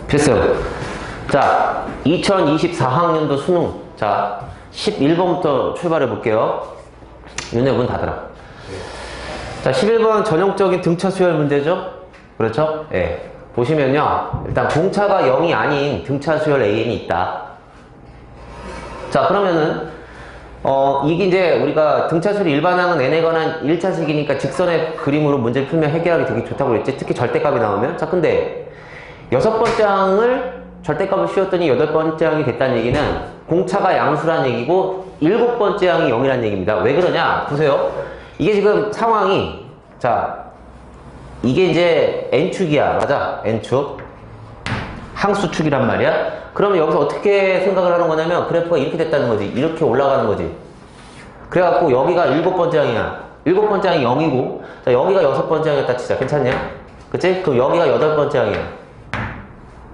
필수. 자, 2024학년도 수능. 자, 11번부터 출발해 볼게요. 윤혜 문 닫아라. 자, 11번 전형적인 등차 수열 문제죠? 그렇죠? 예. 보시면요. 일단 공차가 0이 아닌 등차 수열 AN이 있다. 자, 그러면은, 이게 이제 우리가 등차 수열 일반항은 n에 관한 1차식이니까 직선의 그림으로 문제를 풀면 해결하기 되게 좋다고 그랬지? 특히 절대값이 나오면. 자, 근데 6번째 항을 절대값을 씌웠더니 8번째 항이 됐다는 얘기는 공차가 양수란 얘기고 7번째 항이 0이란 얘기입니다. 왜 그러냐? 보세요. 이게 지금 상황이, 자, 이게 이제 n축이야. 맞아? n축. 항수축이란 말이야. 그러면 여기서 어떻게 생각을 하는 거냐면 그래프가 이렇게 됐다는 거지. 이렇게 올라가는 거지. 그래갖고 여기가 7번째 항이야. 7번째 항이 0이고, 자, 여기가 6번째 항이었다 치자. 괜찮냐? 그치? 그럼 여기가 8번째 항이야.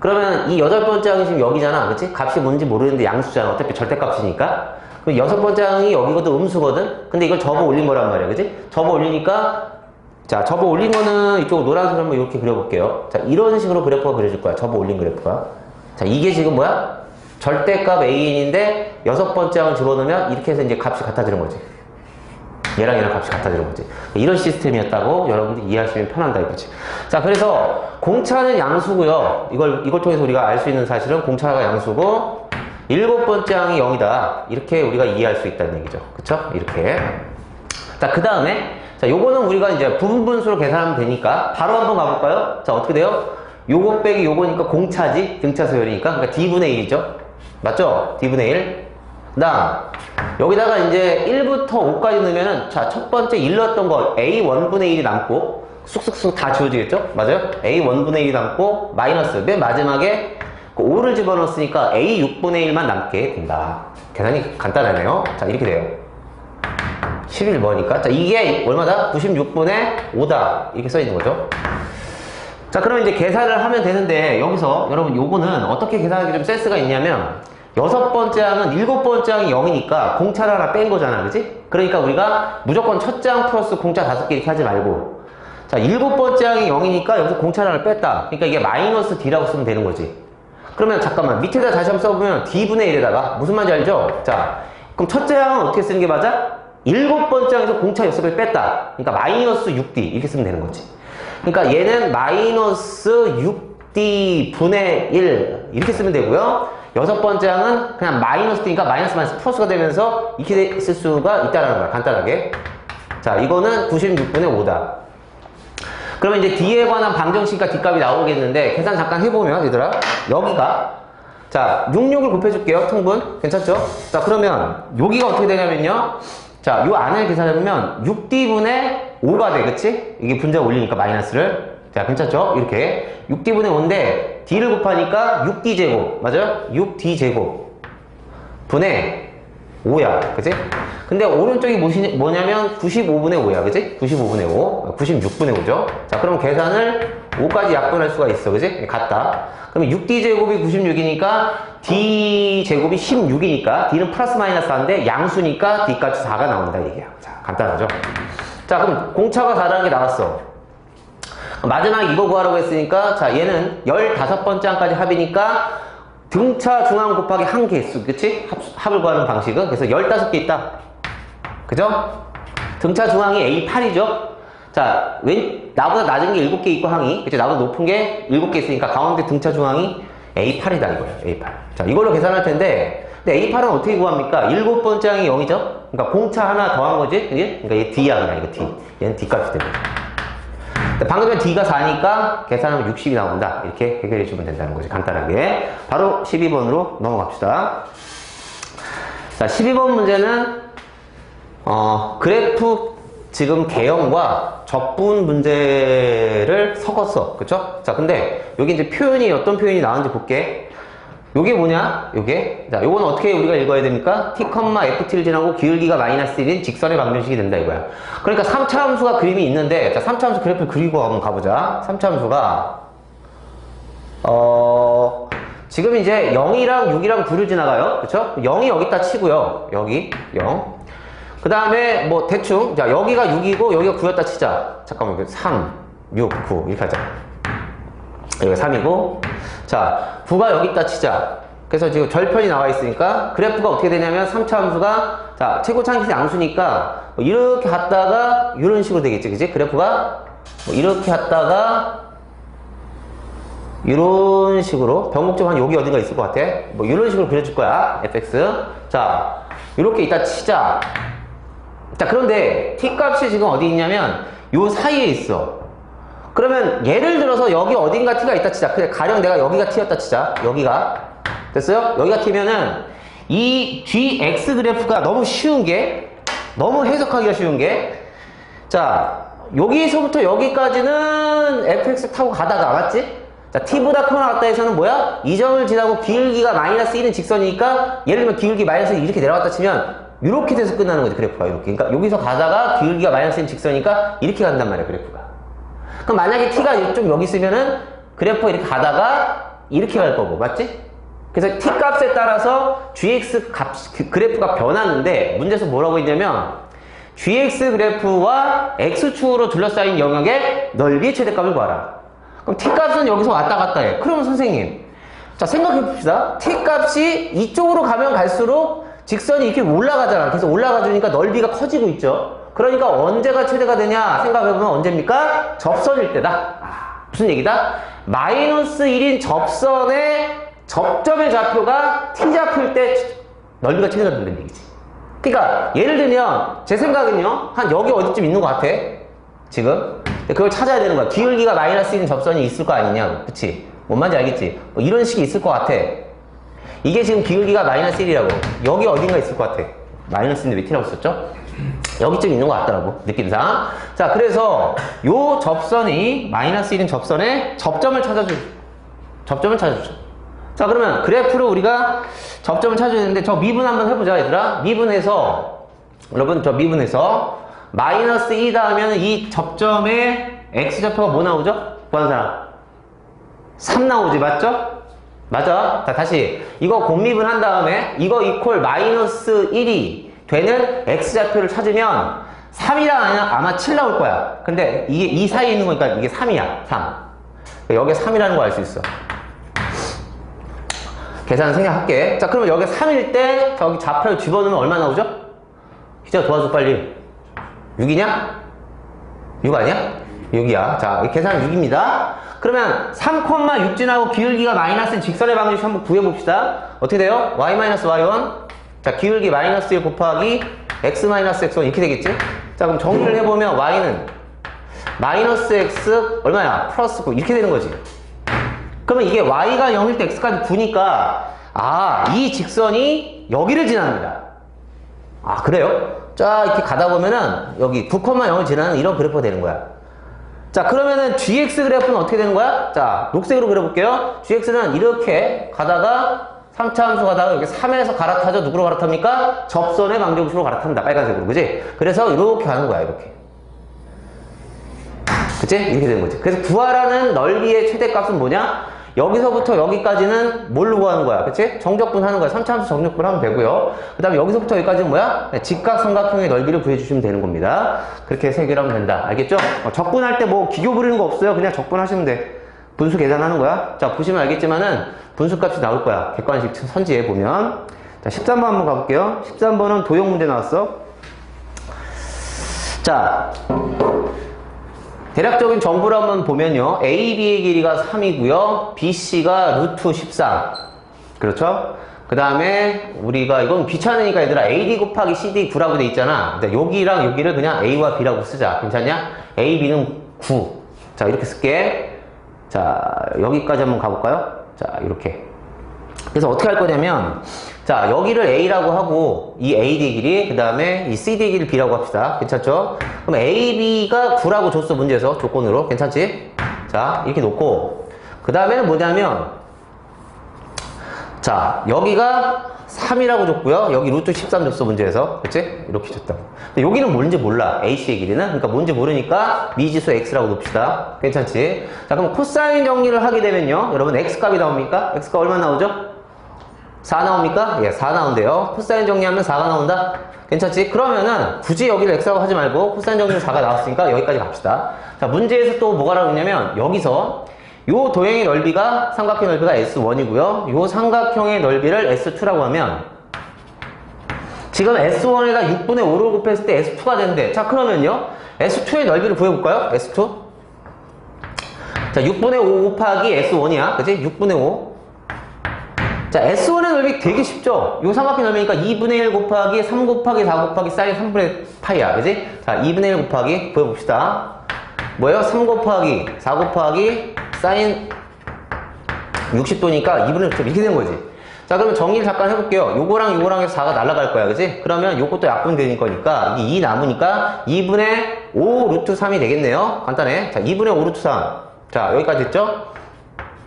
그러면 이 8번째 항이 지금 여기잖아. 그치? 값이 뭔지 모르는데 양수잖아. 어차피 절대값이니까. 그럼 6번째 항이 여기거든, 음수거든? 근데 이걸 접어 올린 거란 말이야. 그치? 접어 올리니까, 자, 접어 올린 거는 이쪽 노란색으로 한번 이렇게 그려볼게요. 자, 이런 식으로 그래프가 그려질 거야. 접어 올린 그래프가. 자, 이게 지금 뭐야? 절대값 AN인데 6번째 항을 집어넣으면 이렇게 해서 이제 값이 같아지는 거지. 얘랑 얘랑 값이 같아지는 거지. 이런 시스템이었다고 여러분들이 이해하시면 편한다 이거지. 자, 그래서 공차는 양수고요. 이걸 통해서 우리가 알 수 있는 사실은 공차가 양수고 7번째 항이 0이다. 이렇게 우리가 이해할 수 있다는 얘기죠. 그쵸? 이렇게. 자, 그 다음에 자, 요거는 우리가 이제 부분분수로 계산하면 되니까 바로 한번 가볼까요? 자, 어떻게 돼요? 요거 빼기 요거니까 공차지? 등차 수열이니까. 그러니까 D분의 1이죠. 맞죠? D분의 1. 그 다음 여기다가 이제 1부터 5까지 넣으면은, 자, 첫 번째 1 넣었던 거 A1분의 1이 남고 쑥쑥쑥 다 지워지겠죠? 맞아요? A1분의 1이 남고 마이너스 맨 마지막에 그 5를 집어넣었으니까 A6분의 1만 남게 된다. 계산이 간단하네요. 자, 이렇게 돼요. 11번이니까. 자, 이게 얼마다? 96분의 5다. 이렇게 써있는 거죠. 자, 그럼 이제 계산을 하면 되는데, 여기서 여러분 요거는 어떻게 계산하기 좀 센스가 있냐면, 6번째 항은 7번째 항이 0이니까 공차를 하나 뺀 거잖아. 그치? 그러니까 우리가 무조건 첫째 항 플러스 공차 5개 이렇게 하지 말고, 자, 7번째 항이 0이니까 여기서 공차를 하나 뺐다. 그러니까 이게 마이너스 D라고 쓰면 되는 거지. 그러면 잠깐만, 밑에다 다시 한번 써보면 D분의 1에다가 무슨 말인지 알죠? 자, 그럼 첫째 항은 어떻게 쓰는 게 맞아? 7번째 항에서 공차 6개를 뺐다. 그러니까 마이너스 6D 이렇게 쓰면 되는 거지. 그러니까 얘는 마이너스 6D 분의 1 이렇게 쓰면 되고요. 6번째 항은 그냥 마이너스 D니까 마이너스 마이너스 플러스가 되면서 이렇게 쓸 수가 있다라는 거야. 간단하게. 자, 이거는 96분의 5다. 그러면 이제 D에 관한 방정식과 D값이 나오겠는데 계산 잠깐 해보면 얘들아, 여기가, 자, 66을 곱해줄게요. 통분. 괜찮죠? 자, 그러면 여기가 어떻게 되냐면요, 자, 요 안을 계산해보면 6D분의 5가 돼. 그치? 이게 분자 올리니까 마이너스를. 자, 괜찮죠? 이렇게 6D분의 5인데 D를 곱하니까 6D제곱. 맞아요? 6D제곱 분의 5야. 그치? 근데 오른쪽이 뭐냐면 95분의 5야. 그치? 95분의 5. 96분의 5죠? 자, 그럼 계산을 5까지 약분할 수가 있어. 그치? 같다. 그러면 6D제곱이 96이니까 D제곱이 16이니까 D는 플러스 마이너스 4인데 양수니까 D값이 4가 나온다. 얘기야. 자, 간단하죠? 자, 그럼 공차가 4라는 게 나왔어. 마지막 이거 구하라고 했으니까, 자, 얘는 15번째 항까지 합이니까 등차 중항 곱하기 한 개수. 그치? 합을 구하는 방식은. 그래서 15개 있다. 그죠? 등차 중항이 A8이죠? 자, 나보다 낮은 게 7개 있고 항이. 그치? 나보다 높은 게 7개 있으니까 가운데 등차 중항이 A8이다 이거예요. A8. 자, 이걸로 계산할 텐데, 근데 A8은 어떻게 구합니까? 7번째 항이 0이죠? 그러니까 공차 하나 더한 거지? 그지? 그러니까 얘 D항이야, 이거 D. 얘는 D값이 됩니다. 방금 전에 D가 4니까 계산하면 60이 나온다. 이렇게 해결해 주면 된다는 거지. 간단하게. 바로 12번으로 넘어갑시다. 자, 12번 문제는 그래프 지금 개형과 적분 문제를 섞었어. 그쵸? 자, 근데 여기 이제 표현이 어떤 표현이 나왔는지 볼게. 요게 뭐냐? 요게. 자, 요건 어떻게 우리가 읽어야 됩니까? t, ft를 지나고 기울기가 마이너스 1인 직선의 방정식이 된다 이거야. 그러니까 3차 함수가 그림이 있는데, 자, 3차 함수 그래프를 그리고 한번 가보자. 3차 함수가, 지금 이제 0이랑 6이랑 9를 지나가요. 그쵸? 0이 여기다 치고요. 여기, 0. 그 다음에 뭐 대충, 자, 여기가 6이고 여기가 9였다 치자. 잠깐만, 3, 6, 9 이렇게 하자. 여기가 3이고, 자, 자, 부가 여기 있다 치자. 그래서 지금 절편이 나와 있으니까 그래프가 어떻게 되냐면 3차 함수가 자, 최고 차항 양수니까 뭐 이렇게 갔다가 이런 식으로 되겠지. 그치? 그래프가 뭐 이렇게 갔다가 이런 식으로 변곡점 한 여기 어딘가 있을 것 같아. 뭐 이런 식으로 그려줄 거야. fx. 자, 이렇게 있다 치자. 자, 그런데 t 값이 지금 어디 있냐면 요 사이에 있어. 그러면 예를 들어서 여기 어딘가 t가 있다 치자. 그래, 가령 내가 여기가 t였다 치자. 여기가. 됐어요? 여기가 t면은 이 dx 그래프가 너무 쉬운 게, 너무 해석하기가 쉬운 게, 자, 여기서부터 여기까지는 fx 타고 가다가, 맞지? 자, t보다 크거나 같다 해서는 뭐야? 이 점을 지나고 기울기가 마이너스 1인 직선이니까, 예를 들면 기울기 마이너스 1 이렇게 내려갔다 치면, 이렇게 돼서 끝나는 거지, 그래프가. 이렇게. 그러니까 여기서 가다가 기울기가 마이너스 1인 직선이니까, 이렇게 간단 말이야, 그래프가. 그럼 만약에 t가 좀 여기 있으면은, 그래프가 이렇게 가다가, 이렇게 갈 거고, 맞지? 그래서 t 값에 따라서 gx 값, 그래프가 변하는데, 문제에서 뭐라고 했냐면, gx 그래프와 x축으로 둘러싸인 영역의 넓이 최대값을 구하라. 그럼 t값은 여기서 왔다 갔다 해. 그러면 선생님, 자, 생각해 봅시다. t값이 이쪽으로 가면 갈수록 직선이 이렇게 올라가잖아. 그래서 올라가주니까 넓이가 커지고 있죠. 그러니까 언제가 최대가 되냐 생각해보면 언제입니까? 접선일 때다. 아, 무슨 얘기다? 마이너스 1인 접선의 접점의 좌표가 t좌표일 때 넓이가 최대가 된다는 얘기지. 그러니까 예를 들면 제 생각은요, 한 여기 어디쯤 있는 것 같아 지금. 그걸 찾아야 되는 거야. 기울기가 마이너스 1인 접선이 있을 거 아니냐. 그치? 뭔 말인지 알겠지? 뭐 이런 식이 있을 것 같아. 이게 지금 기울기가 마이너스 1이라고. 여기 어딘가 있을 것 같아. 마이너스인데 왜 t라고 썼죠? 여기쯤 있는 것 같더라고, 느낌상. 자, 그래서 요 접선이 마이너스 1인 접선의 접점을 찾아주죠. 자, 그러면 그래프를 우리가 접점을 찾아야 되는데 저 미분 한번 해보자, 얘들아. 미분해서, 여러분, 저 미분해서 마이너스 2다 하면 이 접점의 x좌표가 뭐 나오죠? 구하는 사람. 3 나오지, 맞죠? 맞아. 자, 다시. 이거 곱미분 한 다음에 이거 이퀄 마이너스 1이 되는 x좌표를 찾으면 3이랑 아마 7 나올 거야. 근데 이게 이 사이에 있는 거니까 이게 3이야. 3. 여기에 3이라는 거 알 수 있어. 계산 생략할게. 자, 그러면 여기 3일 때 저기 좌표를 집어넣으면 얼마 나오죠? 희재가 도와줘, 빨리. 6이냐? 6 아니야? 6이야. 자, 계산 6입니다. 그러면 3,6 지나고 기울기가 마이너스인 직선의 방정식 한번 구해봅시다. 어떻게 돼요? y-y1. 자, 기울기 마이너스 1 곱하기 x-x1 이렇게 되겠지? 자, 그럼 정리를 해보면 y는 마이너스 x 얼마야? 플러스 9 이렇게 되는 거지. 그러면 이게 y가 0일 때 x까지 9니까 아, 이 직선이 여기를 지납니다. 아, 그래요? 자, 이렇게 가다 보면은 여기 9,0을 지나는 이런 그래프가 되는 거야. 자, 그러면은 gx 그래프는 어떻게 되는 거야? 자, 녹색으로 그려볼게요. gx는 이렇게 가다가 3차 함수 가다가 여기 3에서 갈아타죠. 누구로 갈아탑니까? 접선의 방정식으로 갈아탑니다. 빨간색으로, 그지? 그래서 이렇게 가는 거야, 이렇게. 그치? 이렇게 되는 거지. 그래서 구하라는 넓이의 최대값은 뭐냐? 여기서부터 여기까지는 뭘로 구하는 거야? 그치? 정적분 하는 거야. 3차 함수 정적분 하면 되고요. 그 다음에 여기서부터 여기까지는 뭐야? 직각삼각형의 넓이를 구해주시면 되는 겁니다. 그렇게 해서 해결하면 된다. 알겠죠? 적분할 때 뭐 기교 부리는 거 없어요. 그냥 적분하시면 돼. 분수 계산하는 거야. 자, 보시면 알겠지만은 분수값이 나올 거야. 객관식 선지에 보면. 자, 13번 한번 가볼게요. 13번은 도형 문제 나왔어. 자, 대략적인 정보를 한번 보면요. AB의 길이가 3이고요. BC가 루트 13. 그렇죠? 그 다음에 우리가 이건 귀찮으니까 얘들아 AD 곱하기 CD 9라고 돼 있잖아. 여기랑 여기를 그냥 A와 B라고 쓰자. 괜찮냐? A, B는 9. 자, 이렇게 쓸게. 자, 여기까지 한번 가볼까요? 자, 이렇게. 그래서 어떻게 할 거냐면, 자, 여기를 A라고 하고, 이 AD 길이, 그 다음에 이 CD 길이를 B라고 합시다. 괜찮죠? 그럼 AB가 9라고 줬어, 문제에서. 조건으로. 괜찮지? 자, 이렇게 놓고, 그 다음에는 뭐냐면, 자, 여기가 3이라고 줬고요. 여기 루트 13 줬어, 문제에서. 그치? 이렇게 줬다고. 근데 여기는 뭔지 몰라, A씨의 길이는. 그러니까 뭔지 모르니까 미지수 X라고 둡시다. 괜찮지? 자, 그럼 코사인 정리를 하게 되면요. 여러분, X값이 나옵니까? X가 얼마 나오죠? 4 나옵니까? 예, 4 나온대요. 코사인 정리하면 4가 나온다? 괜찮지? 그러면은 굳이 여기를 X라고 하지 말고 코사인 정리는 4가 나왔으니까 여기까지 갑시다. 자, 문제에서 또 뭐가 나오냐면 여기서 요 도형의 넓이가, 삼각형 넓이가 S1이고요. 요 삼각형의 넓이를 S2라고 하면, 지금 S1에다 6분의 5를 곱했을 때 S2가 되는데, 자, 그러면요. S2의 넓이를 구해볼까요? S2? 자, 6분의 5 곱하기 S1이야. 그치? 6분의 5. 자, S1의 넓이 되게 쉽죠? 요 삼각형 넓이니까 2분의 1 곱하기 3 곱하기 4 곱하기 사인 3분의 파이야. 그치? 자, 2분의 1 곱하기, 보여봅시다. 뭐예요? 3 곱하기 4 곱하기 사인 60도니까 2분의 1 이렇게 되는 거지. 자, 그러면 정리를 잠깐 해볼게요. 요거랑 요거랑 해서 4가 날아갈 거야. 그치? 그러면 요것도 약분되는 거니까 이게 2 남으니까 2분의 5 루트 3이 되겠네요. 간단해. 자, 2분의 5 루트 3. 자, 여기까지 됐죠?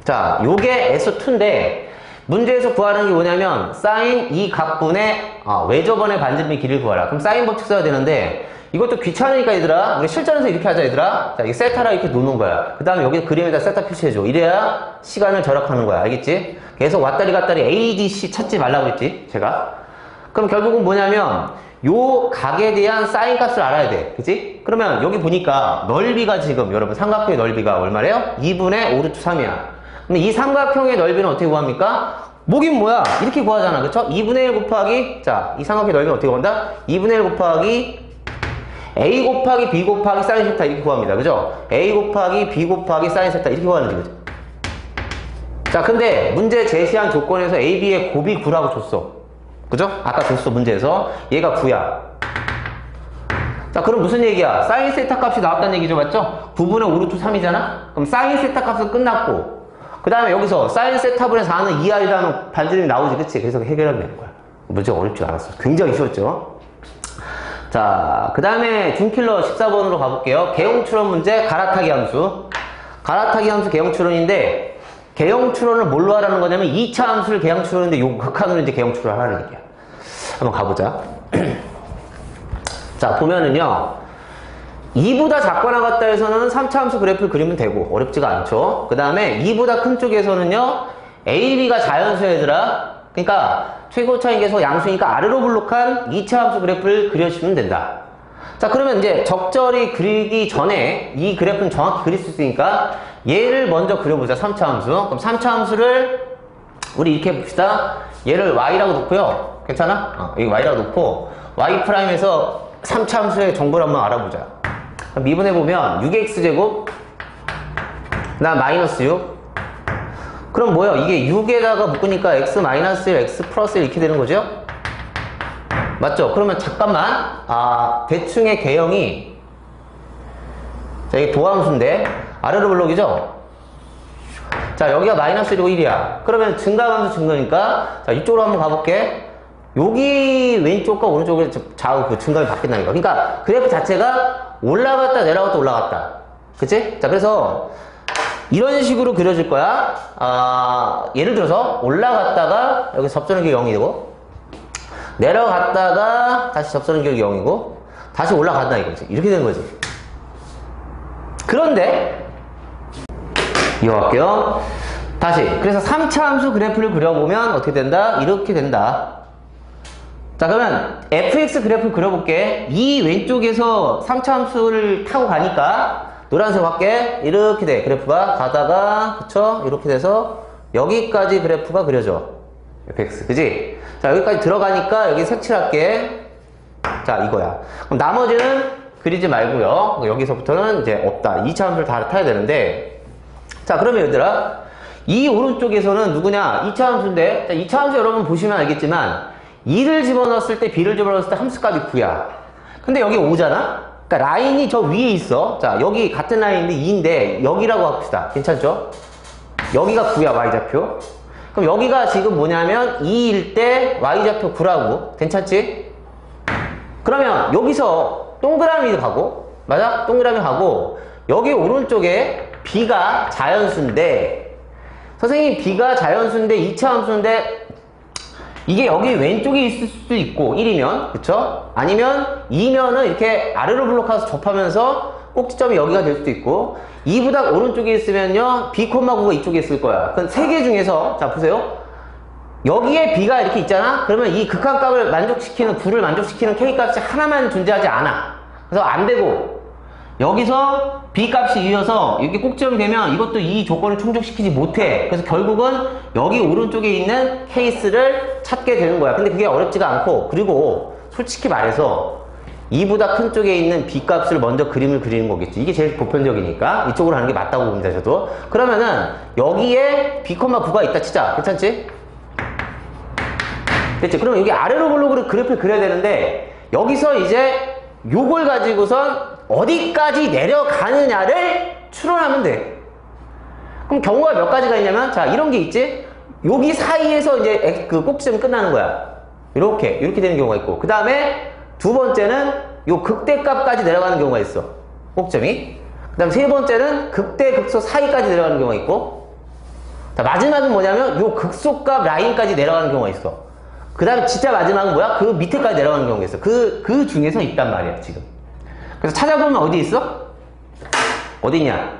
자, 요게 S2인데 문제에서 구하는 게 뭐냐면 사인 2각분의 외접원의 반지름의 길이를 구하라. 그럼 사인 법칙 써야 되는데 이것도 귀찮으니까 얘들아, 우리 실전에서 이렇게 하자 얘들아. 자, 이게 세타라 이렇게 놓는 거야. 그 다음에 여기 그림에다 세타 표시해줘. 이래야 시간을 절약하는 거야. 알겠지? 계속 왔다리 갔다리 A, D, C 찾지 말라고 했지 제가. 그럼 결국은 뭐냐면 요 각에 대한 사인 값을 알아야 돼. 그치? 그러면 여기 보니까 넓이가 지금 여러분 삼각형의 넓이가 얼마래요? 2분의 5 루트 3이야. 근데 이 삼각형의 넓이는 어떻게 구합니까? 뭐긴 뭐야? 이렇게 구하잖아. 그쵸? 2분의 1 곱하기, 자, 이 삼각형의 넓이는 어떻게 구한다? 2분의 1 곱하기 A 곱하기 B 곱하기 사인 세타 이렇게 구합니다. 그죠? A 곱하기 B 곱하기 사인 세타 이렇게 구하는 거지. 그죠? 자, 근데 문제 제시한 조건에서 A, B의 곱이 9라고 줬어. 그죠? 아까 줬어, 문제에서. 얘가 9야. 자, 그럼 무슨 얘기야? 사인 세타 값이 나왔다는 얘기죠, 맞죠? 9분의 5 루트 3이잖아? 그럼 사인 세타 값은 끝났고, 그 다음에 여기서 사인 세타분의 4는 2r이라는 반지름이 나오지, 그치? 그래서 해결하면 되는 거야. 문제 어렵지 않았어. 굉장히 쉬웠죠? 자, 그 다음에 준킬러 14번으로 가볼게요. 개용추론 문제, 갈아타기 함수. 갈아타기 함수 개용추론인데, 개용추론을 뭘로 하라는 거냐면 2차 함수를 개용추론인데 요 극한으로 이제 개용추론을 하라는 얘기야. 한번 가보자. 자, 보면은요 2보다 작거나 같다 해서는 3차 함수 그래프를 그리면 되고 어렵지가 않죠. 그 다음에 2보다 큰 쪽에서는요 A, B가 자연수야 얘들아. 그러니까 최고차인 계속 양수니까 아래로 블록한 2차 함수 그래프를 그려주시면 된다. 자, 그러면 이제 적절히 그리기 전에 이 그래프는 정확히 그릴 수 있으니까 얘를 먼저 그려보자. 3차 함수. 그럼 3차 함수를 우리 이렇게 봅시다. 얘를 y라고 놓고요. 괜찮아? 여기 y라고 놓고 y'에서 3차 함수의 정보를 한번 알아보자. 그럼 미분해보면 6x제곱 그 다음 마이너스 6. 그럼 뭐야? 이게 6에다가 묶으니까 x 마이너스 1, x 플러스 1 이렇게 되는 거죠? 맞죠? 그러면 잠깐만, 대충의 개형이, 자, 이게 도함수인데 아래로 블록이죠? 자, 여기가 마이너스 1이고 1이야. 그러면 증가함수 증거니까, 자, 이쪽으로 한번 가볼게. 여기 왼쪽과 오른쪽에 좌우 그 증감이 바뀐다니까. 그러니까 그래프 자체가 올라갔다 내려갔다 올라갔다. 그치? 자, 그래서 이런 식으로 그려질 거야. 예를 들어서 올라갔다가 여기 접선의 길이 0이 되고, 내려갔다가 다시 접선의 길이 0이고, 다시 올라간다 이거지. 이렇게 되는 거지. 그런데 이어갈게요. 다시. 그래서 3차 함수 그래프를 그려보면 어떻게 된다? 이렇게 된다. 자, 그러면 fx 그래프 그려볼게. 이 왼쪽에서 3차 함수를 타고 가니까 노란색 할게. 이렇게 돼. 그래프가 가다가, 그쵸? 이렇게 돼서 여기까지 그래프가 그려져. fx. 그지? 자, 여기까지 들어가니까 여기 색칠할게. 자, 이거야. 그럼 나머지는 그리지 말고요. 여기서부터는 이제 없다. 2차 함수를 다 타야 되는데. 자, 그러면 얘들아, 이 오른쪽에서는 누구냐? 2차 함수인데, 자, 2차 함수 여러분 보시면 알겠지만 2를 집어넣었을 때 B를 집어넣었을 때 함수값이 9야. 근데 여기 5잖아? 그러니까 라인이 저 위에 있어. 자, 여기 같은 라인인데 2인데 여기라고 합시다. 괜찮죠? 여기가 9야, Y좌표. 그럼 여기가 지금 뭐냐면 2일 때 Y좌표 9라고. 괜찮지? 그러면 여기서 동그라미 가고, 맞아? 동그라미 가고, 여기 오른쪽에 B가 자연수인데, 선생님 B가 자연수인데 2차 함수인데 이게 여기 왼쪽에 있을 수도 있고 1이면, 그쵸? 아니면 2면은 이렇게 아래로 블록해서 접하면서 꼭지점이 여기가 될 수도 있고, 2보다 오른쪽에 있으면요 B, 9가 이쪽에 있을 거야. 그럼 세 개 중에서, 자 보세요, 여기에 B가 이렇게 있잖아? 그러면 이 극한값을 만족시키는, 9를 만족시키는 K값이 하나만 존재하지 않아. 그래서 안 되고, 여기서 B 값이 2여서 이렇게 꼭지점이 되면 이것도 이 조건을 충족시키지 못해. 그래서 결국은 여기 오른쪽에 있는 케이스를 찾게 되는 거야. 근데 그게 어렵지가 않고, 그리고 솔직히 말해서 2보다 큰 쪽에 있는 B 값을 먼저 그림을 그리는 거겠지. 이게 제일 보편적이니까 이쪽으로 하는 게 맞다고 봅니다, 저도. 그러면은 여기에 B, 9가 있다 치자. 괜찮지? 됐지? 그러면 여기 아래로 볼록으로 그래프를 그려야 되는데, 여기서 이제 요걸 가지고선 어디까지 내려가느냐를 추론하면 돼. 그럼 경우가 몇 가지가 있냐면, 자, 이런 게 있지? 여기 사이에서 이제 그 꼭지점이 끝나는 거야. 이렇게 되는 경우가 있고, 그 다음에 두 번째는 요 극대값까지 내려가는 경우가 있어. 꼭점이. 그 다음 세 번째는 극대, 극소 사이까지 내려가는 경우가 있고, 자, 마지막은 뭐냐면 요 극소값 라인까지 내려가는 경우가 있어. 그 다음에 진짜 마지막은 뭐야? 그 밑에까지 내려가는 경우가 있어. 그 중에서 있단 말이야, 지금. 그래서 찾아보면 어디 있어? 어디 있냐?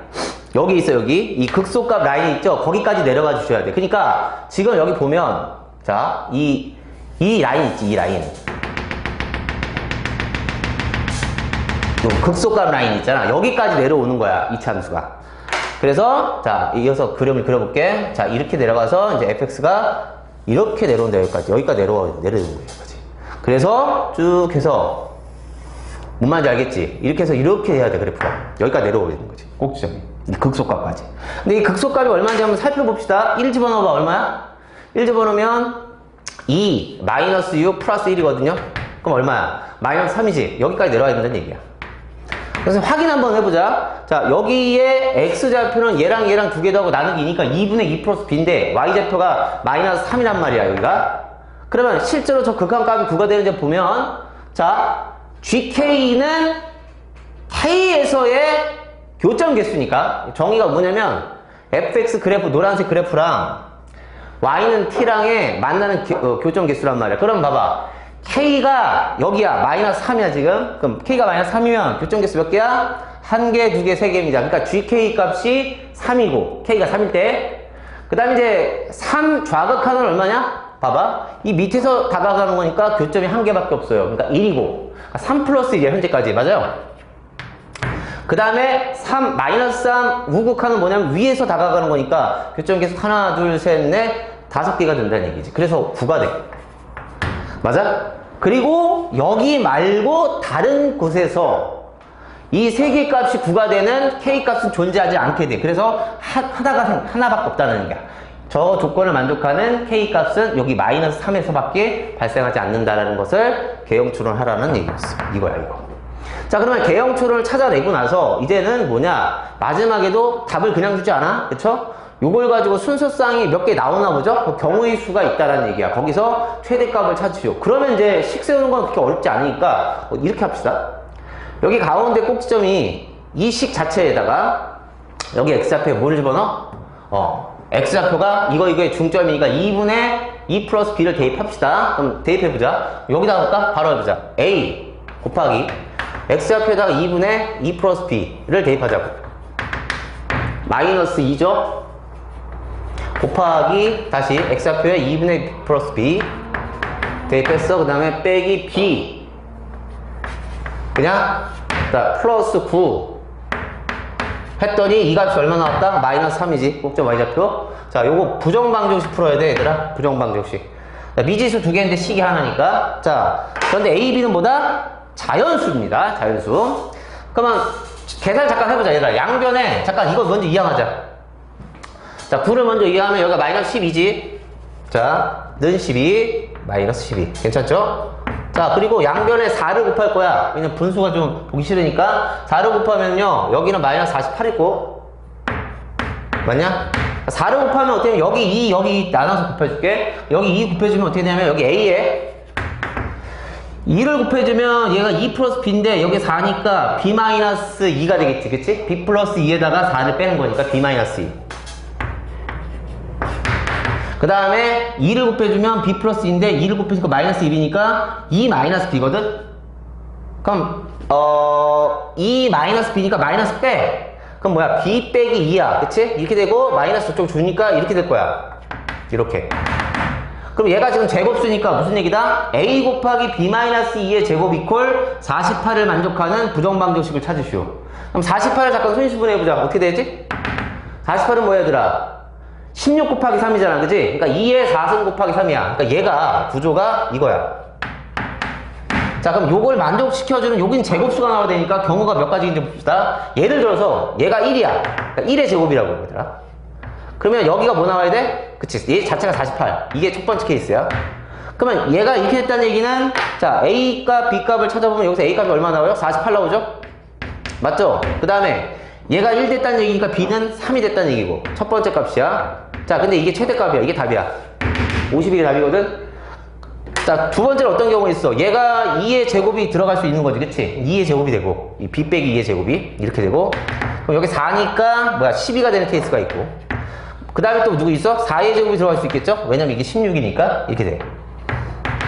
여기 있어, 여기. 이 극소값 라인 있죠? 거기까지 내려가 주셔야 돼. 그러니까 지금 여기 보면, 자, 이 라인 있지, 이 라인. 극소값 라인 있잖아. 여기까지 내려오는 거야, 이 참수가. 그래서, 자, 이어서 그림을 그려볼게. 자, 이렇게 내려가서 이제 fx가 이렇게 내려온다, 여기까지. 여기까지 내려오는 거야, 여기까지. 그래서 쭉 해서, 뭔 말인지 알겠지? 이렇게 해서 이렇게 해야 돼, 그래프가. 여기까지 내려오는 거지. 꼭지점이. 이 극소값까지. 근데 이 극소값이 얼마인지 한번 살펴봅시다. 1 집어넣어봐, 얼마야? 1 집어넣으면 2, 마이너스 6, 플러스 1이거든요? 그럼 얼마야? 마이너스 3이지. 여기까지 내려와야 된다는 얘기야. 그래서 확인 한번 해보자. 자, 여기에 x좌표는 얘랑 얘랑 두 개 더하고 나누기니까 2분의 2 플러스 b인데 y좌표가 마이너스 3이란 말이야, 여기가. 그러면 실제로 저 극한값이 9가 되는지 보면, 자, gk는 k에서의 교점 개수니까 정의가 뭐냐면 fx 그래프, 노란색 그래프랑 y는 t랑의 만나는 교점 개수란 말이야. 그럼 봐봐. K가 여기야. 마이너스 3이야, 지금. 그럼 K가 마이너스 3이면 교점 개수 몇 개야? 1개, 2개, 3개입니다. 그러니까 GK 값이 3이고, K가 3일 때. 그 다음에 이제 3 좌극하는 얼마냐? 봐봐. 이 밑에서 다가가는 거니까 교점이 1개밖에 없어요. 그러니까 1이고. 3 플러스 1이야, 현재까지. 맞아요? 그 다음에 3, 마이너스 3 우극하는 뭐냐면 위에서 다가가는 거니까 교점 개수 하나, 둘, 셋, 넷, 5개가 된다는 얘기지. 그래서 9가 돼. 맞아? 그리고 여기 말고 다른 곳에서 이 세 개 값이 9가 되는 K 값은 존재하지 않게 돼. 그래서 하나밖에 없다는 얘기야. 저 조건을 만족하는 K 값은 여기 마이너스 3에서 밖에 발생하지 않는다는 것을 개형 추론하라는 얘기였어. 이거야, 이거. 자, 그러면 개형 추론을 찾아내고 나서 이제는 뭐냐? 마지막에도 답을 그냥 주지 않아? 그쵸? 요걸 가지고 순서쌍이 몇 개 나오나 보죠? 그 경우의 수가 있다라는 얘기야. 거기서 최대값을 찾으시오. 그러면 이제 식 세우는 건 그렇게 어렵지 않으니까 이렇게 합시다. 여기 가운데 꼭지점이 이 식 자체에다가 여기 x좌표에 뭘 집어넣어? x좌표가 이거의 중점이니까 2분의 2 플러스 b를 대입합시다. 그럼 대입해보자. 여기다가 할까? 바로 해보자. a 곱하기 x좌표에다가 2분의 2 플러스 b를 대입하자고. 마이너스 2죠? 곱하기 다시 x좌표에 2분의 플러스 b 대입했어. 그 다음에 빼기 b 그냥 자, 플러스 9 했더니 이 값이 얼마 나왔다? 마이너스 3이지. 꼭점 y좌표. 자, 요거 부정방정식 풀어야 돼, 얘들아. 부정방정식. 자, 미지수 두 개인데 식이 하나니까. 자, 그런데 a, b는 뭐다? 자연수입니다. 자연수. 그러면 계산 잠깐 해보자, 얘들아. 양변에 잠깐 이거 먼저 이항하자. 자, 9를 먼저 이해하면 여기가 마이너스 12지. 자, 는 12, 마이너스 12. 괜찮죠? 자, 그리고 양변에 4를 곱할 거야. 왜냐면 분수가 좀 보기 싫으니까. 4를 곱하면요, 여기는 마이너스 48있고. 맞냐? 4를 곱하면 어떻게 되면 여기 2, 여기 나눠서 곱해줄게. 여기 2 곱해주면 어떻게 되냐면 여기 A에 2를 곱해주면 얘가 2 플러스 B인데 여기 4니까 B 마이너스 2가 되겠지. 그치? B 플러스 2에다가 4를 빼는 거니까 B 마이너스 2. 그 다음에 2를 곱해주면 B 플러스 2인데 2를 곱해주니까 마이너스 1이니까 2 마이너스 B거든? 그럼 2 마이너스 B니까 마이너스 빼. 그럼 뭐야? B 빼기 2야. 그치? 이렇게 되고 마이너스 저쪽 주니까 이렇게 될 거야. 이렇게. 그럼 얘가 지금 제곱수니까 무슨 얘기다? A 곱하기 B 마이너스 2의 제곱 이퀄 48을 만족하는 부정방정식을 찾으시오. 그럼 48을 잠깐 손실분해해보자. 어떻게 되지? 48은 뭐야, 얘들아? 16 곱하기 3이잖아, 그지? 그러니까 2의 4승 곱하기 3이야. 그러니까 얘가, 구조가 이거야. 자, 그럼 요걸 만족시켜주는 여긴 제곱수가 나와야 되니까 경우가 몇 가지인지 봅시다. 예를 들어서 얘가 1이야. 그러니까 1의 제곱이라고 얘들아. 그러면 여기가 뭐 나와야 돼? 그치, 얘 자체가 48. 이게 첫 번째 케이스야. 그러면 얘가 이렇게 됐다는 얘기는, 자, A값, B값을 찾아보면 여기서 A값이 얼마 나와요? 48 나오죠? 맞죠? 그 다음에 얘가 1 됐다는 얘기니까 B는 3이 됐다는 얘기고, 첫 번째 값이야. 자, 근데 이게 최대값이야. 이게 답이야. 50이 답이거든? 자, 두 번째는 어떤 경우가 있어? 얘가 2의 제곱이 들어갈 수 있는 거지, 그치? 2의 제곱이 되고, 이 B 빼기 2의 제곱이 이렇게 되고, 그럼 여기 4니까, 12가 되는 케이스가 있고, 그 다음에 또 누구 있어? 4의 제곱이 들어갈 수 있겠죠? 왜냐면 이게 16이니까, 이렇게 돼.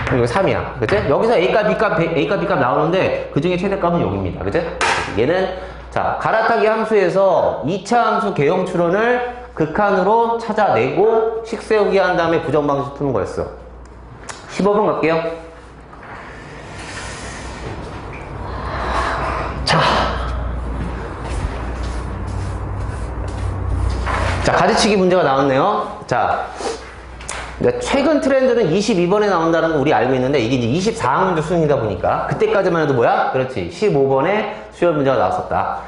그럼 여기 3이야. 그치? 여기서 A값, B값 나오는데, 그 중에 최대값은 여기입니다. 그치? 얘는, 자, 갈아타기 함수에서 2차 함수 개형 추론을 극한으로 찾아내고, 식 세우기 한 다음에 부정 방식 푸는 거였어. 15번 갈게요. 자, 가지치기 문제가 나왔네요. 자, 최근 트렌드는 22번에 나온다는 거 우리 알고 있는데 이게 이제 24문제 수능이다 보니까 그때까지만 해도 뭐야? 그렇지, 15번에 수열 문제가 나왔었다.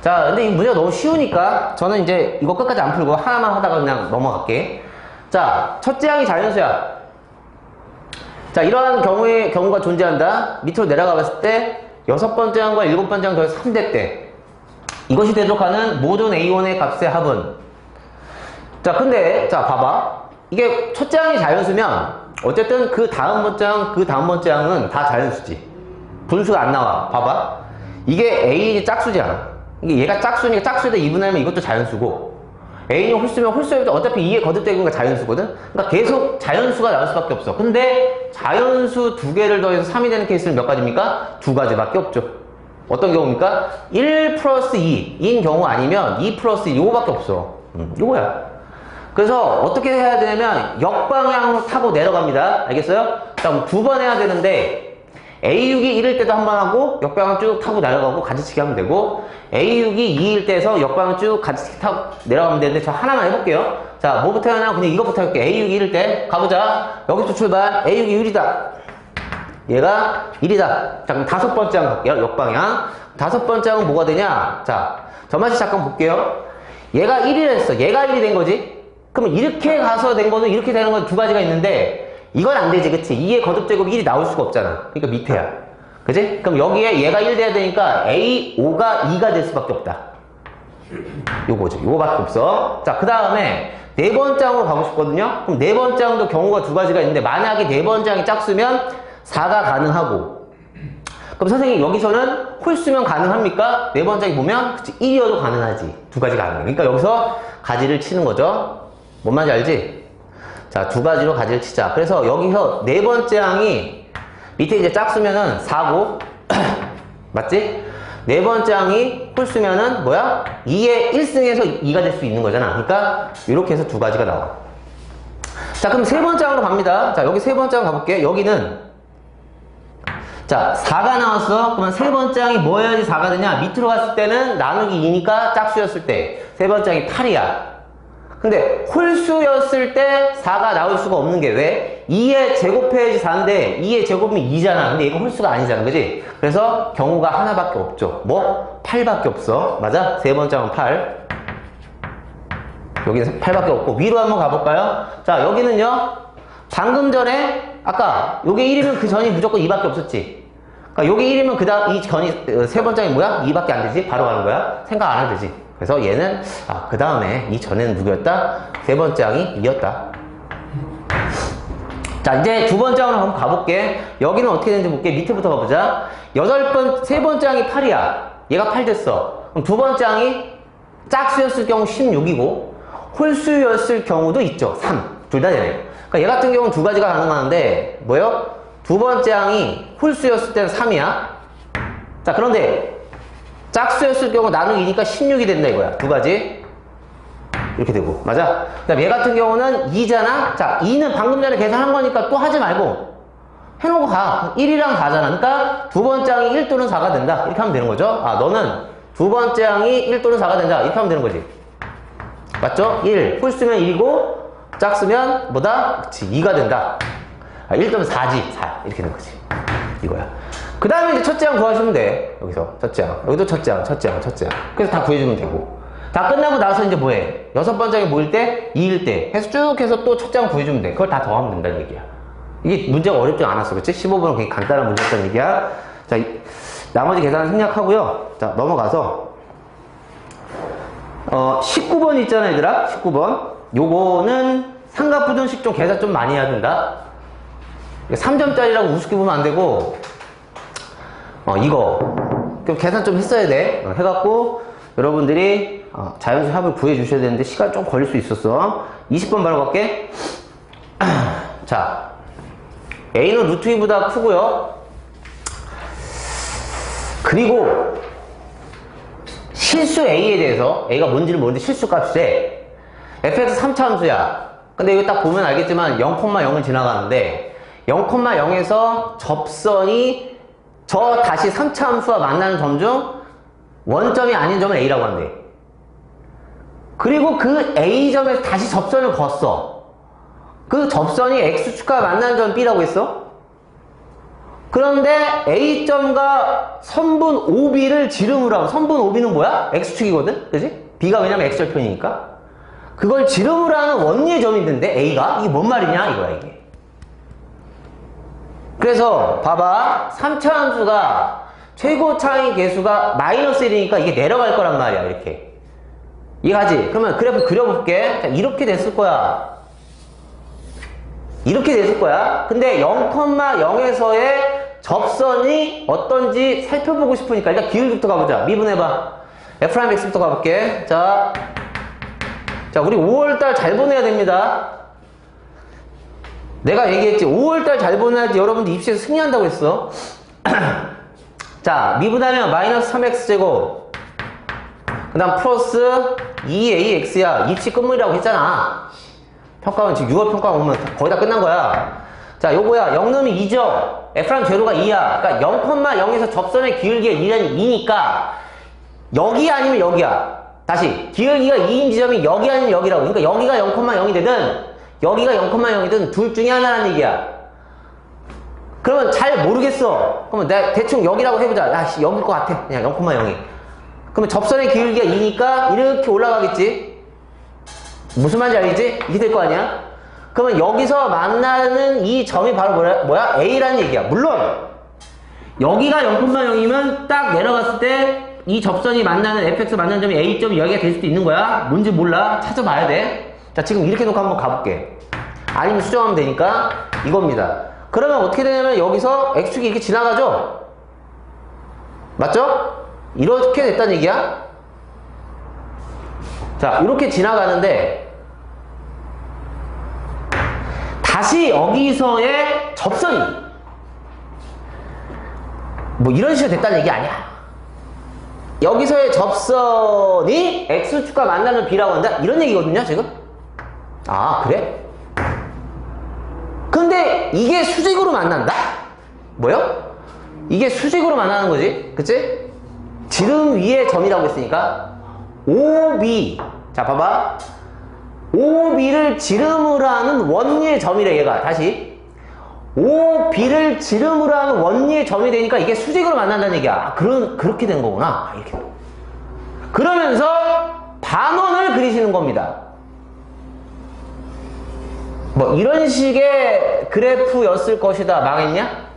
자, 근데 이 문제가 너무 쉬우니까 저는 이제 이거 끝까지 안 풀고 하나만 하다가 그냥 넘어갈게. 자, 첫째 항이 자연수야. 자, 이러한 경우가 존재한다. 밑으로 내려가 봤을 때 여섯 번째 항과 일곱 번째 항 더해서 3대 때 이것이 대적하는 모든 A1의 값의 합은, 자, 근데 자, 봐봐. 이게 첫째 항이 자연수면 어쨌든 그 다음 번째 항, 그 다음 번째 항은 다 자연수지. 분수가 안 나와. 봐봐. 이게 A이 짝수지 않아. 이게 얘가 짝수니까 짝수에다 2분하면 이것도 자연수고, A이 홀수면 홀수에도 어차피 2에 거듭되는 게 자연수거든? 그러니까 계속 자연수가 나올 수밖에 없어. 근데 자연수 두 개를 더해서 3이 되는 케이스는 몇 가지입니까? 두 가지밖에 없죠. 어떤 경우입니까? 1 플러스 2인 경우 아니면 2 플러스 2, 요거밖에 없어. 요거야. 그래서 어떻게 해야 되냐면 역방향으로 타고 내려갑니다. 알겠어요? 자, 그럼 두 번 해야 되는데 A6이 1일 때도 한 번 하고 역방향 쭉 타고 내려가고 가지치기 하면 되고, A6이 2일 때에서 역방향 쭉 가지치기 타고 내려가면 되는데 저 하나만 해볼게요. 자, 뭐부터 하냐? 그냥 이거부터 할게요. A6이 1일 때 가보자. 여기서 출발. A6이 1이다. 얘가 1이다. 자, 그럼 다섯 번째 항 갈게요. 역방향. 다섯 번째 항은 뭐가 되냐? 자, 저만치 잠깐 볼게요. 얘가 1이 했어. 얘가 1이 된 거지. 그러면 이렇게 가서 된 거는 이렇게 되는 건 두 가지가 있는데 이건 안 되지, 그치? 2의 거듭제곱이 1이 나올 수가 없잖아. 그러니까 밑에야. 그치? 그럼 여기에 얘가 1 돼야 되니까 A5가 2가 될 수밖에 없다. 요거지. 요거밖에 없어. 자, 그 다음에 네 번째 항으로 가고 싶거든요? 그럼 네 번째 항도 경우가 두 가지가 있는데 만약에 네 번째 항이 짝수면 4가 가능하고, 그럼 선생님 여기서는 홀수면 가능합니까? 네 번째 항이 보면 그치, 1이어도 가능하지. 두 가지가 가능해. 그러니까 여기서 가지를 치는 거죠. 뭔 말인지 알지? 자, 두 가지로 가지를 치자. 그래서 여기서 네 번째 항이 밑에 이제 짝수면은 4고 맞지? 네 번째 항이 홀수면은 뭐야? 2의 1승에서 2가 될 수 있는 거잖아. 그러니까 이렇게 해서 두 가지가 나와. 자, 그럼 세 번째 항으로 갑니다. 자, 여기 세 번째 항 가볼게. 여기는 자, 4가 나왔어. 그러면 세 번째 항이 뭐 해야지 4가 되냐? 밑으로 갔을 때는 나누기 2니까 짝수였을 때 세 번째 항이 8이야. 근데 홀수였을 때 4가 나올 수가 없는 게 왜? 2의 제곱해야지 4인데 2의 제곱은 2잖아. 근데 이거 홀수가 아니잖아. 그지? 그래서 경우가 하나밖에 없죠. 뭐? 8밖에 없어. 맞아? 세 번째 항은 8. 여기는 8밖에 없고, 위로 한번 가볼까요? 자, 여기는요, 방금 전에 아까 요게 1이면 그 전이 무조건 2밖에 없었지. 그러니까 요게 1이면 그 다음 이 전이 세 번째 항이 뭐야? 2밖에 안 되지? 바로 가는 거야? 생각 안 해도 되지. 그래서 얘는 그 다음에 이 전에는 누구였다? 세 번째 항이 2였다. 자, 이제 두 번째 항으로 한번 가볼게. 여기는 어떻게 되는지 볼게. 밑에부터 가보자. 세 번째 항이 8이야. 얘가 8 됐어. 그럼 두 번째 항이 짝수였을 경우 16이고 홀수였을 경우도 있죠. 3. 둘 다 되네요. 그러니까 얘 같은 경우는 두 가지가 가능한데 뭐요? 두 번째 항이 홀수였을 때는 3이야. 자, 그런데 짝수였을 경우 나누기니까 16이 된다 이거야. 두 가지. 이렇게 되고. 맞아? 그다음 얘 같은 경우는 2잖아? 자, 2는 방금 전에 계산한 거니까 또 하지 말고 해놓고 가. 1이랑 4잖아. 그러니까 두 번째 항이 1 또는 4가 된다. 이렇게 하면 되는 거죠. 아, 너는 두 번째 항이 1 또는 4가 된다. 이렇게 하면 되는 거지. 맞죠? 1. 홀 쓰면 1이고, 짝 쓰면 뭐다? 그치, 2가 된다. 1 또는 4지. 4. 이렇게 되는 거지. 이거야. 그 다음에 이제 첫째 항 구하시면 돼. 여기서. 첫째 항. 여기도 첫째 항, 첫째 항, 첫째 항. 그래서 다 구해주면 되고. 다 끝나고 나서 이제 뭐해? 여섯 번째 항이 뭐일 때? 2일 때. 해서 쭉 해서 또 첫째 항 구해주면 돼. 그걸 다 더하면 된다는 얘기야. 이게 문제가 어렵지 않았어. 그치? 15번은 굉장히 간단한 문제였다는 얘기야. 자, 나머지 계산은 생략하고요. 자, 넘어가서 19번 있잖아, 얘들아. 19번. 요거는 삼각부등식 좀 계산 좀 많이 해야 된다. 3점짜리라고 우습게 보면 안 되고, 이거. 그럼 계산 좀 했어야 돼. 해갖고, 여러분들이, 자연수 합을 구해주셔야 되는데, 시간 좀 걸릴 수 있었어. 20번 바로 갈게. 자, A는 루트 2보다 크고요. 그리고, 실수 A에 대해서, A가 뭔지를 모르는데 실수 값인데, fx 3차 함수야. 근데 이거 딱 보면 알겠지만 0,0을 지나가는데 0,0에서 접선이 저 다시 3차 함수와 만나는 점 중 원점이 아닌 점을 A라고 한대. 그리고 그 A점에서 다시 접선을 걷어. 그 접선이 X축과 만나는 점 B라고 했어. 그런데 A점과 선분 OB를 지름으로 하면, 선분 OB는 뭐야? X축이거든? 그지? B가 왜냐면 X절편이니까. 그걸 지름으로 하는 원리의 점이 있는데 A가? 이게 뭔 말이냐 이거야 이게. 그래서 봐봐, 3차 함수가 최고 차이 계수가 마이너스 1이니까 이게 내려갈 거란 말이야. 이렇게 이해가지? 그러면 그래프 그려볼게. 자, 이렇게 됐을 거야. 이렇게 됐을 거야. 근데 0,0에서의 접선이 어떤지 살펴보고 싶으니까 일단 기울기부터 가보자. 미분해봐. F'X부터 가볼게. 자, 우리 5월달 잘 보내야 됩니다. 내가 얘기했지. 5월달 잘 보내야지 여러분들 입시에서 승리한다고 했어. 자, 미분하면 마이너스 3x제곱, 그 다음 플러스 2ax야. 입시 끝물이라고 했잖아. 평가원 지금 6월 평가 오면 거의 다 끝난 거야. 자, 요거야. 0놈이 2죠. F랑 제로가 2야. 그러니까 0,0에서 접선의 기울기가 2니까 여기 아니면 여기야. 다시 기울기가 2인 지점이 여기 아니면 여기라고. 그러니까 여기가 0,0이 되든 여기가 0,0이든 둘 중에 하나라는 얘기야. 그러면 잘 모르겠어. 그러면 내가 대충 여기라고 해보자. 야, 여길 것 같아. 그냥 0,0이. 그러면 접선의 기울기가 2니까 이렇게 올라가겠지. 무슨 말인지 알겠지? 이게 될 거 아니야? 그러면 여기서 만나는 이 점이 바로 뭐야? A라는 얘기야. 물론 여기가 0,0이면 딱 내려갔을 때 이 접선이 만나는 fx 만나는 점이 A점이 여기가 될 수도 있는 거야. 뭔지 몰라. 찾아봐야 돼. 자, 지금 이렇게 놓고 한번 가볼게. 아니면 수정하면 되니까 이겁니다. 그러면 어떻게 되냐면 여기서 x축이 이렇게 지나가죠? 맞죠? 이렇게 됐다는 얘기야. 자, 이렇게 지나가는데 다시 여기서의 접선이 뭐 이런 식으로 됐다는 얘기 아니야. 여기서의 접선이 X축과 만나는 B라고 한다? 이런 얘기거든요, 지금? 아, 그래? 근데 이게 수직으로 만난다? 뭐요? 이게 수직으로 만나는 거지? 그치? 지름 위에 점이라고 했으니까 OB. 자, 봐봐. OB를 지름으로 하는 원리의 점이래, 얘가. 다시. OB를 지름으로 하는 원리의 점이 되니까 이게 수직으로 만난다는 얘기야. 그렇게 된 거구나. 이렇게. 그러면서 반원을 그리시는 겁니다. 뭐 이런 식의 그래프였을 것이다. 망했냐?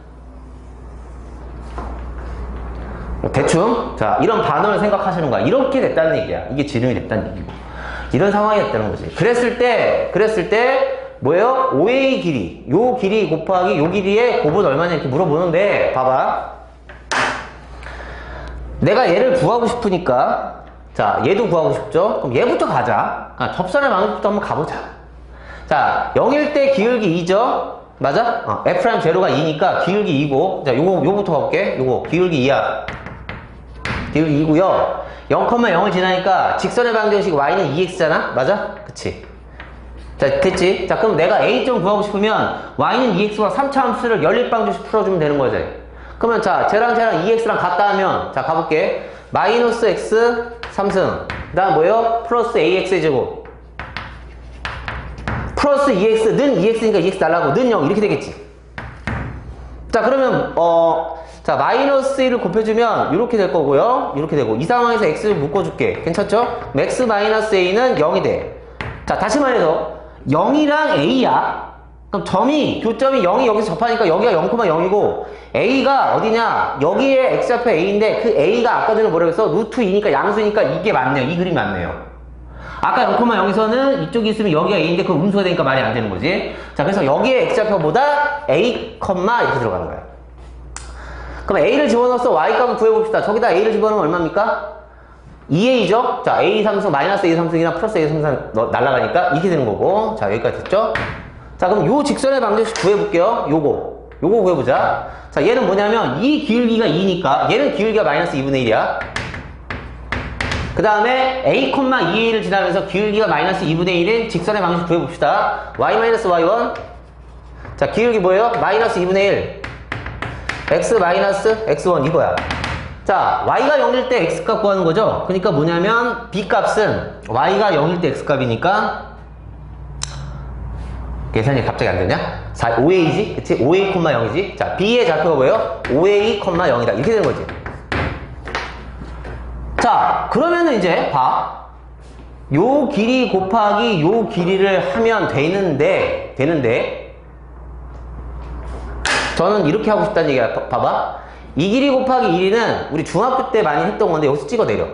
대충. 자, 이런 반원을 생각하시는 거야. 이렇게 됐다는 얘기야. 이게 지름이 됐다는 얘기고. 이런 상황이 됐다는 거지. 그랬을 때 뭐예요? OA 길이, 요 길이 곱하기 요 길이의 곱은 얼마냐 이렇게 물어보는데, 봐봐. 내가 얘를 구하고 싶으니까, 자, 얘도 구하고 싶죠? 그럼 얘부터 가자. 접선의 방식부터 한번 가보자. 자, 0일 때 기울기 2죠? 맞아? F' 제로가 2니까 기울기 2고, 자, 요거부터 가볼게. 요거, 기울기 2야. 기울기 2고요. 0,0을 지나니까 직선의 방정식 y는 2x잖아? 맞아? 그치? 자, 됐지? 자, 그럼 내가 A점 구하고 싶으면 y는 2x와 3차 함수를 연립방정식 풀어주면 되는 거지. 그러면 자, 쟤랑 2x랑 같다 하면, 자, 가볼게. 마이너스 x 3승. 그 다음 뭐예요? 플러스 ax의 제곱. 플러스 2x, 는 2x니까 2x 달라고, 는 0 이렇게 되겠지. 자, 그러면 자, 마이너스 1을 곱해주면 이렇게 될 거고요. 이렇게 되고, 이 상황에서 x를 묶어줄게. 괜찮죠? x 마이너스 a는 0이 돼. 자, 다시 말해서 0이랑 a야. 그럼 교점이 0이 여기서 접하니까 여기가 0,0이고 a가 어디냐? 여기에 x좌표 a인데 그 a가 아까 전에 뭐라고 했어? 루트 2니까 양수니까 이게 맞네요. 이 그림이 맞네요. 아까 0,0에서는 이쪽이 있으면 여기가 a인데 그 음수가 되니까 말이 안 되는 거지. 자, 그래서 여기에 x좌표보다 a, 이렇게 들어가는 거야. 그럼 a를 집어넣어서 y 값을 구해봅시다. 저기다 a를 집어넣으면 얼마입니까? 2a죠? 자, a 삼승, 마이너스 a 삼승이나 플러스 a 삼승 날라가니까 이렇게 되는 거고. 자, 여기까지 됐죠? 자, 그럼 요 직선의 방정식 구해볼게요. 요거 구해보자. 자, 얘는 뭐냐면 이 기울기가 2니까 얘는 기울기가 마이너스 2분의 1이야. 그 다음에 a, 2a를 지나면서 기울기가 마이너스 2분의 1인 직선의 방정식 구해봅시다. y 마이너스 y1. 자, 기울기 뭐예요? 마이너스 2분의 1. x 마이너스 x1 이거야. 자, y가 0일 때 x값 구하는 거죠. 그러니까 뭐냐면 b값은 y가 0일 때 x값이니까 계산이 갑자기 안 되냐? 5a지? 그치? 5a, 0이지? 자, b의 좌표가 뭐예요? 5a, 0이다. 이렇게 되는 거지. 자, 그러면은 이제 봐. 요 길이 곱하기 요 길이를 하면 되는데 저는 이렇게 하고 싶다는 얘기야. 봐봐. 이 길이 곱하기 1은 우리 중학교 때 많이 했던 건데 여기서 찍어 내려.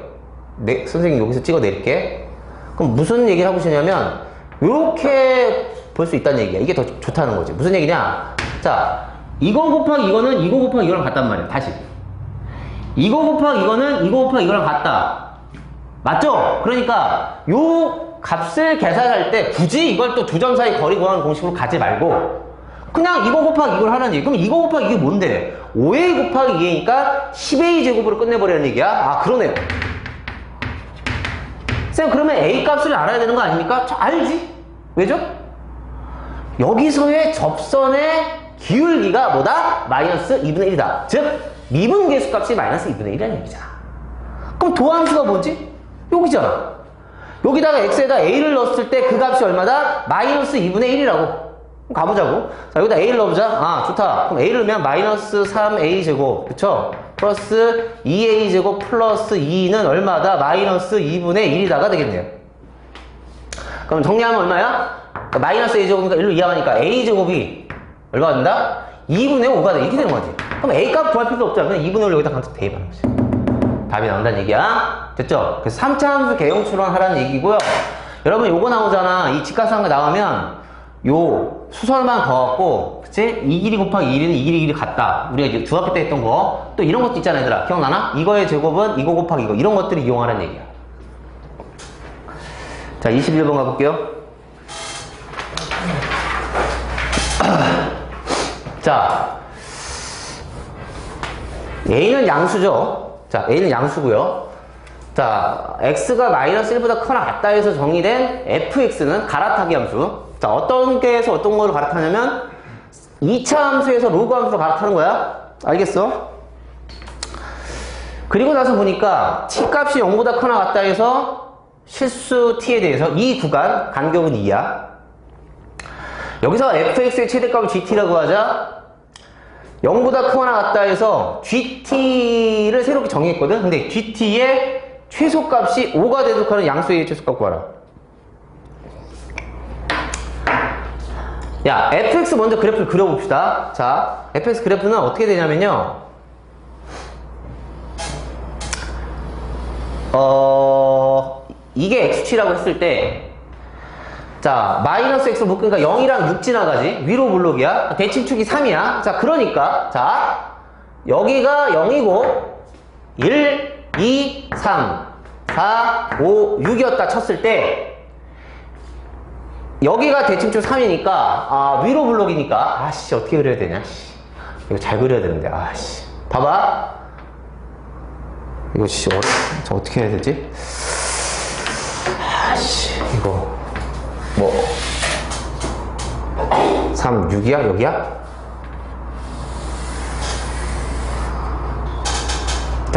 네, 선생님 여기서 찍어 내릴게. 그럼 무슨 얘기를 하고 싶냐면 요렇게 볼 수 있다는 얘기야. 이게 더 좋다는 거지. 무슨 얘기냐? 자, 이거 곱하기 이거는 이거 곱하기 이거랑 같단 말이야. 다시. 이거 곱하기 이거는 이거 곱하기 이거랑 같다. 맞죠? 그러니까 요 값을 계산할 때 굳이 이걸 또 두 점 사이 거리 구하는 공식으로 가지 말고 그냥 이거 곱하기 이걸 하는 얘기. 그럼 이거 곱하기 이게 뭔데? 5a 곱하기 2a니까 10a 제곱으로 끝내버리는 얘기야? 아, 그러네. 쌤, 그러면 a 값을 알아야 되는 거 아닙니까? 알지? 왜죠? 여기서의 접선의 기울기가 뭐다? 마이너스 2분의 1이다. 즉, 미분계수 값이 마이너스 2분의 1이라는 얘기잖아. 그럼 도함수가 뭐지? 여기잖아. 여기다가 x에다 a를 넣었을 때 그 값이 얼마다? 마이너스 2분의 1이라고. 가보자고. 자, 여기다 a를 넣어보자. 아, 좋다. 그럼 a를 넣으면 마이너스 3a 제곱. 그쵸? 플러스 2a 제곱 플러스 2는 얼마다? 마이너스 2분의 1이다가 되겠네요. 그럼 정리하면 얼마야? 마이너스 a 제곱이니까 1로 이항하니까 a 제곱이 얼마가 된다? 2분의 5가 돼. 이렇게 되는 거지. 그럼 a 값 구할 필요도 없잖아. 그냥 2분의 5를 여기다 강조 대입하는 거지. 답이 나온다는 얘기야. 됐죠? 그래서 3차 함수 개형 추론하라는 얘기고요. 여러분 요거 나오잖아. 이 직각상가 나오면 요 수설만 더갖고, 그치? 이 길이 곱하기 1은 이 길이 같다. 우리가 이제 중학교 때 했던 거. 또 이런 것도 있잖아, 얘들아. 기억나나? 이거의 제곱은 이거 곱하기 이거. 이런 것들을 이용하라는 얘기야. 자, 21번 가볼게요. 자, a는 양수죠. 자, a는 양수고요. 자, x가 마이너스 1보다 크거나 같다 해서 정의된 fx는 갈아타기 함수. 자, 어떤 개에서 어떤 거를 갈아타냐면 2차 함수에서 로그 함수로 갈아타는 거야. 알겠어? 그리고 나서 보니까 t값이 0보다 크거나 같다 해서 실수 t에 대해서 이 구간 간격은 2야. 여기서 fx의 최대값을 gt라고 하자. 0보다 크거나 같다 해서 gt를 새롭게 정의했거든. 근데 gt의 최소값이 5가 대속하는 양수의 최소값 구하라. 야, fx 먼저 그래프를 그려봅시다. 자, fx 그래프는 어떻게 되냐면요. 이게 x축이라고 했을 때, 자, 마이너스 x로 묶으니까 0이랑 6 지나가지. 위로 블록이야. 대칭축이 3이야. 자, 그러니까, 자, 여기가 0이고, 1, 2, 3, 4, 5, 6이었다 쳤을 때, 여기가 대칭축 3이니까, 아, 위로 블록이니까, 아씨, 어떻게 그려야 되냐, 씨. 이거 잘 그려야 되는데, 아씨. 봐봐. 이거 씨, 저 어떻게 해야 되지? 아씨, 이거. 뭐 3, 6이야? 여기야?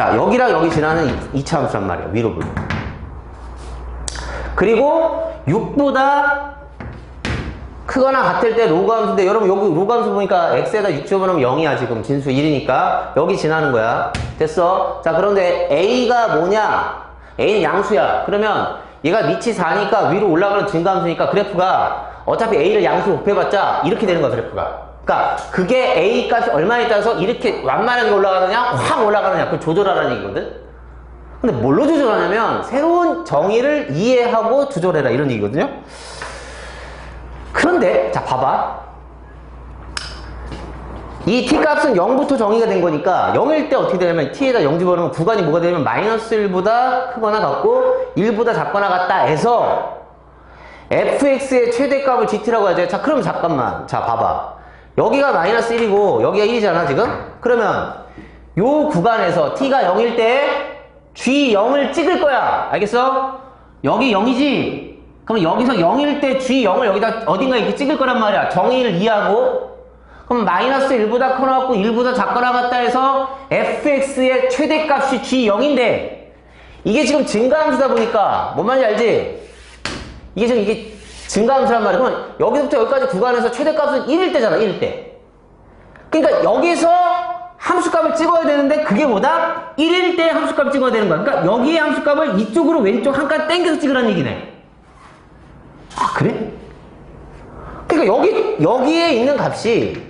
자, 여기랑 여기 지나는 이차 함수란 말이에요. 위로 불. 그리고 6보다 크거나 같을 때 로그 함수인데, 여러분 여기 로그 함수 보니까 x에다 6 집어넣으면 0이야. 지금 진수 1이니까 여기 지나는 거야. 됐어. 자, 그런데 a가 뭐냐? a는 양수야. 그러면 얘가 밑이 4니까 위로 올라가는 증가함수니까 그래프가 어차피 a를 양수로 곱해봤자 이렇게 되는 거야, 그래프가. 그러니까 그게 a 값이 얼마에 따라서 이렇게 완만하게 올라가느냐 확 올라가느냐, 그걸 조절하라는 얘기거든. 근데 뭘로 조절하냐면 새로운 정의를 이해하고 조절해라, 이런 얘기거든요. 그런데 자, 봐봐. 이 t값은 0부터 정의가 된 거니까 0일 때 어떻게 되냐면 t에다 0 집어넣으면 구간이 뭐가 되냐면 마이너스 1보다 크거나 같고 1보다 작거나 같다 해서 fx의 최대값을 gt라고 하죠. 자, 그럼 잠깐만. 자, 봐봐. 여기가 마이너스 1이고 여기가 1이잖아 지금. 그러면 요 구간에서 t가 0일 때 g0을 찍을 거야. 알겠어? 여기 0이지? 그럼 여기서 0일 때 g0을 여기다 어딘가 이렇게 찍을 거란 말이야. 정의를 이해하고. 그럼 마이너스 1보다 커나 갖고 1보다 작거나 같다 해서 fx의 최대값이 g0인데 이게 지금 증가함수다 보니까 뭔 말인지 알지? 이게 지금 이게 증가함수란 말이야. 그러면 여기서부터 여기까지 구간에서 최대값은 1일 때잖아, 1일 때. 그러니까 여기서 함수값을 찍어야 되는데 그게 뭐다? 1일 때 함수값을 찍어야 되는 거야. 그러니까 여기의 함수값을 이쪽으로 왼쪽 한 칸 땡겨서 찍으라는 얘기네. 아, 그래? 그러니까 여기에 있는 값이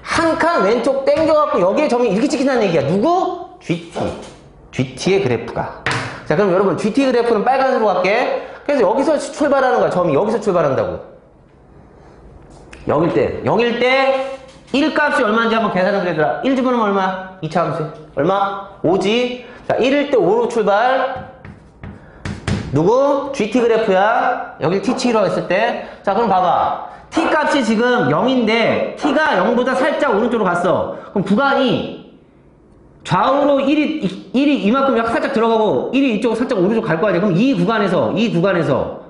한 칸 왼쪽 땡겨갖고 여기에 점이 이렇게 찍힌다는 얘기야. 누구? GT의 그래프가. 자, 그럼 여러분 GT 그래프는 빨간색으로 갈게. 그래서 여기서 출발하는 거야. 점이 여기서 출발한다고. 0일 때 1값이 얼마인지 한번 계산해 보자. 1 집어넣으면 얼마? 2차 함수. 얼마? 5지. 자, 1일 때 5로 출발. 누구? GT 그래프야. 여기 T7이라고 했을 때. 자, 그럼 봐봐. t 값이 지금 0인데 t가 0보다 살짝 오른쪽으로 갔어. 그럼 구간이 좌우로 1이 이만큼 약간 살짝 들어가고 1이 이쪽으로 살짝 오른쪽 갈 거 아니야. 그럼 이 구간에서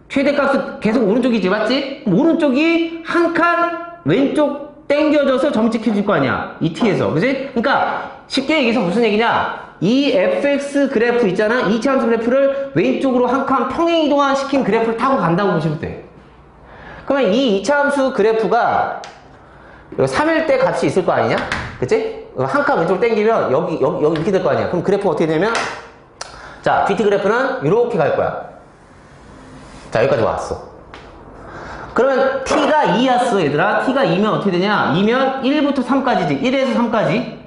최대값은 계속 오른쪽이지, 맞지? 그럼 오른쪽이 한 칸 왼쪽 땡겨져서 점이 찍혀질 거 아니야, 이 t에서. 그지? 그러니까 쉽게 얘기해서 무슨 얘기냐, 이 fx 그래프 있잖아, 2차 함수 그래프를 왼쪽으로 한 칸 평행 이동한 시킨 그래프를 타고 간다고 보시면 돼. 그러면 이 2차 함수 그래프가 3일 때 값이 있을 거 아니냐? 그치? 한 칸 왼쪽으로 당기면 여기 이렇게 될 거 아니야? 그럼 그래프가 어떻게 되면, 자, GT 그래프는 이렇게 갈 거야. 자, 여기까지 왔어. 그러면 t가 2였어, 얘들아. t가 2면 어떻게 되냐? 2면 1부터 3까지지. 1에서 3까지.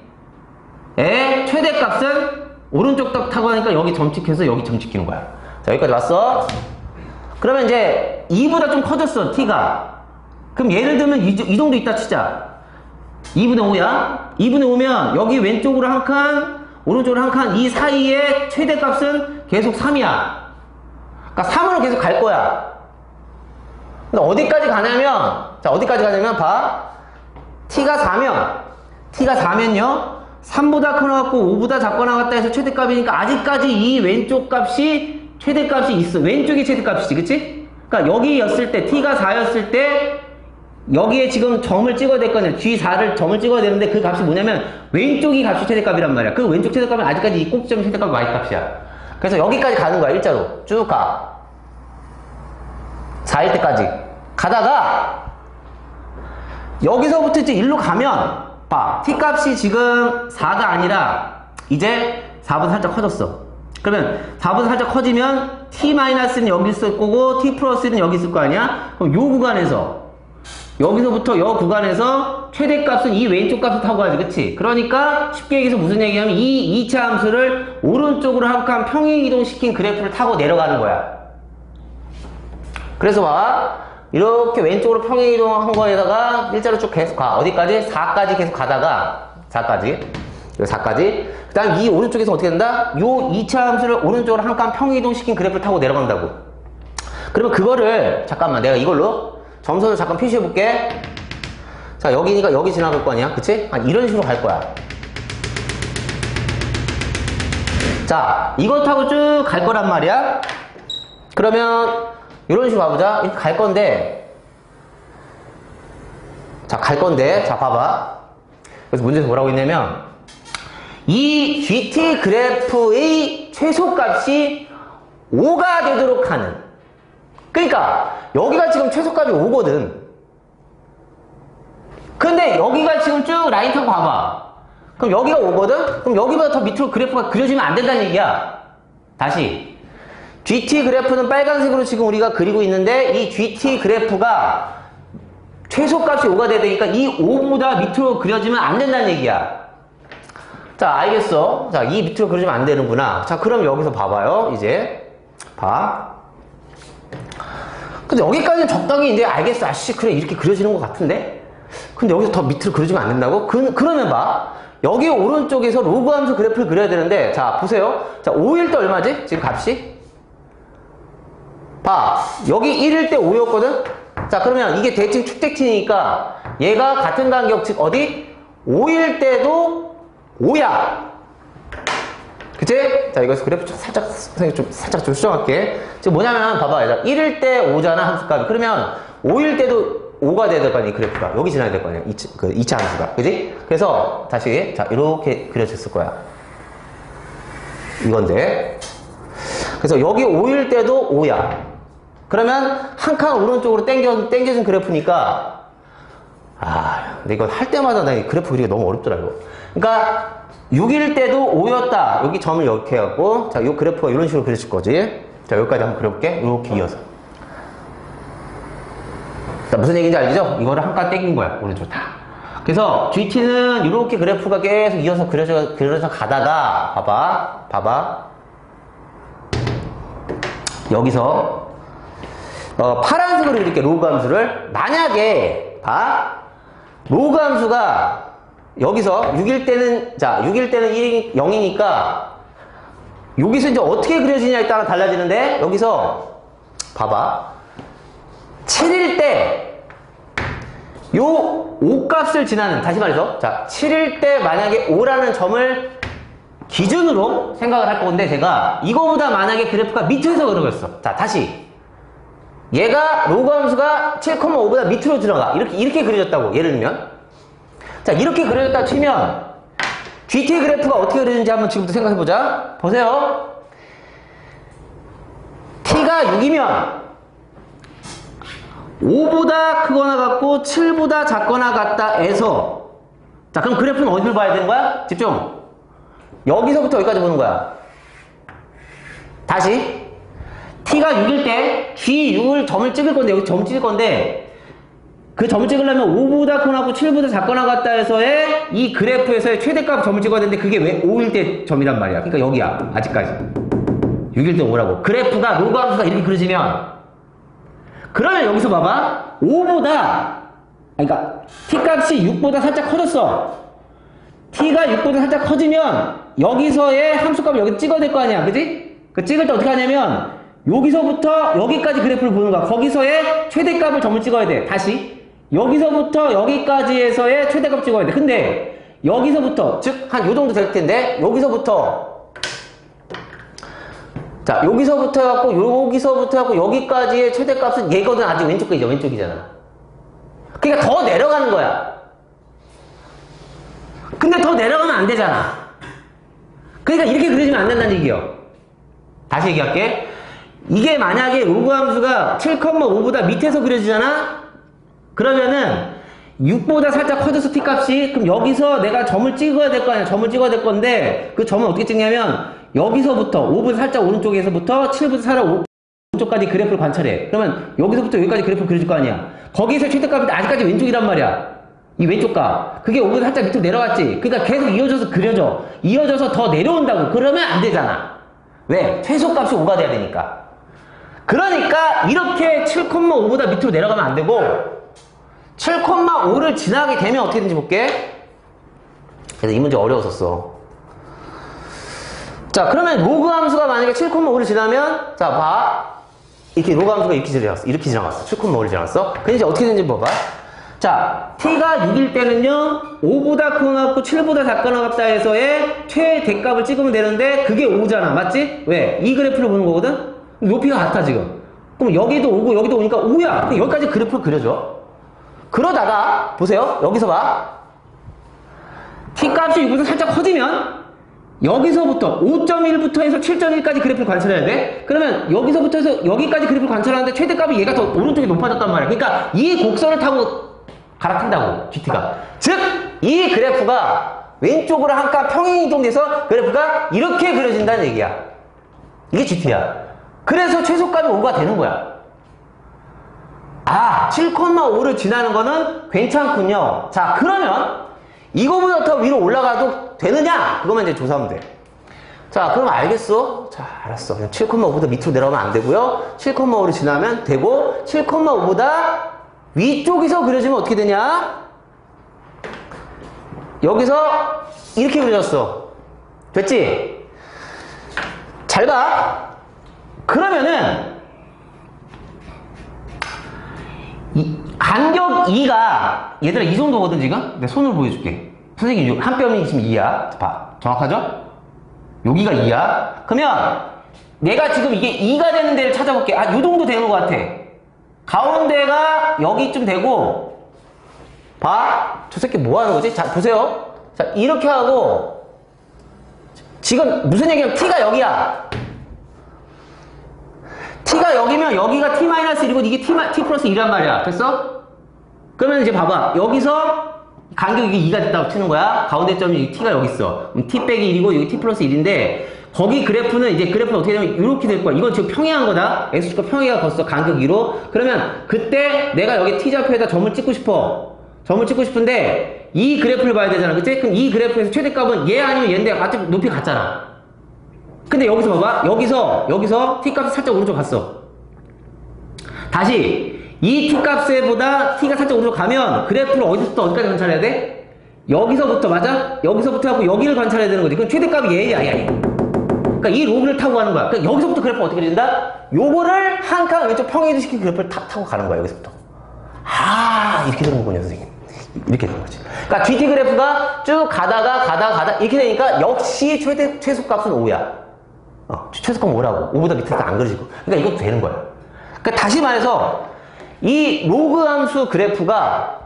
의 최대값은 오른쪽 딱 타고 하니까 여기 점 찍혀서 여기 점 찍히는 거야. 자, 여기까지 왔어. 그러면 이제 2보다 좀 커졌어, t가. 그럼 예를 들면 이 정도 있다 치자. 2분의 5야? 2분의 5면 여기 왼쪽으로 한 칸, 오른쪽으로 한 칸, 이 사이에 최대값은 계속 3이야. 그러니까 3으로 계속 갈 거야. 근데 어디까지 가냐면, 자, 어디까지 가냐면, 봐. t가 4면요. 3보다 커나갖고 5보다 작거나 같다 해서 최대값이니까 아직까지 이 왼쪽 값이 최대값이 있어. 왼쪽이 최대값이지, 그치? 그러니까 여기였을 때, t가 4였을 때, 여기에 지금 점을 찍어야 될 거냐. G4를 점을 찍어야 되는데 그 값이 뭐냐면, 왼쪽이 값이 최대값이란 말이야. 그 왼쪽 최대값은 아직까지 이 꼭지점 최대값이 Y값이야. 그래서 여기까지 가는 거야, 일자로. 쭉 가. 4일 때까지. 가다가, 여기서부터 이제 일로 가면, 봐. t값이 지금 4가 아니라, 이제 4보다 살짝 커졌어. 그러면 4보다 살짝 커지면 t-는 여기 있을 거고 t 플러스는 여기 있을 거 아니야? 그럼 요 구간에서 여기서부터 요 구간에서 최대값은 이 왼쪽 값을 타고 가야지, 그치? 그러니까 쉽게 얘기해서 무슨 얘기냐면 이 2차 함수를 오른쪽으로 한 칸 평행 이동시킨 그래프를 타고 내려가는 거야. 그래서 봐, 이렇게 왼쪽으로 평행 이동한 거에다가 일자로 쭉 계속 가. 어디까지? 4까지 계속 가다가 4까지 그 다음 이 오른쪽에서 어떻게 된다? 요 2차 함수를 오른쪽으로 한 칸 평행 이동시킨 그래프를 타고 내려간다고. 그러면 그거를 잠깐만 내가 이걸로 점선을 잠깐 표시해 볼게. 자, 여기니까 여기 지나갈 거 아니야, 그치? 이런 식으로 갈 거야. 자, 이거 타고 쭉 갈 거란 말이야. 그러면 이런 식으로 가보자. 이렇게 갈 건데, 자, 갈 건데, 자, 봐봐. 그래서 문제에서 뭐라고 했냐면, 이 GT 그래프의 최소값이 5가 되도록 하는, 그러니까 여기가 지금 최소값이 5거든. 근데 여기가 지금 쭉 라인 타고 봐봐. 그럼 여기가 5거든? 그럼 여기보다 더 밑으로 그래프가 그려지면 안 된다는 얘기야. 다시 GT 그래프는 빨간색으로 지금 우리가 그리고 있는데, 이 GT 그래프가 최소값이 5가 돼야 되니까 이 5보다 밑으로 그려지면 안 된다는 얘기야. 자, 알겠어. 자, 이 밑으로 그려지면 안 되는구나. 자, 그럼 여기서 봐봐요. 이제 봐. 근데 여기까지는 적당히 이제 알겠어. 아씨, 그래, 이렇게 그려지는 것 같은데? 근데 여기서 더 밑으로 그려지면 안 된다고? 그러면 봐. 여기 오른쪽에서 로그 함수 그래프를 그려야 되는데, 자, 보세요. 자, 5일 때 얼마지? 지금 값이? 봐. 여기 1일 때 5였거든? 자, 그러면 이게 대칭 축대칭이니까 얘가 같은 간격, 즉, 어디? 5일 때도 5야. 그치? 자, 이거에서 그래프 선생님 살짝 좀 수정할게. 지금 뭐냐면, 봐봐. 얘들아. 1일 때 5잖아, 함수값이. 그러면 5일 때도 5가 돼야 될 거 아니야, 그래프가. 여기 지나야 될 거 아니야, 2차 함수가. 그지? 그래서, 다시, 자, 이렇게 그려졌을 거야. 이건데. 그래서 여기 5일 때도 5야. 그러면 한 칸 오른쪽으로 당겨진 그래프니까, 근데 이거 할 때마다 나 이 그래프 그리기가 너무 어렵더라고. 그러니까, 6일 때도 5였다. 여기 점을 이렇게 해갖고, 자, 이 그래프가 이런 식으로 그려질 거지. 자, 여기까지 한번 그려볼게. 이렇게 이어서. 자, 무슨 얘기인지 알겠죠? 이거를 한 칸 땡긴 거야, 오른쪽 다. 그래서 GT는 이렇게 그래프가 계속 이어서 그려져 가다가, 봐봐. 여기서, 파란색으로 이렇게 로그 함수를, 만약에, 로그 함수가 여기서 6일 때는 0이니까, 여기서 이제 어떻게 그려지냐에 따라 달라지는데, 여기서, 봐봐. 7일 때, 요 5 값을 지나는, 다시 말해서, 자, 7일 때 만약에 5라는 점을 기준으로 생각을 할 건데, 제가, 이거보다 만약에 그래프가 밑에서 그려졌어. 자, 다시. 얘가, 로그 함수가 7,5보다 밑으로 들어가. 이렇게 그려졌다고, 예를 들면. 자, 이렇게 그려졌다 치면, GT 그래프가 어떻게 그려지는지 한번 지금부터 생각해보자. 보세요. T가 6이면, 5보다 크거나 같고 7보다 작거나 같다 해서, 자, 그럼 그래프는 어디를 봐야 되는 거야? 집중. 여기서부터 여기까지 보는 거야. 다시. T가 6일 때 G6을 점을 찍을 건데, 여기 점 찍을 건데, 그 점을 찍으려면 5보다 크거나 같고 7보다 작거나 같다 해서의 이 그래프에서의 최대값 점을 찍어야 되는데, 그게 왜 5일 때 점이란 말이야. 그러니까 여기야, 아직까지. 6일 때 5라고. 그래프가 로그 함수가 이렇게 그려지면, 그러면 여기서 봐봐. 5보다, 그러니까 T값이 6보다 살짝 커졌어. T가 6보다 살짝 커지면 여기서의 함수값을 여기 찍어야 될 거 아니야, 그지? 그 찍을 때 어떻게 하냐면, 여기서부터 여기까지 그래프를 보는 거야. 거기서의 최대값을 점을 찍어야 돼. 다시. 여기서부터 여기까지에서의 최대값 찍어야 돼. 근데 여기서부터, 즉 한 요 정도 될 텐데, 여기서부터, 자, 여기서부터 해갖고 여기까지의 최대값은 얘거든. 아직 왼쪽이잖아. 그러니까 더 내려가는 거야. 근데 더 내려가면 안 되잖아. 그러니까 이렇게 그려지면 안 된다는 얘기예요. 다시 얘기할게. 이게 만약에 로그 함수가 7,5보다 밑에서 그려지잖아? 그러면은 6보다 살짝 커져서 T값이, 그럼 여기서 내가 점을 찍어야 될 거 아니야. 점을 찍어야 될 건데, 그 점을 어떻게 찍냐면, 여기서부터 5보다 살짝 오른쪽에서부터 7보다 살짝 오른쪽까지 그래프를 관찰해. 그러면 여기서부터 여기까지 그래프를 그려줄 거 아니야. 거기서 최대값인데 아직까지 왼쪽이란 말이야. 이 왼쪽 값. 그게 5보다 살짝 밑으로 내려갔지. 그러니까 계속 이어져서 그려져. 이어져서 더 내려온다고. 그러면 안 되잖아. 왜? 최소값이 5가 돼야 되니까. 그러니까 이렇게 7,5보다 밑으로 내려가면 안 되고, 7,5를 지나게 되면 어떻게 되는지 볼게. 그래서 이 문제 어려웠었어. 자, 그러면 로그 함수가 만약에 7,5를 지나면, 자, 봐. 이렇게 로그 함수가 이렇게 지나갔어. 7,5를 지나갔어. 근데 이제 어떻게 되는지 봐봐. 자, T가 6일 때는요, 5보다 크거나 같고 7보다 작거나 같다 해서의 최대값을 찍으면 되는데, 그게 5잖아. 맞지? 왜? 이 그래프를 보는 거거든? 높이가 같아, 지금. 그럼 여기도 5고 여기도 5니까 5야. 여기까지 그래프를 그려줘. 그러다가, 보세요. 여기서 봐. T값이 6보다 살짝 커지면, 여기서부터 5.1부터 해서 7.1까지 그래프를 관찰해야 돼? 그러면 여기서부터 해서 여기까지 그래프를 관찰하는데 최대값이 얘가 더 오른쪽에 높아졌단 말이야. 그러니까 이 곡선을 타고 갈아탄다고, GT가. 즉, 이 그래프가 왼쪽으로 한 칸 평행 이동돼서 그래프가 이렇게 그려진다는 얘기야. 이게 GT야. 그래서 최소값이 5가 되는 거야. 아, 7,5를 지나는 거는 괜찮군요. 자, 그러면 이거보다 더 위로 올라가도 되느냐? 그거만 이제 조사하면 돼. 자, 그럼 알겠어? 자, 알았어. 그냥 7,5보다 밑으로 내려가면 안 되고요. 7,5를 지나면 되고, 7,5보다 위쪽에서 그려지면 어떻게 되냐? 여기서 이렇게 그려졌어. 됐지? 잘 봐. 그러면은 간격 2가 얘들아 이 정도거든 지금? 내 손으로 보여줄게. 선생님 한 뼘이 지금 2야. 봐. 정확하죠? 여기가 2야. 그러면 내가 지금 이게 2가 되는 데를 찾아볼게. 아, 요 정도 되는 것 같아. 가운데가 여기쯤 되고, 봐. 저 새끼 뭐 하는 거지? 자, 보세요. 자, 이렇게 하고, 지금 무슨 얘기냐면 t가 여기야. t가 여기면 여기가 t-1이고 이게 t 플러스 1이란 말이야. 됐어? 그러면 이제 봐봐. 여기서 간격이 2가 됐다고 치는 거야. 가운데 점이 t가 여기 있어. 그럼 t 빼기 1이고 여기 t 플러스 1인데 거기 그래프는 이제 그래프는 어떻게 되면 이렇게 될 거야. 이건 지금 평행한 거다. x축과 평행이가 벌써 간격 2로. 그러면 그때 내가 여기 t좌표에다 점을 찍고 싶어. 점을 찍고 싶은데 이 그래프를 봐야 되잖아. 그치? 그럼 이 그래프에서 최대값은 얘 아니면 얘인데 같은 높이 같잖아. 근데 여기서 봐봐. 여기서 t값이 살짝 오른쪽 갔어. 다시 이 t값보다 t가 살짝 오른쪽 가면 그래프를 어디서부터 어디까지 관찰해야 돼? 여기서부터 맞아? 여기서부터 하고 여기를 관찰해야 되는 거지. 그럼 최대값이 얘야, 얘. 그러니까 이 로그를 타고 가는 거야. 그러니까 여기서부터 그래프가 어떻게 된다? 요거를 한 칸 왼쪽 평행이동시킨 그래프를 타고 가는 거야, 여기서부터. 아, 이렇게 되는 거군요, 선생님. 이렇게 되는 거지. 그러니까 GT 그래프가 쭉 가다가 이렇게 되니까 역시 최소값은 5야. 최소값 5라고. 5보다 밑에서 안 그려지고. 그러니까 이것도 되는 거야. 그러니까 다시 말해서 이 로그 함수 그래프가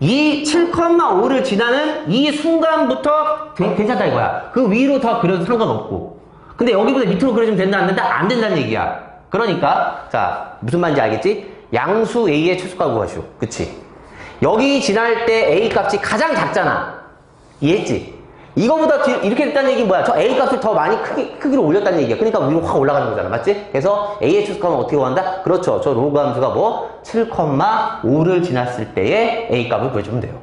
이 7,5를 지나는 이 순간부터 괜찮다 이거야. 그 위로 더 그려도 상관없고. 근데 여기보다 밑으로 그려주면 된다 안 된다? 안 된다는 얘기야. 그러니까 자 무슨 말인지 알겠지? 양수 A의 최소값 구하시오. 그치? 여기 지날 때 A 값이 가장 작잖아. 이해했지? 이거보다 이렇게 됐다는 얘기는 뭐야? 저 A 값을 더 많이 크기로 올렸다는 얘기야. 그러니까 위로 확 올라가는 거잖아. 맞지? 그래서 A의 최소값은 어떻게 구한다? 그렇죠. 저 로그 함수가 뭐? 7,5를 지났을 때의 A 값을 구해주면 돼요.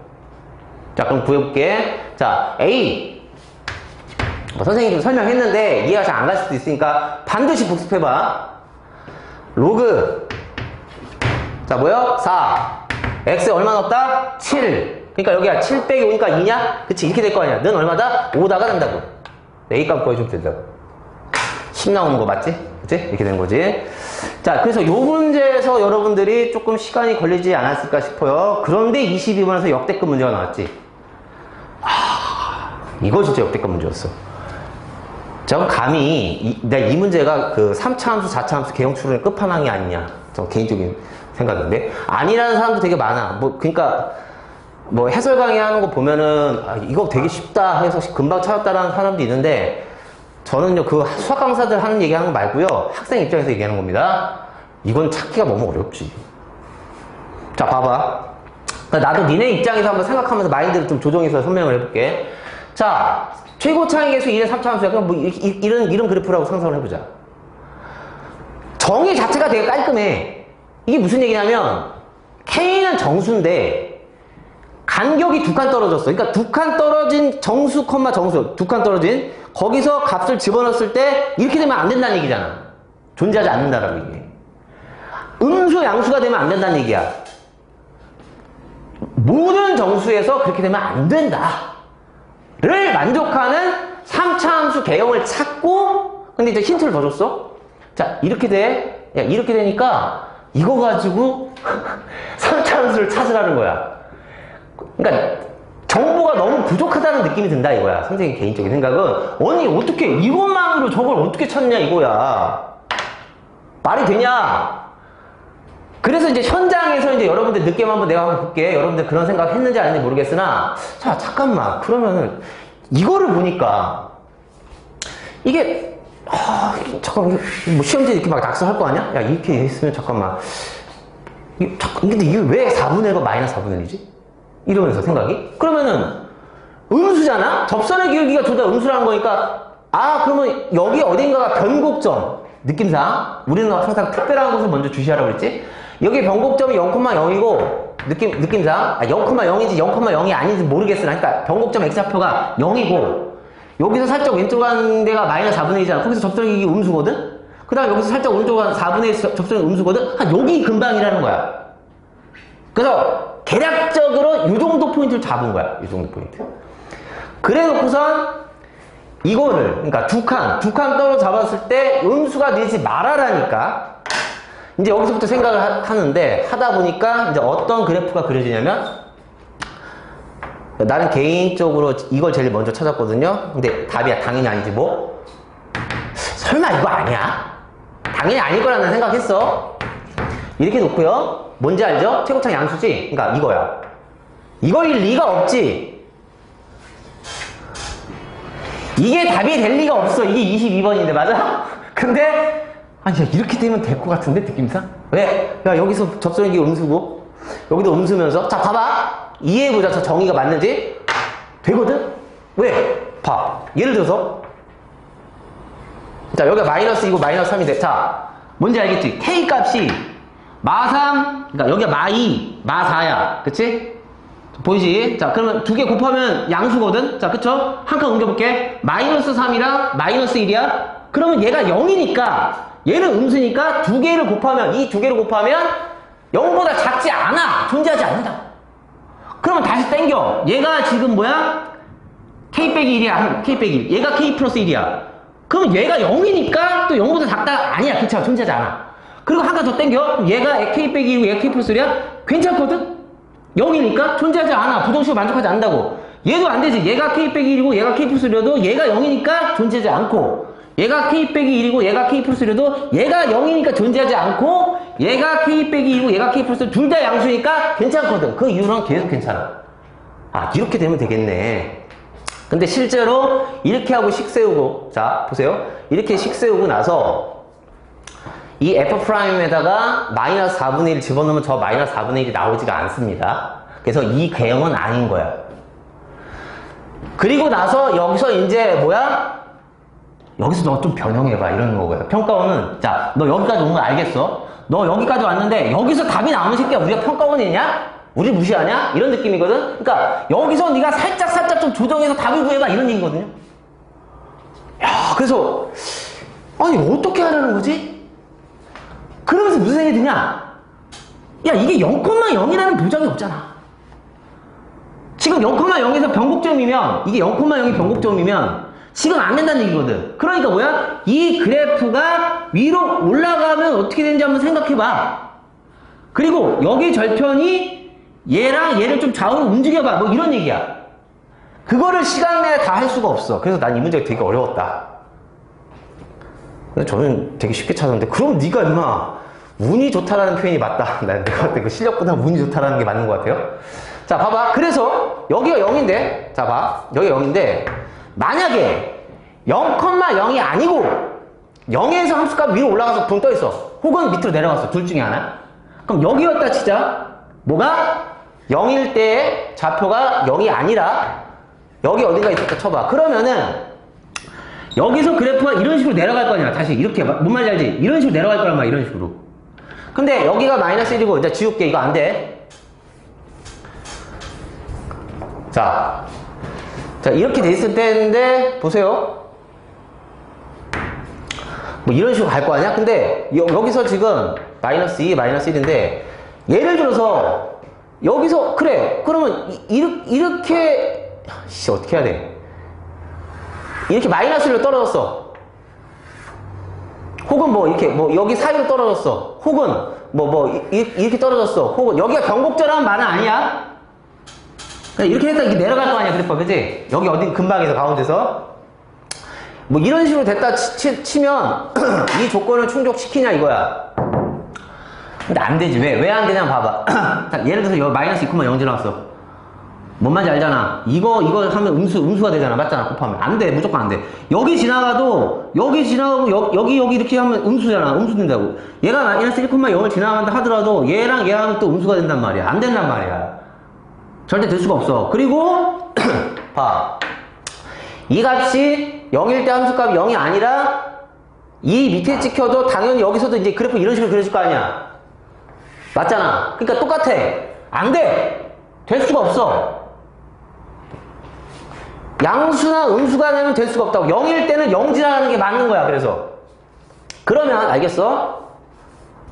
자, 그럼 구해볼게. 자, A. 뭐 선생님이 좀 설명했는데 이해가 잘 안 갈 수도 있으니까 반드시 복습해봐. 로그. 자, 뭐요? 4. X에 얼마 넣었다? 7. 그러니까 여기가 7 빼기 5니까 2냐? 그치? 이렇게 될 거 아니야. 는 얼마다? 5다가 된다고. A 값 구해주면 된다고. 10 나오는 거 맞지? 그치? 이렇게 되는 거지. 자, 그래서 요 문제에서 여러분들이 조금 시간이 걸리지 않았을까 싶어요. 그런데 22번에서 역대급 문제가 나왔지. 이거 진짜 역대급 문제였어. 저 감히 내가 이 문제가 그 3차 함수, 4차 함수 개형 추론의 끝판왕이 아니냐. 저 개인적인 생각인데 아니라는 사람도 되게 많아. 뭐 그러니까 뭐 해설 강의하는 거 보면은 아, 이거 되게 쉽다 해서 금방 찾았다라는 사람도 있는데 저는요 그 수학 강사들 하는 얘기하는 거 말고요 학생 입장에서 얘기하는 겁니다. 이건 찾기가 너무 어렵지. 자 봐봐. 나도 니네 입장에서 한번 생각하면서 마인드를 좀 조정해서 설명을 해볼게. 자 최고 차이계수 1의 3차 함수야. 그럼 뭐 이런 그래프라고 상상을 해보자. 정의 자체가 되게 깔끔해. 이게 무슨 얘기냐면 K는 정수인데 간격이 2칸 떨어졌어. 그러니까 2칸 떨어진 정수, 정수. 2칸 떨어진 거기서 값을 집어넣었을 때 이렇게 되면 안 된다는 얘기잖아. 존재하지 않는다라고 얘기해. 음수, 양수가 되면 안 된다는 얘기야. 모든 정수에서 그렇게 되면 안 된다. 를 만족하는 3차 함수 개형을 찾고 근데 이제 힌트를 더 줬어. 자, 이렇게 돼. 야, 이렇게 되니까 이거 가지고 3차 함수를 찾으라는 거야. 그러니까 정보가 너무 부족하다는 느낌이 든다 이거야. 선생님 개인적인 생각은 아니 어떻게 이것만으로 저걸 어떻게 찾냐 이거야. 말이 되냐. 그래서 이제 현장에서 이제 여러분들 느낌 한번 내가 한번 볼게. 여러분들 그런 생각 했는지 안 했는지 모르겠으나 자 잠깐만 그러면은 이거를 보니까 이게 잠깐 뭐 시험지 이렇게 막 낙서할 거 아니야? 야 이렇게 했으면 잠깐만 근데 이게 왜 4분의 1과 마이너스 4분의 1이지? 이러면서 생각이? 그러면은 음수잖아? 접선의 기울기가 둘 다 음수라는 거니까 그러면 여기 어딘가가 변곡점 느낌상 우리는 항상 특별한 것을 먼저 주시하라고 그랬지? 여기 변곡점이 0,0이고 느낌상 0,0인지 0,0이 아닌지 모르겠으나 그러니까 변곡점 x좌표가 0이고 여기서 살짝 왼쪽 가는 데가 마이너스 4분의 1이잖아. 거기서 접선의 기울기 음수거든? 그 다음에 여기서 살짝 오른쪽 가는 4분의 1 접선의 음수거든? 여기 근방이라는 거야. 그래서 대략적으로 이 정도 포인트를 잡은 거야. 이 정도 포인트. 그래 놓고선 이거를 그러니까 두 칸 떨어 잡았을 때 음수가 되지 말아라니까 이제 여기서부터 생각을 하는데 하다 보니까 이제 어떤 그래프가 그려지냐면 나는 개인적으로 이걸 제일 먼저 찾았거든요. 근데 답이 당연히 아니지 뭐 설마 이거 아니야? 당연히 아닐 거라는 생각했어. 이렇게 놓고요. 뭔지 알죠? 최고창 양수지? 그러니까 이거야. 이거일 리가 없지. 이게 답이 될 리가 없어. 이게 22번인데 맞아? 근데 아니 야, 이렇게 되면 될 것 같은데 느낌상? 왜? 야 여기서 접선의 기울기 음수고 여기도 음수면서 자 봐봐 이해해보자. 저 정의가 맞는지 되거든? 왜? 봐 예를 들어서 자 여기가 마이너스 2고 마이너스 3이 돼. 자 뭔지 알겠지? K 값이 마3 그러니까 여기가 마2 마4야 그치? 보이지? 자 그러면 두 개 곱하면 양수거든? 자 그쵸? 한 칸 옮겨볼게. 마이너스 3이랑 마이너스 1이야? 그러면 얘가 0이니까 얘는 음수니까 두 개를 곱하면 이 두 개를 곱하면 0보다 작지 않아. 존재하지 않는다. 그러면 다시 땡겨. 얘가 지금 뭐야? K 빼기 1이야. K 빼기 1. 얘가 K 플러스 1이야. 그러면 얘가 0이니까 또 0보다 작다? 아니야. 그쵸? 존재하지 않아. 그리고 한 칸 더 땡겨. 얘가 K 빼기 1이고 얘가 K 플러스 1이야? 괜찮거든? 0이니까 존재하지 않아. 부등식을 만족하지 않는다고. 얘도 안 되지. 얘가 K 빼기 1이고 얘가 K 플러스 1이어도 얘가 0이니까 존재하지 않고 얘가 K 빼기 1이고 얘가 K 플러스 1이어도 얘가 0이니까 존재하지 않고 얘가 K 빼기 2이고 얘가 K 플러스 1 둘 다 양수니까 괜찮거든. 그 이유는 계속 괜찮아. 이렇게 되면 되겠네. 근데 실제로 이렇게 하고 식 세우고 자 보세요. 이렇게 식 세우고 나서 이 F'에다가 마이너스 4분의 1 집어넣으면 저 마이너스 4분의 1이 나오지가 않습니다. 그래서 이 개형은 아닌 거야. 그리고 나서 여기서 이제 뭐야? 여기서 너 좀 변형해봐 이러는 거고요. 평가원은 자 너 여기까지 온 거 알겠어? 너 여기까지 왔는데 여기서 답이 나오는 새끼야 우리가 평가원이냐? 우리 무시하냐? 이런 느낌이거든? 그러니까 여기서 네가 살짝 좀 조정해서 답을 구해봐 이런 얘기거든요. 야 그래서 아니 어떻게 하라는 거지? 그러면서 무슨 생각이 드냐? 야 이게 0,0이라는 보장이 없잖아. 지금 0,0에서 변곡점이면 이게 0,0이 변곡점이면 지금 안 된다는 얘기거든. 그러니까 뭐야? 이 그래프가 위로 올라가면 어떻게 되는지 한번 생각해봐. 그리고 여기 절편이 얘랑 얘를 좀 좌우로 움직여봐. 뭐 이런 얘기야. 그거를 시간 내에 다 할 수가 없어. 그래서 난 이 문제가 되게 어려웠다. 저는 되게 쉽게 찾았는데 그럼 네가 임마 운이 좋다라는 표현이 맞다. 내가 그때 그 실력보다 운이 좋다라는 게 맞는 것 같아요. 자 봐봐. 그래서 여기가 0인데 자 봐. 여기가 0인데 만약에 0,0이 아니고 0에서 함수값 위로 올라가서 붕 떠있어. 혹은 밑으로 내려갔어. 둘 중에 하나. 그럼 여기였다 치자. 뭐가? 0일 때 좌표가 0이 아니라 여기 어딘가 있었다 쳐봐. 그러면은 여기서 그래프가 이런 식으로 내려갈 거 아니야. 다시 이렇게 뭔 말인지 알지? 이런 식으로 내려갈 거란 말이야. 이런 식으로. 근데 여기가 마이너스 1이고 이제 지울게. 이거 안 돼. 자 이렇게 돼 있을 때인데 보세요. 뭐 이런 식으로 갈 거 아니야? 근데 여기서 지금 마이너스 2, 마이너스 1인데 예를 들어서 여기서 그래 그러면 이렇게 어떻게 해야 돼? 이렇게 마이너스 1로 떨어졌어. 혹은 뭐 이렇게 뭐 여기 사이로 떨어졌어. 혹은 이렇게 떨어졌어. 혹은 여기가 변곡점이라는 말은 아니야. 이렇게 했다 이렇게 내려갈 거 아니야 그래프 그치? 여기 어디 근방에서 가운데서 뭐 이런 식으로 됐다 치면 이 조건을 충족시키냐 이거야. 근데 안 되지. 왜 안 되냐 봐봐. 예를 들어서 여기 마이너스 2,0 지나갔어. 뭔 말인지 알잖아. 이거 하면 음수가 되잖아. 맞잖아. 곱하면. 안 돼. 무조건 안 돼. 여기 지나가도, 여기 지나가고, 여기 이렇게 하면 음수잖아. 음수 된다고. 얘가 마이너스 1,0을 지나간다 하더라도 얘랑 얘랑 또 음수가 된단 말이야. 안 된단 말이야. 절대 될 수가 없어. 그리고, 봐. 이 값이 0일 때 함수값이 0이 아니라, 이 밑에 찍혀도 당연히 여기서도 이제 그래프 이런 식으로 그려질 거 아니야. 맞잖아. 그러니까 똑같아. 안 돼. 될 수가 없어. 양수나 음수가 되면 될 수가 없다고. 0일 때는 0 지나가는 게 맞는 거야. 그래서 그러면 알겠어?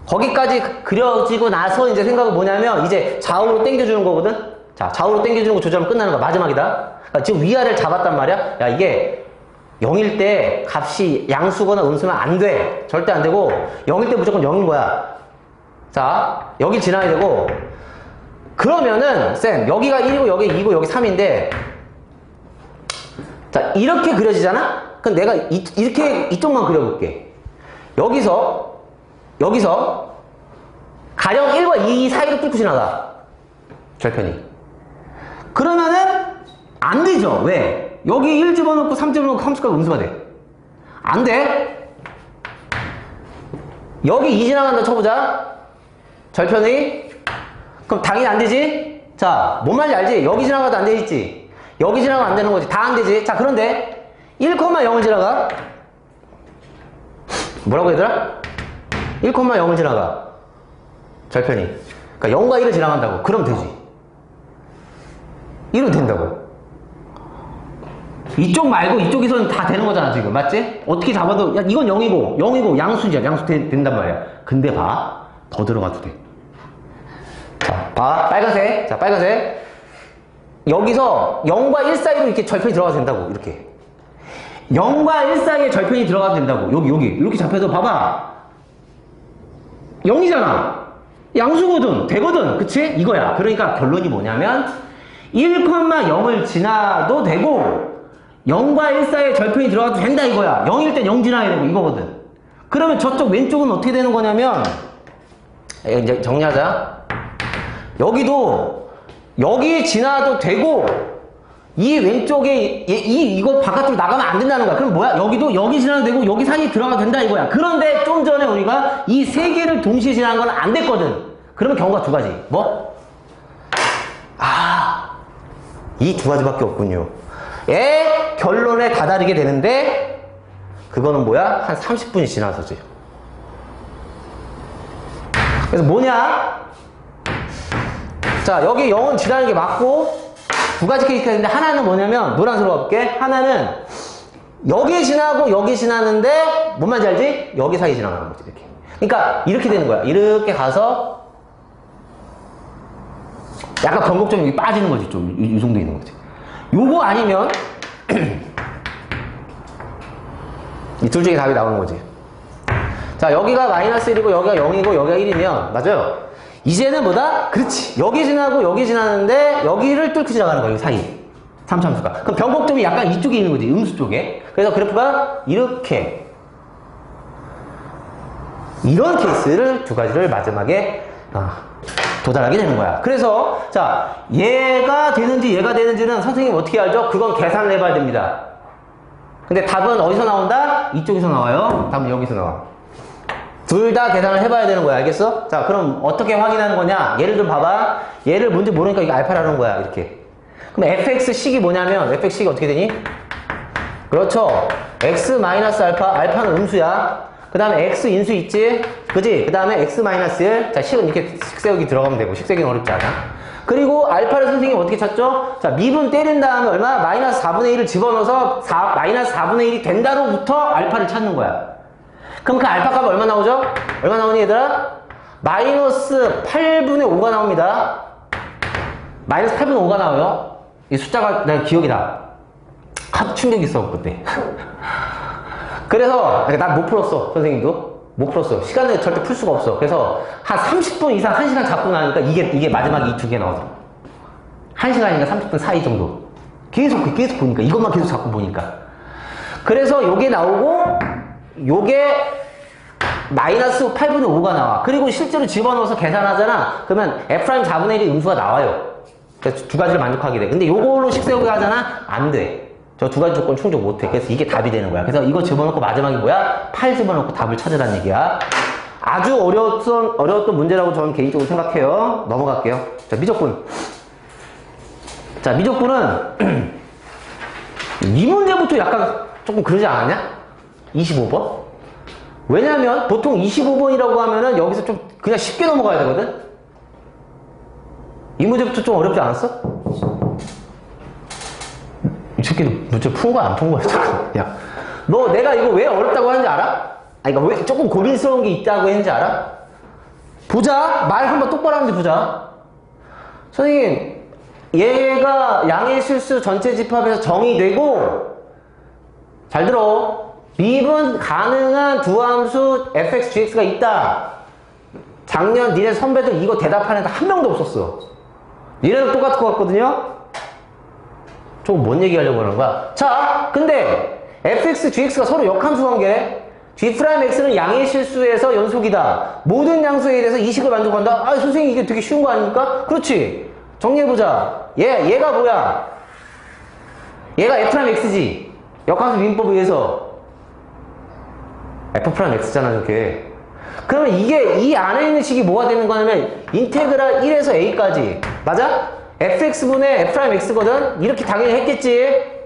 거기까지 그려지고 나서 이제 생각은 뭐냐면 이제 좌우로 당겨주는 거거든. 자, 좌우로 당겨주는 거 조절하면 끝나는 거야. 마지막이다. 그러니까 지금 위아래를 잡았단 말이야. 야, 이게 0일 때 값이 양수거나 음수면 안 돼. 절대 안 되고 0일 때 무조건 0인 거야. 자, 여기 지나야 되고 그러면은 쌤 여기가 1이고 여기 2고 여기 3인데 자, 이렇게 그려지잖아? 그럼 내가 이렇게 이쪽만 그려볼게. 여기서 가령 1과 2 사이로 뚫고 지나가. 절편이. 그러면은 안 되죠. 왜? 여기 1 집어넣고 3 집어넣고 함수값 음수가 돼. 안 돼. 여기 2 지나간다 쳐보자. 절편이. 그럼 당연히 안 되지? 자, 뭔 말인지 알지? 여기 지나가도 안 되겠지? 여기 지나가면 안 되는 거지. 다 안 되지? 자, 그런데 1,0을 지나가. 뭐라고 얘들아? 1,0을 지나가. 절편이. 그러니까 0과 1을 지나간다고. 그럼 되지. 이러면 된다고. 이쪽 말고 이쪽에서는 다 되는 거잖아, 지금. 맞지? 어떻게 잡아도, 야, 이건 0이고, 양수지. 양수 된단 말이야. 근데 봐. 더 들어가도 돼. 자, 봐. 빨간색. 자, 빨간색. 여기서 0과 1 사이로 이렇게 절편이 들어가도 된다고. 이렇게. 0과 1 사이에 절편이 들어가도 된다고. 여기. 이렇게 잡혀도 봐봐. 0이잖아. 양수거든. 되거든. 그치? 이거야. 그러니까 결론이 뭐냐면 1,0을 지나도 되고 0과 1 사이에 절편이 들어가도 된다 이거야. 0일 땐 0 지나야 되고 이거거든. 그러면 저쪽 왼쪽은 어떻게 되는 거냐면 이제 정리하자. 여기도 여기 지나도 되고 이 왼쪽에 이거 바깥으로 나가면 안 된다는 거야. 그럼 뭐야? 여기도 여기 지나도 되고 여기 사이에 들어가도 된다 이거야. 그런데 좀 전에 우리가 이 세 개를 동시에 지나간 건 안 됐거든. 그러면 경우가 두 가지. 뭐? 이 두 가지밖에 없군요. 결론에 다다르게 되는데 그거는 뭐야? 한 30분이 지나서지. 그래서 뭐냐? 자, 여기 0은 지나는 게 맞고 두 가지 케이스가 있는데 하나는 뭐냐면 노란색으로 가볼게. 하나는 여기 지나고 여기 지나는데 뭔 말인지 알지? 여기 사이 지나가는 거지. 이렇게. 그러니까 이렇게 되는 거야. 이렇게 가서 약간 변곡점이 빠지는 거지. 좀 이 정도 있는 거지. 요거 아니면 이 둘 중에 답이 나오는 거지. 자, 여기가 마이너스 1이고 여기가 0이고 여기가 1이면 맞아요. 이제는 뭐다? 그렇지. 여기 지나고 여기 지나는데 여기를 뚫고 지나가는 거예요. 사이. 3참수가. 그럼 변곡점이 약간 이쪽에 있는 거지. 음수 쪽에. 그래서 그래프가 이렇게 이런 케이스를 두 가지를 마지막에 도달하게 되는 거야. 그래서 자, 얘가 되는지는 선생님 어떻게 알죠? 그건 계산을 해봐야 됩니다. 근데 답은 어디서 나온다? 이쪽에서 나와요. 답은 여기서 나와. 둘 다 계산을 해봐야 되는 거야. 알겠어? 자, 그럼 어떻게 확인하는 거냐? 얘를 좀 봐봐. 얘를 뭔지 모르니까 이게 알파라는 거야. 이렇게. 그럼 fx식이 뭐냐면 fx식이 어떻게 되니? 그렇죠. x 마이너스 알파, 알파는 음수야. 그 다음에 x 인수 있지? 그지? 그 다음에 x 마이너스 1. 자, 식은 이렇게 식세우기 들어가면 되고, 식세우기는 어렵지 않아. 그리고 알파를 선생님이 어떻게 찾죠? 자, 미분 때린 다음에 얼마? 마이너스 4분의 1을 집어넣어서 마이너스 4분의 1이 된다로부터 알파를 찾는 거야. 그럼 그 알파 값 얼마 나오죠? 얼마 나오니 얘들아? 마이너스 8분의 5가 나옵니다. 마이너스 8분의 5가 나와요. 이 숫자가 내가 기억이 나. 하도 충격이 있어 그때. 그래서 난 못 풀었어. 선생님도 못 풀었어. 시간을 절대 풀 수가 없어. 그래서 한 30분 이상 1시간 잡고 나니까 이게 마지막에 이 두 개 나오더라고. 1시간인가 30분 사이 정도 계속 보니까 이것만 계속 잡고 보니까. 그래서 요게 나오고 요게 마이너스 8분의 5가 나와. 그리고 실제로 집어넣어서 계산하잖아. 그러면 F' 4분의 1이 음수가 나와요. 그래서 두 가지를 만족하게 돼. 근데 요걸로 식 세우게 하잖아? 안 돼. 저 두 가지 조건 충족 못 해. 그래서 이게 답이 되는 거야. 그래서 이거 집어넣고 마지막이 뭐야? 8 집어넣고 답을 찾으라는 얘기야. 아주 어려웠던 문제라고 저는 개인적으로 생각해요. 넘어갈게요. 자, 미적분. 자, 미적분은 이 문제부터 약간 조금 그러지 않았냐? 25번? 왜냐면 보통 25번이라고 하면은 여기서 좀 그냥 쉽게 넘어가야 되거든? 이 문제부터 좀 어렵지 않았어? 이 새끼 문제 푼 거야, 안 푼 거야? 잠깐. 야, 너 내가 이거 왜 어렵다고 하는지 알아? 아니, 그러니까 왜 조금 고민스러운 게 있다고 했는지 알아? 보자. 말 한번 똑바로 하는지 보자. 선생님, 얘가 양의 실수 전체 집합에서 정의되고, 잘 들어. 미분 가능한 두 함수 fx, gx가 있다. 작년 니네 선배들 이거 대답하는 애 한 명도 없었어. 니네도 똑같을 것 같거든요? 조금 뭔 얘기 하려고 하는 거야? 자, 근데 fx, gx가 서로 역함수 관계. g'x는 양의 실수에서 연속이다. 모든 양수에 대해서 이 식을 만족한다? 아, 선생님 이게 되게 쉬운 거 아닙니까? 그렇지. 정리해보자. 얘가 뭐야? 얘가 f'x지. 역함수 민법에 의해서 f'x잖아, 저게. 그러면 이게 이 안에 있는 식이 뭐가 되는 거냐면 인테그랄 1에서 a까지. 맞아? fx분의 f'x거든? 이렇게 당연히 했겠지?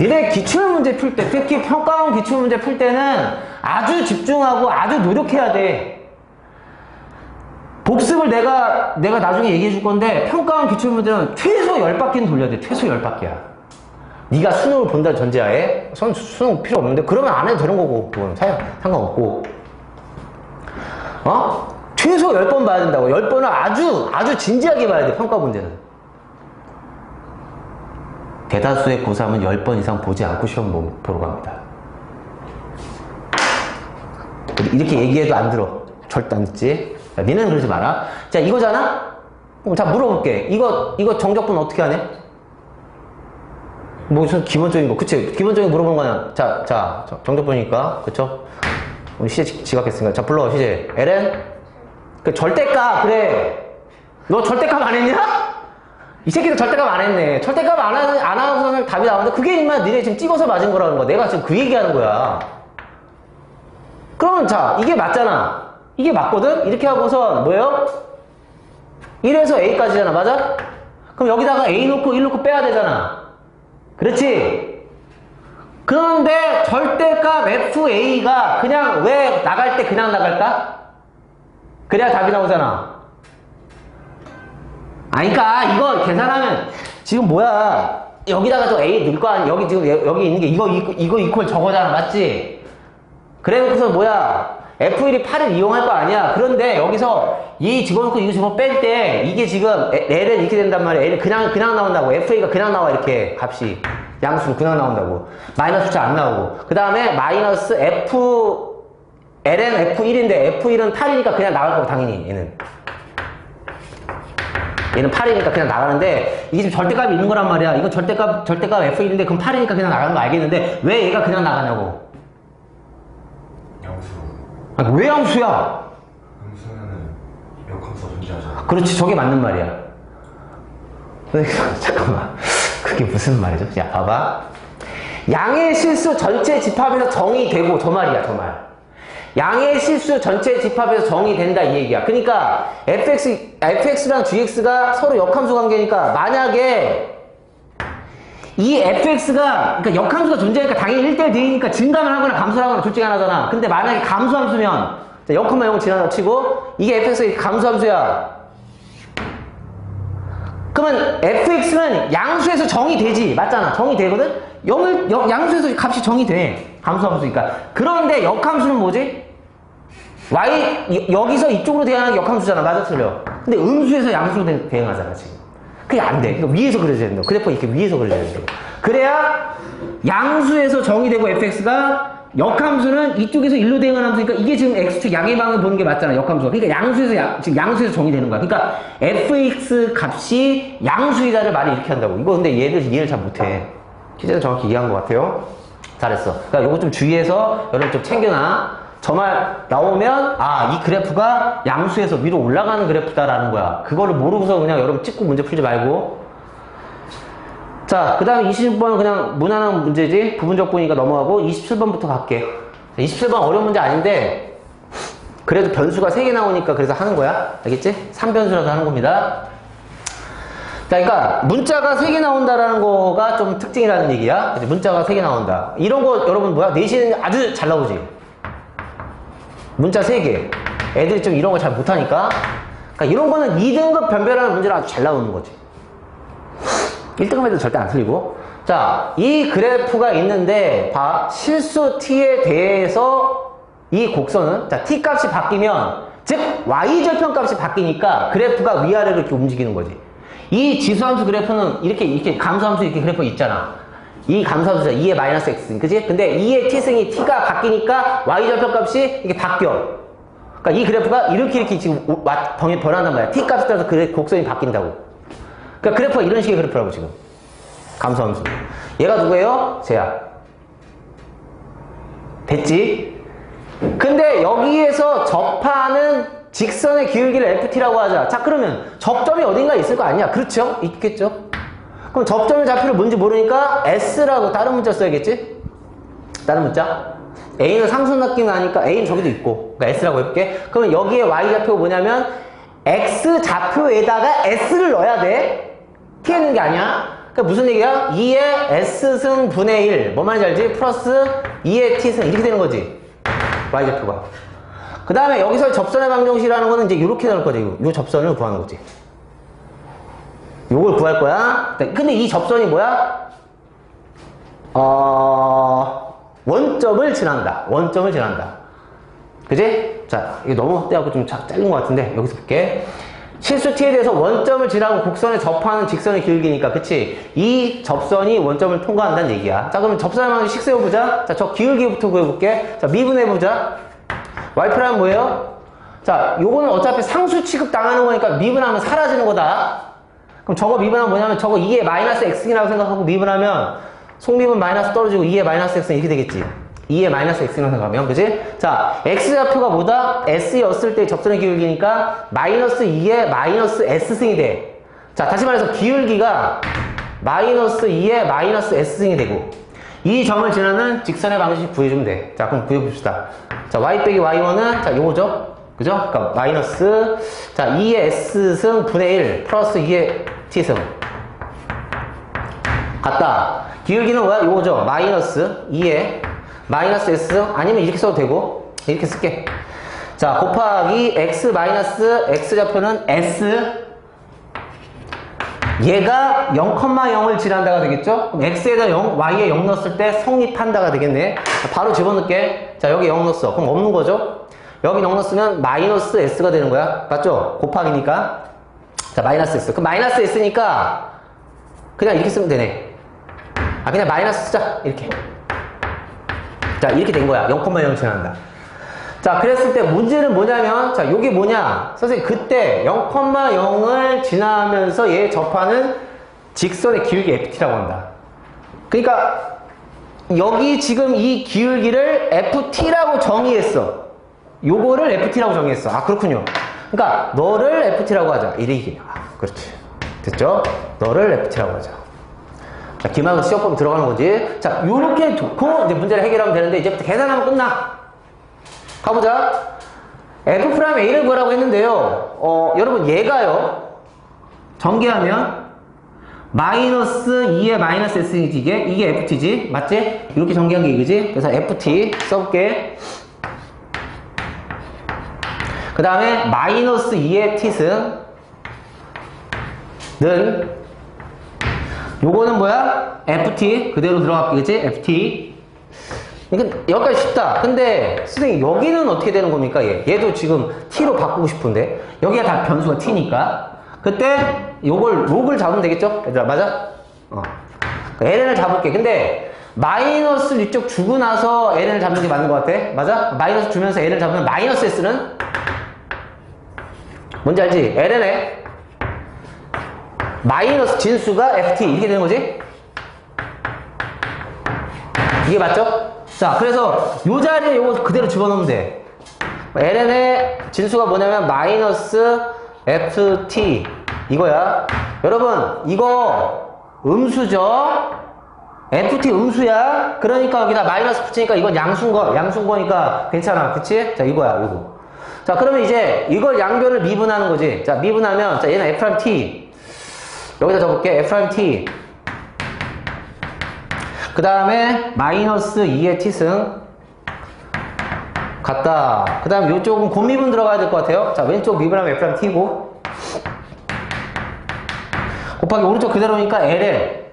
니네 기출문제 풀 때, 특히 평가원 기출문제 풀 때는 아주 집중하고 아주 노력해야 돼. 복습을 내가 나중에 얘기해 줄 건데, 평가원 기출문제는 최소 10바퀴는 돌려야 돼. 최소 10바퀴야. 네가 수능을 본다는 전제하에 수능 필요 없는데, 그러면 안 해도 되는 거고, 그건 상관없고. 최소 10번 봐야 된다고. 10번을 아주 진지하게 봐야 돼, 평가 문제는. 대다수의 고3은 10번 이상 보지 않고 시험 보러 갑니다. 이렇게 얘기해도 안 들어. 절대 안 듣지? 자, 니네는 그러지 마라. 자, 이거잖아? 자, 물어볼게. 이거 정적분 어떻게 하냐? 뭐, 기본적인 거. 그치? 기본적인 거 물어보는 거냐? 자, 정적분이니까. 그쵸? 우리 시제 지각했으니까. 자, 불러, 시제. LN? 그 절대값, 그래. 너 절대값 안 했냐? 이 새끼도 절대값 안 했네. 절대값 안 하고서는 답이 나오는데, 그게 임마 니네 지금 찍어서 맞은 거라는 거야. 내가 지금 그 얘기하는 거야. 그러면 자, 이게 맞잖아. 이게 맞거든? 이렇게 하고선 뭐예요? 1에서 A까지잖아. 맞아? 그럼 여기다가 A 놓고 1 놓고 빼야 되잖아. 그렇지? 그런데 절대값 FA가 그냥 왜 나갈 때 그냥 나갈까? 그래야 답이 나오잖아. 그러니까 이거 계산하면 지금 뭐야? 여기다가 저 A 넣을 거 아니야? 여기 지금 여기 있는 게 이거 이퀄 저거잖아. 맞지? 그래놓고서 뭐야? F1이 8을 이용할 거 아니야. 그런데 여기서 이 집어넣고 이거 집어 뺄 때 이게 지금 L은 이렇게 된단 말이야. L은 그냥 나온다고. FA가 그냥 나와. 이렇게 값이 양수로 그냥 나온다고. 마이너스 숫자 안 나오고. 그 다음에 마이너스 L은 F1인데 F1은 8이니까 그냥 나갈 거고 당연히 얘는 8이니까 그냥 나가는데 이게 지금 절대값이 있는 거란 말이야. 이건 절대값 F1인데 그럼 8이니까 그냥 나가는 거 알겠는데 왜 얘가 그냥 나가냐고. 양수. 아니, 왜 양수야? 양수면은 역함수가 존재하잖아. 그렇지, 저게 맞는 말이야. 잠깐만, 그게 무슨 말이죠? 야, 봐봐. 양의 실수 전체 집합에서 정의되고, 저 말이야, 저 말. 양의 실수 전체 집합에서 정의된다 이 얘기야. 그러니까 fx랑 gx가 서로 역함수 관계니까 만약에 이 fx가 그러니까 역함수가 존재하니까 당연히 1대1 대이니까 증감을 하거나 감소를 하거나 둘 중에 하나잖아. 근데 만약에 감수함수면 자, 0,0 지나다 치고 이게 fx가 감수함수야. 그러면 fx는 양수에서 정의되지. 맞잖아. 정의되거든? 양수에서 값이 정의돼. 감수함수니까. 그런데 역함수는 뭐지? y 여기서 이쪽으로 대항하는 역함수잖아. 맞아, 틀려. 근데 음수에서 양수로 대응하잖아 지금. 그게 안 돼. 그러니까 위에서 그려져야 된다. 그래프 이렇게 위에서 그려져야 된다. 그래야 양수에서 정의되고 fx가 역함수는 이쪽에서 1로 대응하는 함수니까 이게 지금 x축 양의 방을 보는 게 맞잖아. 역함수가. 그러니까 지금 양수에서 정의되는 거야. 그러니까 fx 값이 양수이다를 말이 이렇게 한다고. 이거 근데 얘를 이해를 잘 못해. 시제는 정확히 이해한 것 같아요. 잘했어. 그러니까 요거 좀 주의해서 여러분 좀 챙겨놔. 저 말 나오면 아, 이 그래프가 양수에서 위로 올라가는 그래프다라는 거야. 그거를 모르고서 그냥 여러분 찍고 문제 풀지 말고. 자, 그 다음에 26번은 그냥 무난한 문제지. 부분적 분이니까 넘어가고 27번부터 갈게. 27번 어려운 문제 아닌데 그래도 변수가 3개 나오니까 그래서 하는 거야. 알겠지? 3변수라서 하는 겁니다. 자, 그러니까 문자가 3개 나온다라는 거가 좀 특징이라는 얘기야. 문자가 3개 나온다. 이런 거 여러분 뭐야? 내신은 아주 잘 나오지. 문자 3개. 애들이 좀 이런 거 잘 못하니까. 그러니까 이런 거는 2등급 변별하는 문제를 아주 잘 나오는 거지. 1등급 애들 절대 안 틀리고. 자, 이 그래프가 있는데 봐. 실수 t에 대해서 이 곡선은 자, t 값이 바뀌면 즉 y절편 값이 바뀌니까 그래프가 위아래로 이렇게 움직이는 거지. 이 지수함수 그래프는 이렇게 감소함수 이렇게 그래프 있잖아. 이 감소함수자 2의 마이너스 x, 그지? 근데 2의 t승이 t가 바뀌니까 y절편 값이 이게 바뀌어. 그러니까 이 그래프가 이렇게 지금 변한단 말이야. t 값에 따라서 곡선이 바뀐다고. 그러니까 그래프가 이런 식의 그래프라고 지금. 감소함수. 얘가 누구예요? 쟤야. 됐지? 근데 여기에서 접하는 직선의 기울기를 ft라고 하자. 자, 그러면 접점이 어딘가 있을 거 아니야? 그렇죠? 있겠죠? 그럼 접점의 좌표를 뭔지 모르니까 s라고 다른 문자 써야겠지? 다른 문자. a는 상수 느낌이 나니까 a는 저기도 있고. 그러니까 s라고 해볼게. 그러면 여기에 y좌표가 뭐냐면 x 좌표에다가 s를 넣어야 돼. t 있는 게 아니야. 그러니까 무슨 얘기야? 2의 s승 분의 1. 뭐 말인지 알지? 플러스 2의 t승. 이렇게 되는 거지. y좌표가. 그 다음에 여기서 접선의 방정식이라는 거는 이제 이렇게 나올 거지. 요 접선을 구하는 거지. 요걸 구할 거야. 근데 이 접선이 뭐야? 원점을 지난다. 원점을 지난다. 그지? 자, 이거 너무 확대하고 좀 짧은 것 같은데 여기서 볼게. 실수 t에 대해서 원점을 지나고 곡선에 접하는 직선의 길기니까, 그치? 이 접선이 원점을 통과한다는 얘기야. 자, 그럼 접선의 방정식 세워보자. 자, 저 기울기부터 구해볼게. 자, 미분해보자. y프라임 뭐예요? 자, 요거는 어차피 상수 취급 당하는 거니까 미분하면 사라지는 거다. 그럼 저거 미분하면 뭐냐면 저거 2의 마이너스 x이라고 생각하고 미분하면 속미분 마이너스 떨어지고 2의 마이너스 x는 이렇게 되겠지. 2의 마이너스 x라고 생각하면, 그지? 자, x좌표가 뭐다? s였을 때 접선의 기울기니까 마이너스 2의 마이너스 s승이 돼. 자, 다시 말해서 기울기가 마이너스 2의 마이너스 s승이 되고 이 점을 지나는 직선의 방정식 구해주면 돼. 자, 그럼 구해봅시다. 자, y 빼기 y1은 자, 요거죠? 그죠? 그러니까 마이너스 자, 2의 s승 분의 1 플러스 2의 t승 같다. 기울기는 뭐야? 요거죠? 마이너스 2의 마이너스 s승, 아니면 이렇게 써도 되고 이렇게 쓸게. 자, 곱하기 x 마이너스 x좌표는 s, 얘가 0,0을 지난다가 되겠죠? 그럼 x에다 0, y에 0 넣었을 때 성립한다가 되겠네. 바로 집어넣을게. 자, 여기 0 넣었어. 그럼 없는 거죠? 여기 0 넣었으면 마이너스 s가 되는 거야. 맞죠? 곱하기니까. 자, 마이너스 s. 그럼 마이너스 s니까 그냥 이렇게 쓰면 되네. 아, 그냥 마이너스 쓰자. 이렇게. 자, 이렇게 된 거야. 0,0 지난다. 자, 그랬을 때 문제는 뭐냐면, 자, 요게 뭐냐? 선생님, 그때 0,0을 지나면서 얘 접하는 직선의 기울기 ft라고 한다. 그러니까, 여기 지금 이 기울기를 ft라고 정의했어. 요거를 ft라고 정의했어. 아, 그렇군요. 그러니까, 너를 ft라고 하자. 이래. 아, 그렇지. 됐죠? 너를 ft라고 하자. 자, 기막은 시험법에 들어가는 거지. 자, 요렇게 놓고 이제 문제를 해결하면 되는데, 이제부터 계산하면 끝나. 가보자. f'A를 구하라고 했는데요. 여러분, 얘가요, 전개하면, 마이너스 2의 마이너스 s이지, 이게 ft지. 맞지? 이렇게 전개한 게 이거지? 그래서 ft 써볼게. 그 다음에, 마이너스 2의 t승, 는, 요거는 뭐야? ft. 그대로 들어가겠지? ft. 그러니까 여기까지 쉽다. 근데 선생님 여기는 어떻게 되는 겁니까? 얘도 지금 t로 바꾸고 싶은데 여기가 다 변수가 t니까 그때 요걸 록을 잡으면 되겠죠? 얘들아, 맞아? ln을 잡을게. 근데 마이너스를 이쪽 주고 나서 ln을 잡는 게 맞는 것 같아. 맞아? 마이너스 주면서 ln을 잡으면 마이너스 s는 뭔지 알지? ln에 마이너스 진수가 ft 이렇게 되는 거지? 이게 맞죠? 자, 그래서 요 자리에 요거 그대로 집어넣으면 돼. ln의 진수가 뭐냐면 마이너스 ft 이거야. 여러분 이거 음수죠? ft 음수야. 그러니까 여기다 마이너스 붙이니까 이건 양수인 거니까 괜찮아. 그치? 자 이거야 이거. 자 그러면 이제 이걸 양변을 미분하는 거지. 자 미분하면 자 얘는 f't 여기다 적을게. f't 그 다음에 마이너스 2의 t승 같다. 그 다음에 이쪽은 곱미분 들어가야 될 것 같아요. 자 왼쪽 미분하면 f't고 곱하기 오른쪽 그대로니까 ln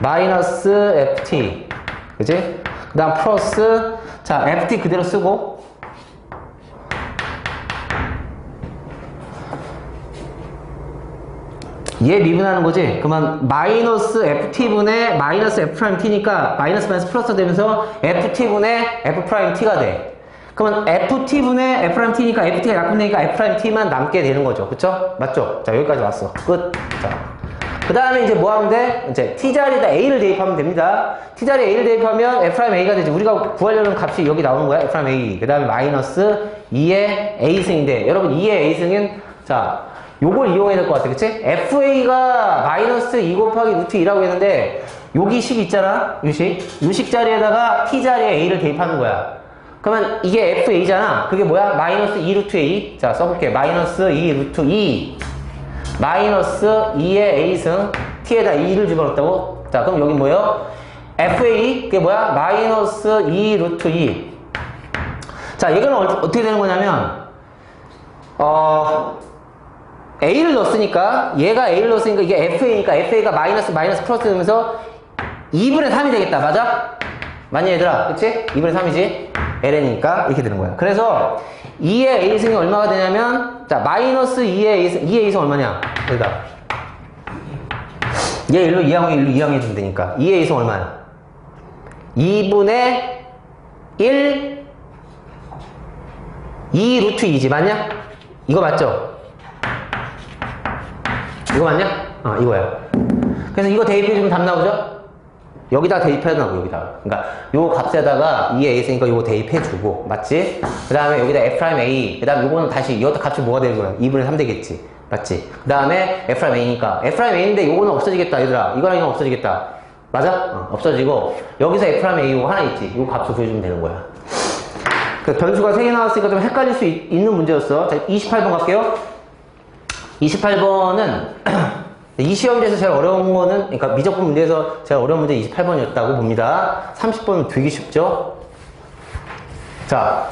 마이너스 ft 그치? 그 다음 플러스 자 ft 그대로 쓰고 얘 미분하는 거지. 그러면 마이너스 ft분의 마이너스 f't니까 마이너스 마이너스 플러스 되면서 ft분의 f't가 돼. 그러면 ft분의 f't니까 ft가 약분되니까 f't만 남게 되는 거죠. 그쵸? 맞죠? 자 여기까지 왔어. 끝. 자. 그 다음에 이제 뭐 하면 돼? 이제 t자리에다 a를 대입하면 됩니다. t자리에 a를 대입하면 f'a가 되지. 우리가 구하려는 값이 여기 나오는 거야. f'a. 그 다음에 마이너스 2의 a승인데 여러분 2의 a승은 자 요걸 이용해야 될 것 같아. 그치? fa가 마이너스 2 곱하기 루트 2라고 했는데 여기 식 있잖아. 유식 자리에다가 t 자리에 a를 대입하는 거야. 그러면 이게 fa잖아. 그게 뭐야? 마이너스 2 루트 a. 자 써볼게. 마이너스 2 루트 2 마이너스 2의 a승 t에다 2를 집어넣었다고? 자 그럼 여기 뭐예요? fa 그게 뭐야? 마이너스 2 루트 2. 자 이거는 어떻게 되는 거냐면 a를 넣었으니까 얘가 a를 넣었으니까 이게 fa니까 fa가 마이너스 마이너스 플러스 되면서 2분의 3이 되겠다. 맞아? 맞니 얘들아? 그치? 2분의 3이지? ln이니까 이렇게 되는 거야. 그래서 2의 a승이 얼마가 되냐면 자 마이너스 2의 a승 2의 a승 얼마냐? 여기다 얘 일로 이항해 일로 이항해 주면 되니까 2의 a승 얼마야? 2분의 1 2 루트 2지. 맞냐? 이거 맞죠? 이거 맞냐? 이거야. 그래서 이거 대입해주면 답 나오죠? 여기다 대입해야 나오고, 여기다. 그러니까, 요 값에다가 2의 a 있으니까 요거 대입해주고, 맞지? 그 다음에 여기다 f'a, 그 다음에 요거는 다시, 이것도 값이 뭐가 되는 거야? 2분의 3 되겠지. 맞지? 그 다음에 f'a니까, f'a인데 요거는 없어지겠다, 얘들아. 이거랑 이거 없어지겠다. 맞아? 없어지고, 여기서 f'a 요거 하나 있지. 요 값을 구해주면 되는 거야. 그 변수가 3개 나왔으니까 좀 헷갈릴 수 있는 문제였어. 자, 28번 갈게요. 28번은 이 시험지에서 제일 어려운 거는 그러니까 미적분 문제에서 제일 어려운 문제 28번이었다고 봅니다. 30번은 되게 쉽죠? 자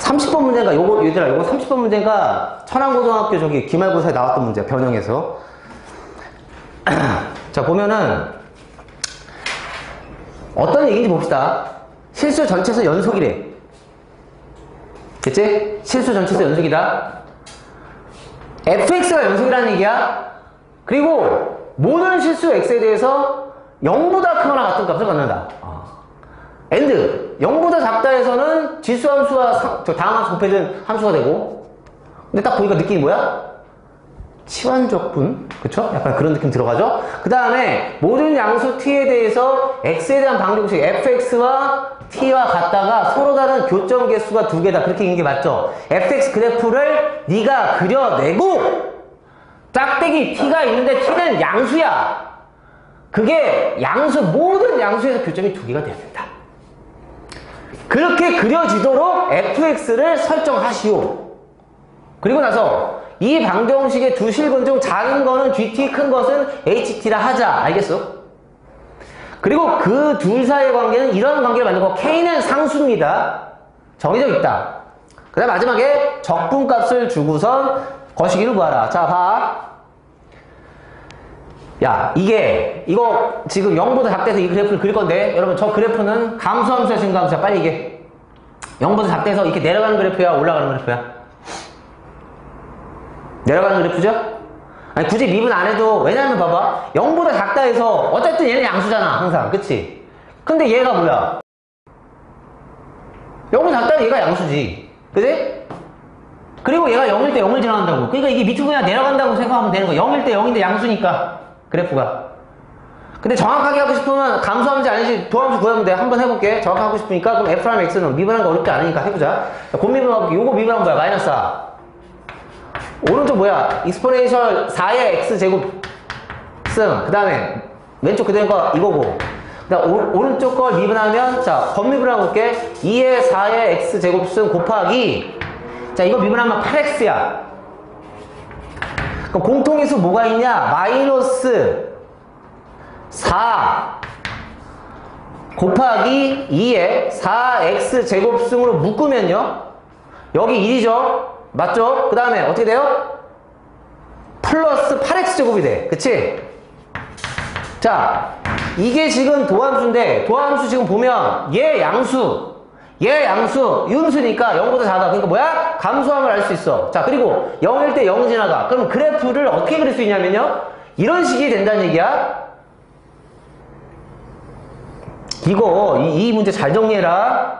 30번 문제가 요거 얘들아 요거 30번 문제가 천안고등학교 저기 기말고사에 나왔던 문제야. 변형해서 자 보면은 어떤 얘기인지 봅시다. 실수 전체에서 연속이래. 그치? 실수 전체에서 연속이다. fx가 연속이라는 얘기야. 그리고 모든 실수 x에 대해서 0보다 크거나 같은 값을 갖는다. and 0보다 작다에서는 지수함수와 다음 함수 곱해준 함수가 되고. 근데 딱 보니까 느낌이 뭐야? 치환적분. 그쵸? 약간 그런 느낌 들어가죠? 그 다음에 모든 양수 t에 대해서 x에 대한 방정식 fx와 t와 같다가 서로 다른 교점 개수가 2개다. 그렇게 있는 게 맞죠? fx 그래프를 네가 그려내고 짝대기 t가 있는데 t는 양수야. 그게 양수 모든 양수에서 교점이 2개가 돼야 된다. 그렇게 그려지도록 fx를 설정하시오. 그리고 나서 이 방정식의 두 실근 중 작은 거는 gt, 큰 것은 ht라 하자. 알겠어? 그리고 그 둘 사이의 관계는 이런 관계를 만들고 k는 상수입니다. 정해져 있다. 그 다음 마지막에 적분값을 주고선 거시기를 구하라. 자, 봐. 야, 이거 지금 0보다 작대서 이 그래프를 그릴 건데 여러분 저 그래프는 감소함수야, 증가함수야? 빨리 얘기해. 0보다 작대서 이렇게 내려가는 그래프야, 올라가는 그래프야? 내려가는 그래프죠? 아니 굳이 미분 안 해도 왜냐면 봐봐 0보다 작다 해서 어쨌든 얘는 양수잖아 항상. 그치? 근데 얘가 뭐야? 0보다 작다 얘가 양수지. 그치? 그리고 얘가 0일 때 0을 지나간다고. 그러니까 이게 밑으로 그냥 내려간다고 생각하면 되는 거야. 0일 때 0인데 양수니까 그래프가. 근데 정확하게 하고 싶으면 감소하는지 아닌지 도함수 구하면 돼. 한번 해볼게. 정확하게 하고 싶으니까. 그럼 F'랑 X는 미분하는 거 어렵지 않으니까 해보자. 곱미분하고 요거 미분하면 뭐야? 마이너스 4. 오른쪽 뭐야? 익스포네이셜 4의 X제곱 승. 그 다음에 왼쪽 그대로 거 이거고. 그다음 오른쪽 걸 미분하면 자 겉미분하고 볼게. 2의 4의 X제곱 승 곱하기 자 이거 미분하면 8X야. 그럼 공통인수 뭐가 있냐? 마이너스 4 곱하기 2의 4x 제곱승으로 묶으면요 여기 1이죠 맞죠? 그 다음에 어떻게 돼요? 플러스 8x 제곱이 돼 그치? 자 이게 지금 도함수인데 도함수 지금 보면 얘 양수 음수니까 0보다 작아. 그러니까 뭐야? 감소함을 알 수 있어. 자 그리고 0일 때 0 지나가. 그럼 그래프를 어떻게 그릴 수 있냐면요 이런 식이 된다는 얘기야. 이거 이 문제 잘 정리해라.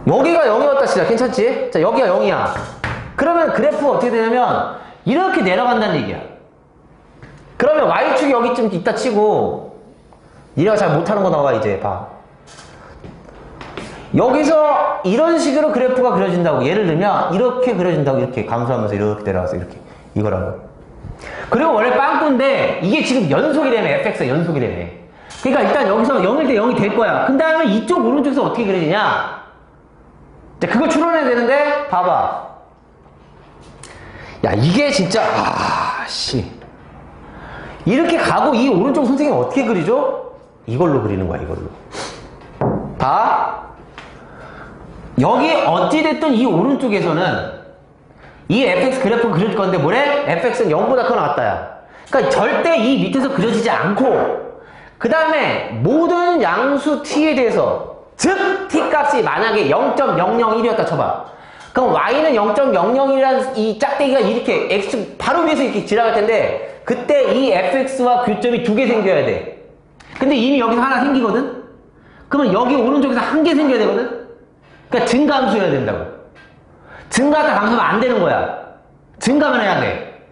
여기가 0이었다 치자. 괜찮지? 자 여기가 0이야. 그러면 그래프가 어떻게 되냐면 이렇게 내려간다는 얘기야. 그러면 y축이 여기쯤 있다 치고 니네가 잘 못하는 거 나와 이제 봐. 여기서 이런 식으로 그래프가 그려진다고. 예를 들면 이렇게 그려진다고. 이렇게 감소하면서 이렇게 내려가서 이렇게 이거라고. 그리고 원래 빵꾸인데 이게 지금 연속이라며. fx가 연속이라며. 그러니까 일단 여기서 0일 때 0이 될 거야. 그 다음에 이쪽 오른쪽에서 어떻게 그려지냐 자, 그걸 추론해야 되는데 봐봐. 야 이게 진짜 씨 이렇게 가고 이 오른쪽 선생님 어떻게 그리죠? 이걸로 그리는 거야. 이걸로 봐. 여기 어찌됐든 이 오른쪽에서는 이 fx 그래프 그릴 건데 뭐래? fx는 0보다 크거나 같다야. 그러니까 절대 이 밑에서 그려지지 않고 그 다음에 모든 양수 t에 대해서 즉 t 값이 만약에 0.001이었다 쳐봐. 그럼 y는 0.001이라는 이 짝대기가 이렇게 x 바로 위에서 이렇게 지나갈 텐데 그때 이 fx와 교점이 두 개 생겨야 돼. 근데 이미 여기서 하나 생기거든? 그러면 여기 오른쪽에서 한 개 생겨야 되거든? 그러니까 증가함수여야 된다고. 증가하다 감소하면 안 되는 거야. 증가만 해야 돼.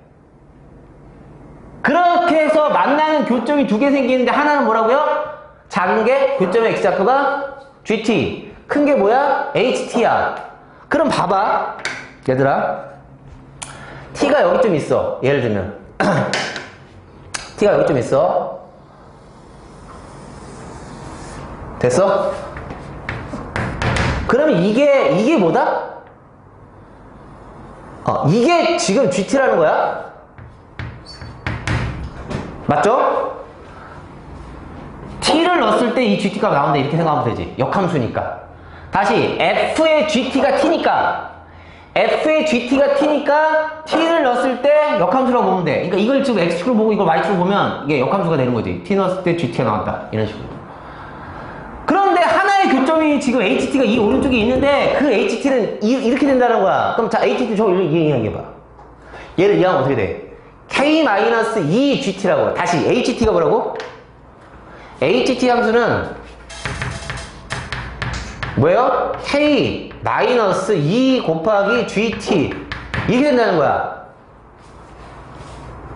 그렇게 해서 만나는 교점이 두 개 생기는데 하나는 뭐라고요? 작은 게 교점의 x좌표가 gt, 큰 게 뭐야? ht야. 그럼 봐봐 얘들아 t가 여기 좀 있어. 예를 들면 t가 여기 좀 있어. 됐어? 그러면 이게 뭐다? 이게 지금 GT라는 거야? 맞죠? T를 넣었을 때 이 GT가 나온다 이렇게 생각하면 되지. 역함수니까. 다시 F의 GT가 T니까 F의 GT가 T니까 T를 넣었을 때 역함수라고 보면 돼. 그러니까 이걸 지금 X축으로 보고 이걸 Y축으로 보면 이게 역함수가 되는 거지. T 넣었을 때 GT가 나왔다. 이런 식으로. 그런데 하나의 교점이 지금 HT가 이 오른쪽에 있는데 그 HT는 이렇게 된다는 거야. 그럼 자 HT 저거 이해해봐. 얘를 이해하면 어떻게 돼? K-2GT라고. 다시 HT가 뭐라고? HT 함수는 뭐예요? K-2 곱하기 GT 이게 된다는 거야.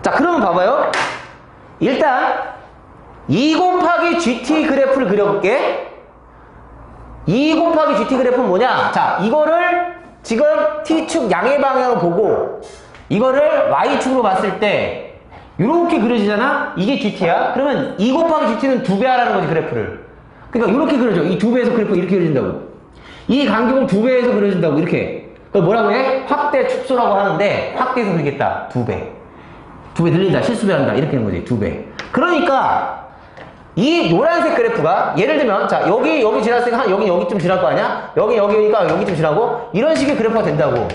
자 그러면 봐봐요. 일단 2 곱하기 GT 그래프를 그려볼게. 2 곱하기 GT 그래프는 뭐냐? 자 이거를 지금 T축 양의 방향을 보고 이거를 Y축으로 봤을 때 이렇게 그려지잖아? 이게 GT야? 그러면 2 곱하기 GT는 2배 하라는 거지 그래프를. 그러니까 이렇게 그려져. 이 2배에서 그래프가 이렇게 그려진다고. 이 간격을 2배에서 그려진다고 이렇게. 그걸 뭐라고 해? 확대 축소라고 하는데 확대해서 그리겠다. 2배. 2배 늘린다. 실수배한다. 이렇게 하는 거지. 2배. 그러니까 이 노란색 그래프가 예를 들면 자 여기 지났으니까 한 여기쯤 지날 거 아니야? 여기니까 여기쯤 지나고 이런 식의 그래프가 된다고.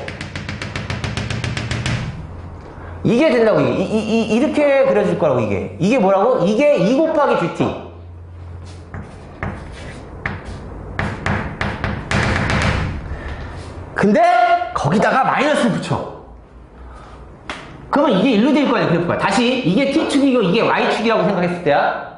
이게 된다고. 이렇게 그려질 거라고. 이게 뭐라고? 이게 2 곱하기 GT. 근데 거기다가 마이너스를 붙여. 그러면 이게 일로 될 거 아니야 그래프가. 다시 이게 T축이고 이게 Y축이라고 생각했을 때야.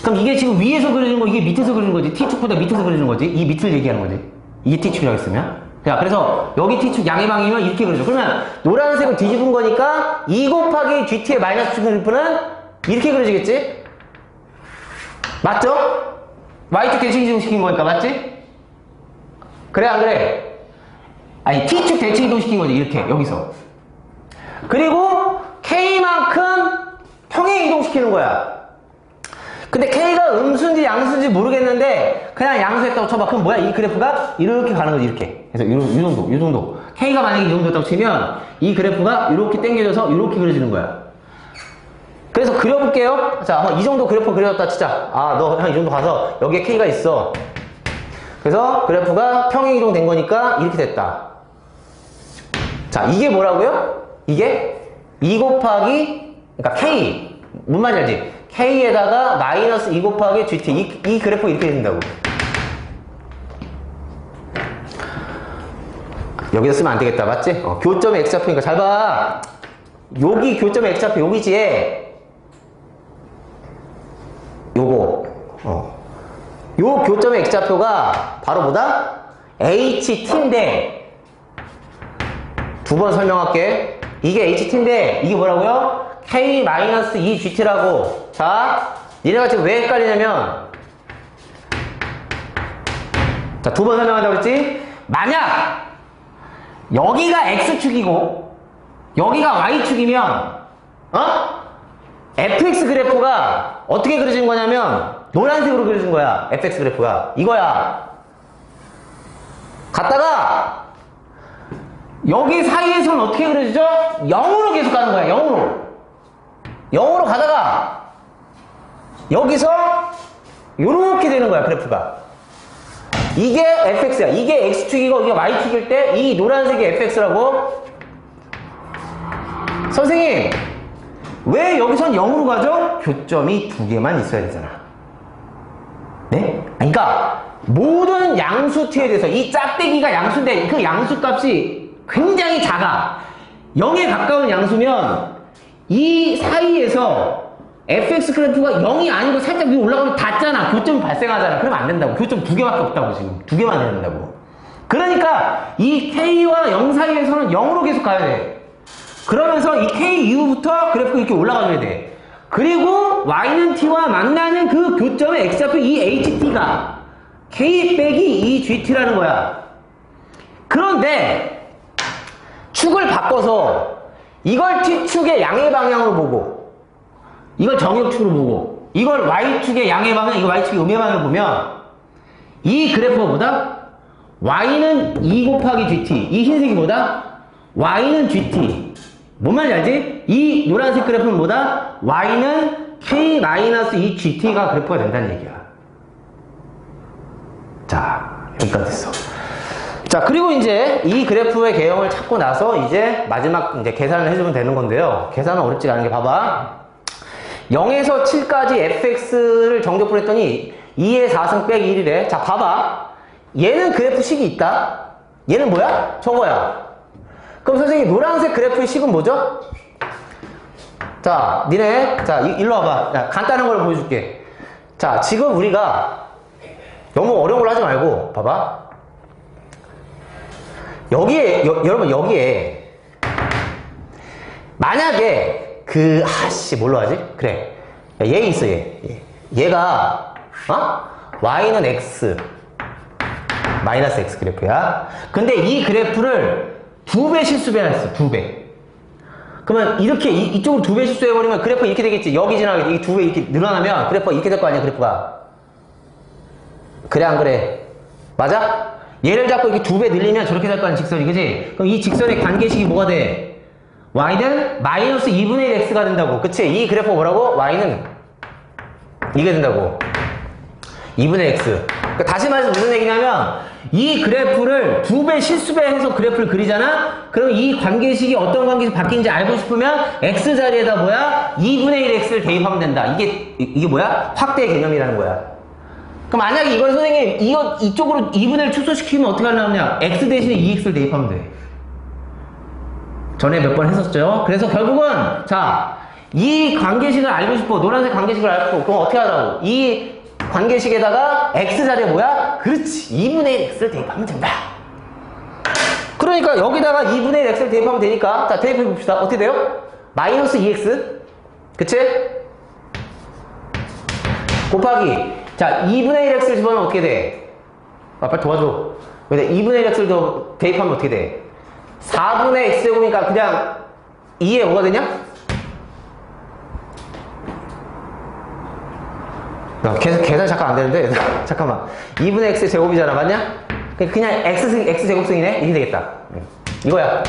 그럼 이게 지금 위에서 그리는 거 이게 밑에서 그리는 거지. T축보다 밑에서 그리는 거지. 이 밑을 얘기하는 거지. 이게 T축이라고 했으면. 자, 그래서 여기 t축 양의 방향이면 이렇게 그려줘. 그러면 노란색을 뒤집은 거니까 2 곱하기 gt의 마이너스 축 그래프는 이렇게 그려지겠지? 맞죠? y축 대칭 이동시킨 거니까 맞지? 그래 안 그래? 아니 t축 대칭 이동시킨 거지 이렇게 여기서. 그리고 k만큼 평행 이동시키는 거야. 근데 k가 음수인지 양수인지 모르겠는데 그냥 양수했다고 쳐봐. 그럼 뭐야? 이 그래프가 이렇게 가는 거지 이렇게. 그래서 이 정도. k가 만약에 이 정도였다고 치면 이 그래프가 이렇게 당겨져서 이렇게 그려지는 거야. 그래서 그려볼게요. 자, 이 정도 그래프 그려졌다 치자. 아, 너 형 이 정도 가서 여기에 k가 있어. 그래서 그래프가 평행 이동된 거니까 이렇게 됐다. 자, 이게 뭐라고요? 이게 2 곱하기 그러니까 k 뭔 말인지 알지? k에다가 마이너스 2 곱하기 gt 이 그래프 이렇게 된다고. 여기다 쓰면 안 되겠다 맞지? 교점의 x좌표니까 잘 봐. 여기 교점의 x좌표 여기지. 요거 요 교점의 x좌표가 바로 뭐다? ht인데 두 번 설명할게. 이게 ht인데 이게 뭐라고요? k-2gt라고. 자, 니네가 지금 왜 헷갈리냐면 자, 두 번 설명한다고 했지? 만약 여기가 x축이고 여기가 y축이면 fx 그래프가 어떻게 그려진 거냐면 노란색으로 그려진 거야. fx 그래프가 이거야. 갔다가 여기 사이에서는 어떻게 그려지죠? 0으로 계속 가는 거야. 0으로 가다가 여기서 요렇게 되는 거야. 그래프가. 이게 fx야. 이게 x축이고 이게 y축일 때 이 노란색이 fx라고. 선생님 왜 여기선 0으로 가죠? 교점이 두 개만 있어야 되잖아. 네? 그러니까 모든 양수 t에 대해서 이 짝대기가 양수인데 그 양수 값이 굉장히 작아. 0에 가까운 양수면 이 사이에서 fx 그래프가 0이 아니고 살짝 위로 올라가면 닿잖아. 교점이 발생하잖아. 그러면 안 된다고. 교점 두 개밖에 없다고 지금. 두 개만 해야 된다고. 그러니까 이 k와 0 사이에서는 0으로 계속 가야 돼. 그러면서 이 k 이후부터 그래프가 이렇게 올라가줘야 돼. 그리고 y는 t와 만나는 그 교점의 x좌표 이 ht가 k 빼기 이 gt라는 거야. 그런데 축을 바꿔서 이걸 t축의 양의 방향으로 보고 이걸 정역축으로 보고 이걸 y축의 양의 방향 이거 y축의 음의 방향을 보면 이 그래프가 뭐다? y는 2 곱하기 gt 이 흰색이 뭐다? y는 gt 뭔 말인지 알지? 이 노란색 그래프는 뭐다? y는 k-2gt가 그래프가 된다는 얘기야. 자, 여기까지 됐어. 자, 그리고 이제 이 그래프의 개형을 찾고 나서 이제 마지막 이제 계산을 해주면 되는 건데요. 계산은 어렵지가 않은 게 봐봐. 0에서 7까지 fx를 정적분 했더니 2의 4승 빼기 1이래. 자, 봐봐. 얘는 그래프 식이 있다. 얘는 뭐야? 저거야. 그럼 선생님 노란색 그래프의 식은 뭐죠? 자, 니네 자 일로 와봐. 야, 간단한 걸 보여줄게. 자, 지금 우리가 너무 어려운 걸 하지 말고 봐봐. 여기에 여러분 여기에 만약에 그 뭘로 하지? 그래. 야, 얘 있어 얘가 y는 x 마이너스 x 그래프야. 근데 이 그래프를 2배 실수배했어. 2배. 그러면 이렇게 이쪽으로 2배 실수해버리면 그래프가 이렇게 되겠지. 여기 지나가겠지. 이게 2배 이렇게 늘어나면 그래프가 이렇게 될 거 아니야. 그래프가. 그래 안 그래? 맞아? 얘를 잡고 이렇게 2배 늘리면 저렇게 될 거 아니야. 직선이. 그치? 그럼 이 직선의 관계식이 뭐가 돼? y는 마이너스 2분의 1 x가 된다고. 그치? 이 그래프가 뭐라고? y는 이게 된다고. 2분의 x. 그러니까 다시 말해서 무슨 얘기냐면 이 그래프를 2배 실수배해서 그래프를 그리잖아? 그럼 이 관계식이 어떤 관계식 바뀐지 알고 싶으면 x 자리에다 뭐야? 2분의 1 x를 대입하면 된다. 이게 뭐야? 확대 개념이라는 거야. 그럼 만약에 이걸 선생님 이쪽으로 2분의 1 축소시키면 어떻게 하려면 x 대신에 2x를 대입하면 돼. 전에 몇 번 했었죠? 그래서 결국은 자, 이 관계식을 알고 싶어. 노란색 관계식을 알고 싶어. 그럼 어떻게 하라고? 이 관계식에다가 x 자리에 뭐야? 그렇지. 2분의 1 x를 대입하면 된다. 그러니까 여기다가 2분의 1 x를 대입하면 되니까, 자, 대입해 봅시다. 어떻게 돼요? 마이너스 2x. 그치? 곱하기. 자, 2분의 1 x를 집어넣으면 어떻게 돼? 아, 빨리 도와줘. 근데 2분의 1 x를 더 대입하면 어떻게 돼? 4분의 x제곱이니까 그냥 2에 5가 되냐? 계산 잠깐 안 되는데, 잠깐만. 2분의 x 제곱이잖아, 맞냐? 그냥 x 제곱승이네? 이렇게 되겠다. 이거야.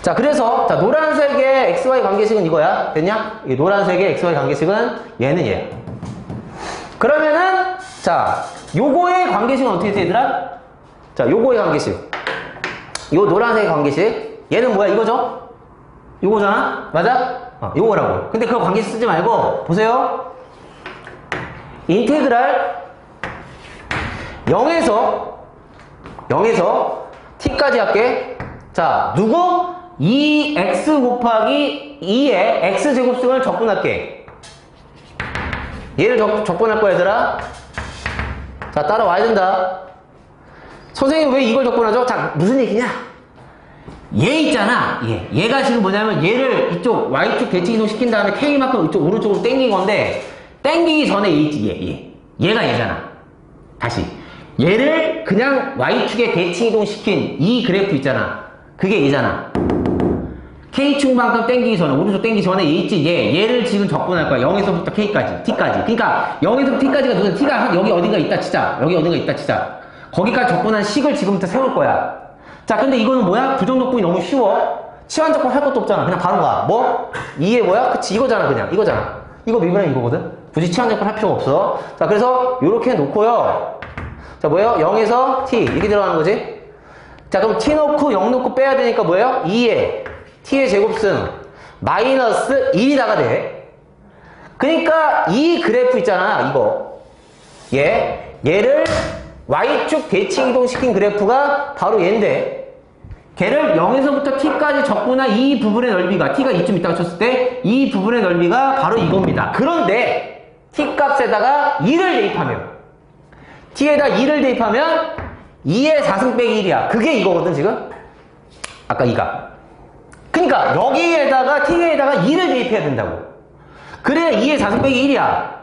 자, 그래서, 자, 노란색의 xy 관계식은 이거야. 됐냐? 이 노란색의 xy 관계식은 얘는 얘야. 그러면은, 자, 요거의 관계식은 어떻게 돼, 얘들아? 자, 요거의 관계식. 요 노란색의 관계식. 얘는 뭐야, 이거죠? 요거잖아? 맞아? 요거라고. 근데 그거 관계식 쓰지 말고, 보세요. 인테그랄 0에서 t까지 할게. 자, 누구? 2x 곱하기 2의 x제곱승을 적분할게. 얘를 적분할 거야, 얘들아. 자, 따라와야 된다. 선생님 왜 이걸 적분하죠? 자, 무슨 얘기냐? 얘 있잖아. 얘가 지금 뭐냐면 얘를 이쪽 y축 대칭 이동 시킨 다음에 k만큼 이쪽 오른쪽으로 당긴 건데, 당기기 전에 얘 있지, 얘가 얘잖아. 다시. 얘를 그냥 y축에 대칭 이동시킨 이 그래프 있잖아. 그게 얘잖아. k축만큼 당기기 전에, 오른쪽 당기기 전에 얘 있지, 얘를 지금 적분할 거야. 0에서부터 k까지, t까지. 그러니까 0에서부터 t까지가 누군 t가 여기 어딘가 있다 치자. 여기 어딘가 있다 치자. 거기까지 적분한 식을 지금부터 세울 거야. 자, 근데 이거는 뭐야? 부정적분이 너무 쉬워. 치환적분 할 것도 없잖아. 그냥 바로 가. 뭐? 2에 뭐야? 그치, 이거잖아, 그냥. 이거잖아. 이거 미분하면 이거거든? 굳이 치환적분 할 필요가 없어. 자, 그래서 요렇게 놓고요. 자, 뭐예요? 0에서 t 이렇게 들어가는 거지. 자, 그럼 t 놓고 0 놓고 빼야 되니까 뭐예요? 2에 t의 제곱승 마이너스 1이다가 돼. 그러니까 이 그래프 있잖아, 이거. 얘를 y축 대칭 이동시킨 그래프가 바로 얘인데, 걔를 0에서부터 t까지 적분한 이 부분의 넓이가, t가 이쯤 있다고 쳤을 때 이 부분의 넓이가 바로 이겁니다. 그런데 t 값에다가 2를 대입하면, t에다 2를 대입하면 2의 4승 빼기 1이야. 그게 이거거든, 지금. 아까 2가. 그러니까 여기에다가 t에다가 2를 대입해야 된다고. 그래야 2의 4승 빼기 1이야.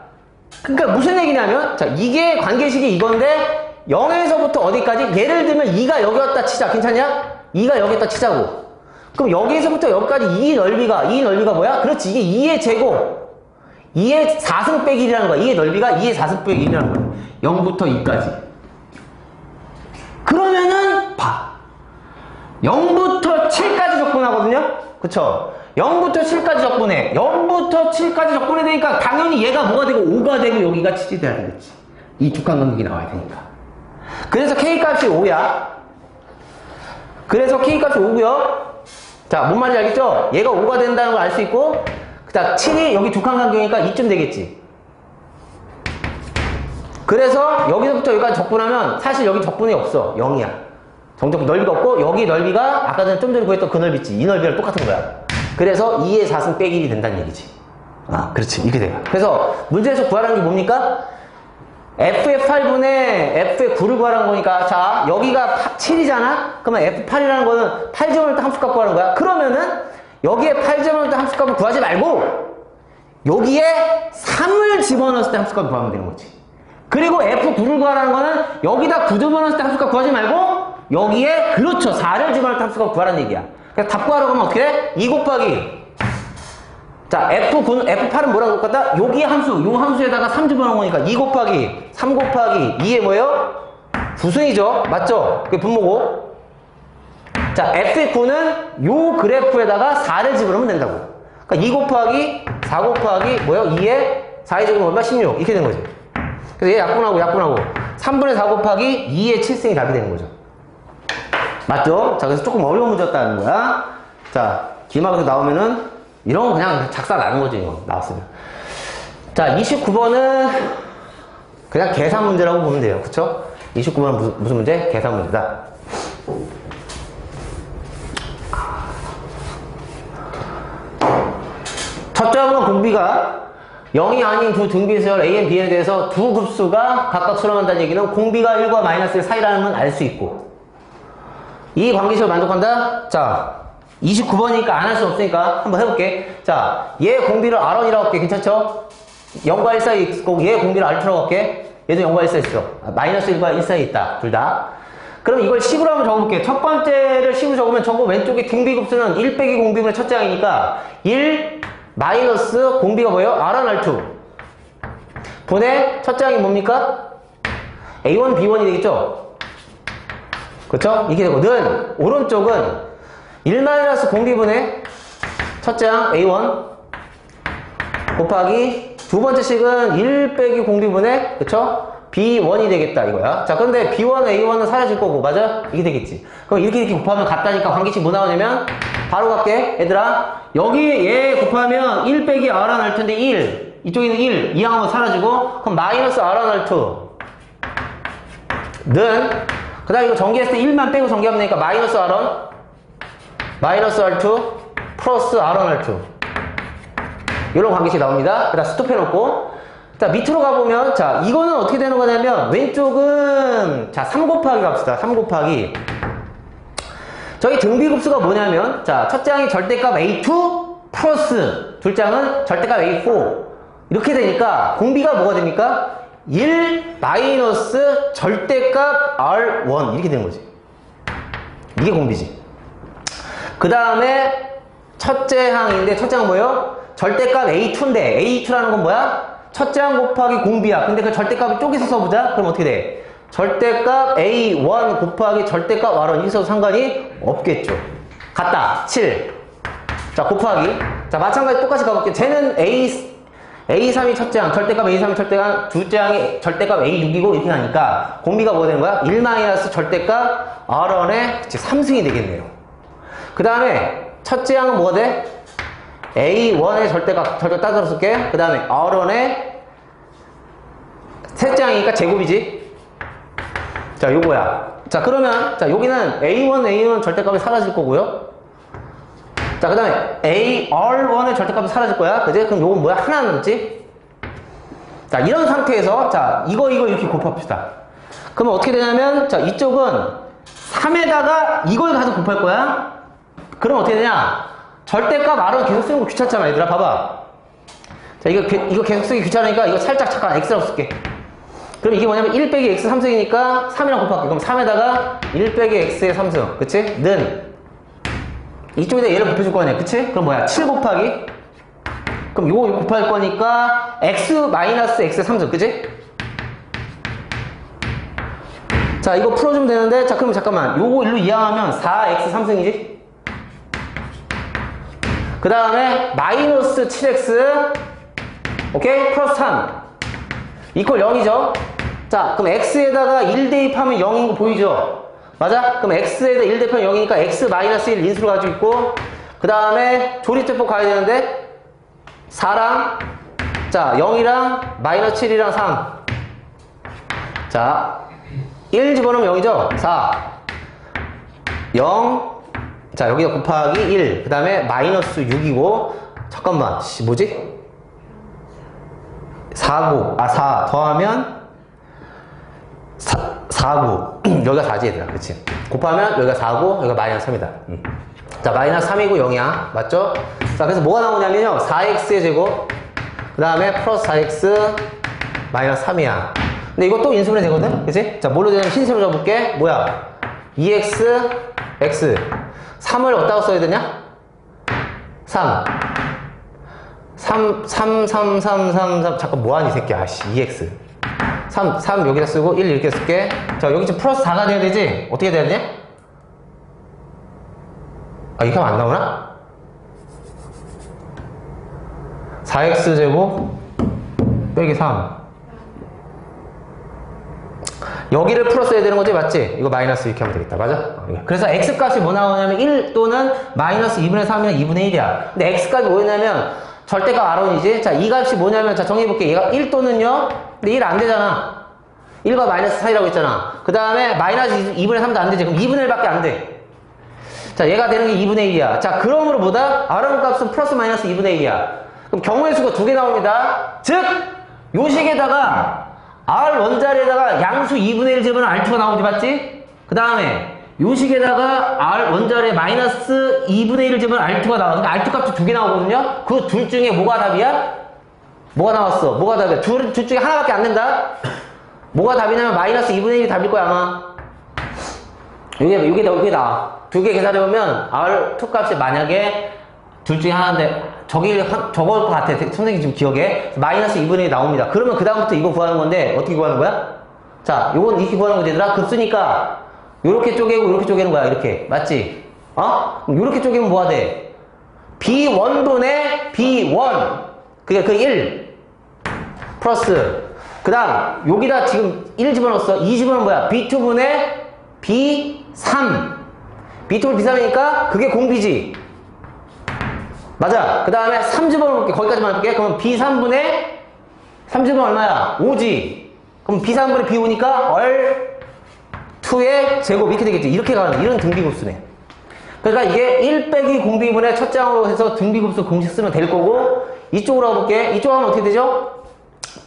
그러니까 무슨 얘기냐면, 자, 이게 관계식이 이건데 0에서부터 어디까지? 예를 들면 2가 여기였다 치자. 괜찮냐? 2가 여기였다 치자고. 그럼 여기서부터 여기까지 이 넓이가 뭐야? 그렇지, 이게 2의 제곱, 2의 4승 빼기 1이라는 거야. 이의 넓이가 2의 4승 빼기 1이라는 거야. 0부터 2까지. 그러면은 봐, 0부터 7까지 적분하거든요? 그쵸? 0부터 7까지 적분해. 0부터 7까지 적분해 되니까 당연히 얘가 뭐가 되고 5가 되고 여기가 7이 돼야 되겠지. 이 주간관계가 나와야 되니까. 그래서 K값이 5야. 그래서 K값이 5고요. 자, 뭔 말인지 알겠죠? 얘가 5가 된다는 걸 알 수 있고, 자, 7이 여기 주간관계니까 2쯤 되겠지. 그래서 여기서부터 여기까지 적분하면 사실 여기 적분이 없어. 0이야. 정적 넓이가 없고, 여기 넓이가 아까 전에 좀 전에 구했던 그 넓이지. 이 넓이랑 똑같은 거야. 그래서 2의 4승 빼기 1이 된다는 얘기지. 아, 그렇지. 이렇게 돼요. 그래서 문제에서 구하라는 게 뭡니까? F의 8분의 F의 9를 구하라는 거니까, 자, 여기가 7이잖아? 그러면 F8이라는 거는 8점을 때 함수값 구하는 거야. 그러면은 여기에 8점을 때 함수값을 구하지 말고 여기에 3을 집어넣었을 때 함수값을 구하면 되는 거지. 그리고 F9를 구하라는 거는 여기다 9 집어넣었을 때 함수값 구하지 말고 여기에, 그렇죠, 4를 집어넣을 때 함수값 구하라는 얘기야. 그래서 답 구하라고 하면 어떻게 돼? 2 곱하기, 자, F8은 뭐라고 할까? 여기 함수, 요 함수에다가 3 집어넣은 거니까 2 곱하기 3 곱하기 2에 뭐예요? 부승이죠? 맞죠? 그게 분모고. 자, F9는 요 그래프에다가 4를 집어넣으면 된다고. 그러니까 2 곱하기 4 곱하기 뭐예요? 2에 4의 제곱은 얼마? 16. 이렇게 된 거지. 그래서 얘 약분하고 3분의 4 곱하기 2의 7승이 답이 되는 거죠. 맞죠? 자, 그래서 조금 어려운 문제였다는 거야. 자, 기막에서 나오면은 이런 거 그냥 작사 나는 거지, 이거. 나왔으면. 자, 29번은 그냥 계산 문제라고 보면 돼요. 그쵸? 29번은 무슨 문제? 계산 문제다. 첫 점은 공비가 0이 아닌 두 등비수열 A, B에 대해서 두 급수가 각각 수렴한다는 얘기는 공비가 1과 마이너스 1 사이라는 건 알 수 있고, 이 관계식을 만족한다? 자, 29번이니까 안 할 수 없으니까 한번 해볼게. 자, 얘 공비를 R1이라고 할게. 괜찮죠? 0과 1 사이에 있고 얘 공비를 R2라고 할게. 얘도 0과 1 사이에 있어. 마이너스 1과 1 사이에 있다. 둘 다. 그럼 이걸 10으로 한번 적어볼게. 첫 번째를 10으로 적으면 저거 왼쪽에 등비급수는 1 빼기 공비분의 첫째 항이니까 1 마이너스 공비가 뭐예요? R1, R2 분의 첫째 항이 뭡니까? A1, B1이 되겠죠? 그쵸? 이게 되고 는 오른쪽은 1 마이너스 공비분의 첫째 항 A1 곱하기 두 번째 식은 1 빼기 공비분의 그쵸? B1이 되겠다 이거야. 자, 근데 B1, A1은 사라질 거고 맞아? 이게 되겠지. 그럼 이렇게 곱하면 같다니까 관계식 뭐 나오냐면 바로 갈게. 얘들아 여기 얘 곱하면 1 빼기 R1 R2인데 1 이쪽에는 1 이 항은 사라지고 그럼 마이너스 R1 R2 는 그 다음 이거 전개했을 때 1만 빼고 전개하면 되니까 마이너스 R1 마이너스 R2 플러스 R1 R2 이런 관계식 나옵니다. 그 다음 스톱해놓고 자 밑으로 가보면 자 이거는 어떻게 되는 거냐면 왼쪽은 자 3 곱하기 갑시다. 3 곱하기 저희 등비급수가 뭐냐면 자 첫째 항이 절대값 A2 플러스 둘째 항은 절대값 A4 이렇게 되니까 공비가 뭐가 됩니까? 1 마이너스 절대값 R1 이렇게 되는 거지. 이게 공비지. 그 다음에 첫째 항인데 첫째 항은 뭐예요? 절대값 A2인데 A2라는 건 뭐야? 첫째 항 곱하기 공비야. 근데 그 절대값을 쪼개서 써보자. 그럼 어떻게 돼? 절대값 A1 곱하기 절대값 R1 있어도 상관이 없겠죠. 같다. 7. 자 곱하기 자 마찬가지 똑같이 가볼게요. 쟤는 A3이 첫째 항, 절대값 A3이 첫째 항, 둘째 항이 절대값 A6이고 이렇게 하니까 공비가 뭐가 되는 거야? 1 마이너스 절대값 R1의 3승이 되겠네요. 그 다음에 첫째 항은 뭐가 돼? A1의 절대값 따로 쓸게. 그 다음에 R1의 셋째 항이니까 제곱이지. 자 요거야. 자 그러면 자 여기는 A1 절대값이 사라질 거고요. 자 그 다음에 R1의 절대값이 사라질 거야. 그지? 그럼 요건 뭐야? 하나 남지? 자 이런 상태에서 자 이거 이렇게 곱합시다. 그러면 어떻게 되냐면 자 이쪽은 3에다가 이걸 가서 곱할 거야. 그럼 어떻게 되냐? 절대값 R은 계속 쓰는 거 귀찮잖아 얘들아. 봐봐. 자 이거 계속 쓰기 귀찮으니까 이거 살짝 잠깐 X라고 쓸게. 그럼 이게 뭐냐면 1 빼기 X 3승이니까 3이랑 곱할게. 그럼 3에다가 1 빼기 X의 3승 그치? 는 이쪽에다 얘를 곱해줄 거 아니야 그치? 그럼 뭐야? 7 곱하기 그럼 요거 곱할 거니까 X 마이너스 X의 3승 그치? 자 이거 풀어주면 되는데 자 그럼 잠깐만 요거 일로 이항하면 4X 3승이지? 그 다음에 마이너스 7X 오케이? 플러스 3 이퀄 0이죠? 자 그럼 X에다가 1 대입하면 0인 거 보이죠? 맞아? 그럼 X에다 1 대입하면 0이니까 X 마이너스 1 인수를 가지고 있고 그 다음에 조립제법 가야 되는데 4랑 자 0이랑 마이너스 7이랑 3 자 1 집어넣으면 0이죠? 4 0 자 여기다 곱하기 1 그 다음에 마이너스 6이고 잠깐만 뭐지? 4 더하면 4고 여기가 4지 얘들아 그치? 곱하면 여기가 4고 여기가 마이너스 3이다 자 마이너스 3이고 0이야 맞죠? 자 그래서 뭐가 나오냐면요 4x의 제곱 그 다음에 플러스 4x 마이너스 3이야 근데 이거 또 인수분해 되거든? 그치? 자 뭘로 되냐면 흰색으로 적어볼게 뭐야 2x x 3을 어디다가 써야 되냐? 3 잠깐 뭐하니 이 새끼야 아씨 2x 3 여기다 쓰고 1 이렇게 쓸게 자 여기 지금 플러스 4가 돼야 되지? 어떻게 돼야 되냐? 아 이렇게 하면 안 나오나? 4x제곱 빼기 3 여기를 풀었어야 되는 거지 맞지? 이거 마이너스 이렇게 하면 되겠다 맞아? 그래서 x값이 뭐 나오냐면 1 또는 마이너스 2분의 3이면 2분의 1이야 근데 x값이 뭐였냐면 절대값 R1이지 자 이 값이 뭐냐면 자 정리해볼게 얘가 1 또는요 근데 1 안 되잖아 1과 마이너스 사이라고 했잖아 그 다음에 마이너스 2분의 3도 안 되지 그럼 2분의 1밖에 안 돼 자 얘가 되는 게 2분의 1이야 자 그러므로 뭐다? R1 값은 플러스 마이너스 2분의 1이야 그럼 경우의 수가 2개 나옵니다 즉 요식에다가 R 원자리에다가 양수 2분의 1 집으면 R2가 나오지 맞지? 그 다음에 요 식에다가 R 원자로에 마이너스 2분의 1을 집으면 R2가 나와. 근데 R2 값이 두 개 나오거든요? 그 둘 중에 뭐가 답이야? 뭐가 나왔어? 뭐가 답이야? 둘 중에 하나밖에 안 된다? 뭐가 답이냐면 마이너스 2분의 1이 답일 거야, 아마. 요게 나와. 두 개 계산해보면 R2 값이 만약에 둘 중에 하나인데 저걸 것 같아. 선생님 지금 기억에. 마이너스 2분의 1이 나옵니다. 그러면 그다음부터 이거 구하는 건데 어떻게 구하는 거야? 자, 요건 이렇게 구하는 거지, 얘들아. 급수니까 요렇게 쪼개고 요렇게 쪼개는 거야, 이렇게. 맞지? 그럼 요렇게 쪼개면 뭐가 돼? B1분의 B1. 그게 그 1. 플러스. 그 다음, 여기다 지금 1 집어넣었어. 2 집어넣으면 뭐야? B2분의 B3. B2분의 B3이니까 그게 공비지. 맞아. 그 다음에 3 집어넣을게. 거기까지만 할게. 그러면 B3분의 3 집어넣으면 얼마야? 5지. 그럼 B3분의 B5니까 R2의 제곱 이렇게 되겠지. 이렇게 가는 이런 등비급수네. 그러니까 이게 1 빼기 공비분의 첫 장으로 해서 등비급수 공식 쓰면 될 거고, 이쪽으로 가볼게. 이쪽 하면 어떻게 되죠?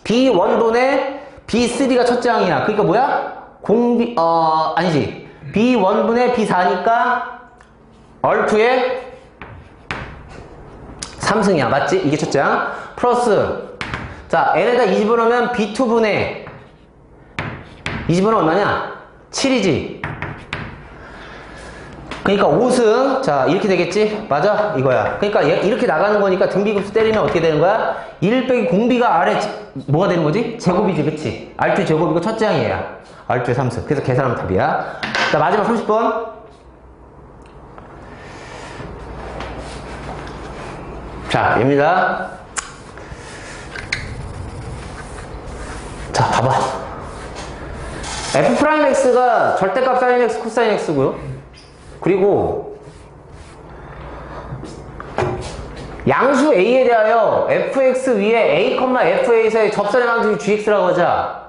B1분의 B3가 첫 장이야. 그러니까 뭐야? 아니지. B1분의 B4니까 R2의 3승이야. 맞지? 이게 첫 장. 플러스. 자, n에다 2 집어넣으면 B2분의 2 집어넣으면 얼마냐? 7이지. 그러니까 5승. 자, 이렇게 되겠지? 맞아? 이거야. 그러니까 이렇게 나가는 거니까 등비급수 때리면 어떻게 되는 거야? 1 빼기 공비가 아래 뭐가 되는 거지? 제곱이지, 그치? R2 제곱이고 첫 장이에요. R2의 3승. 그래서 계산하면 답이야. 자, 마지막 30번. 자, 얘입니다. 자, 봐봐. F'X가 절대값 sin X, 코사인 X고요. 그리고 양수 A에 대하여 Fx 위에 A, FA에서의 접선의 방정식 GX라고 하자.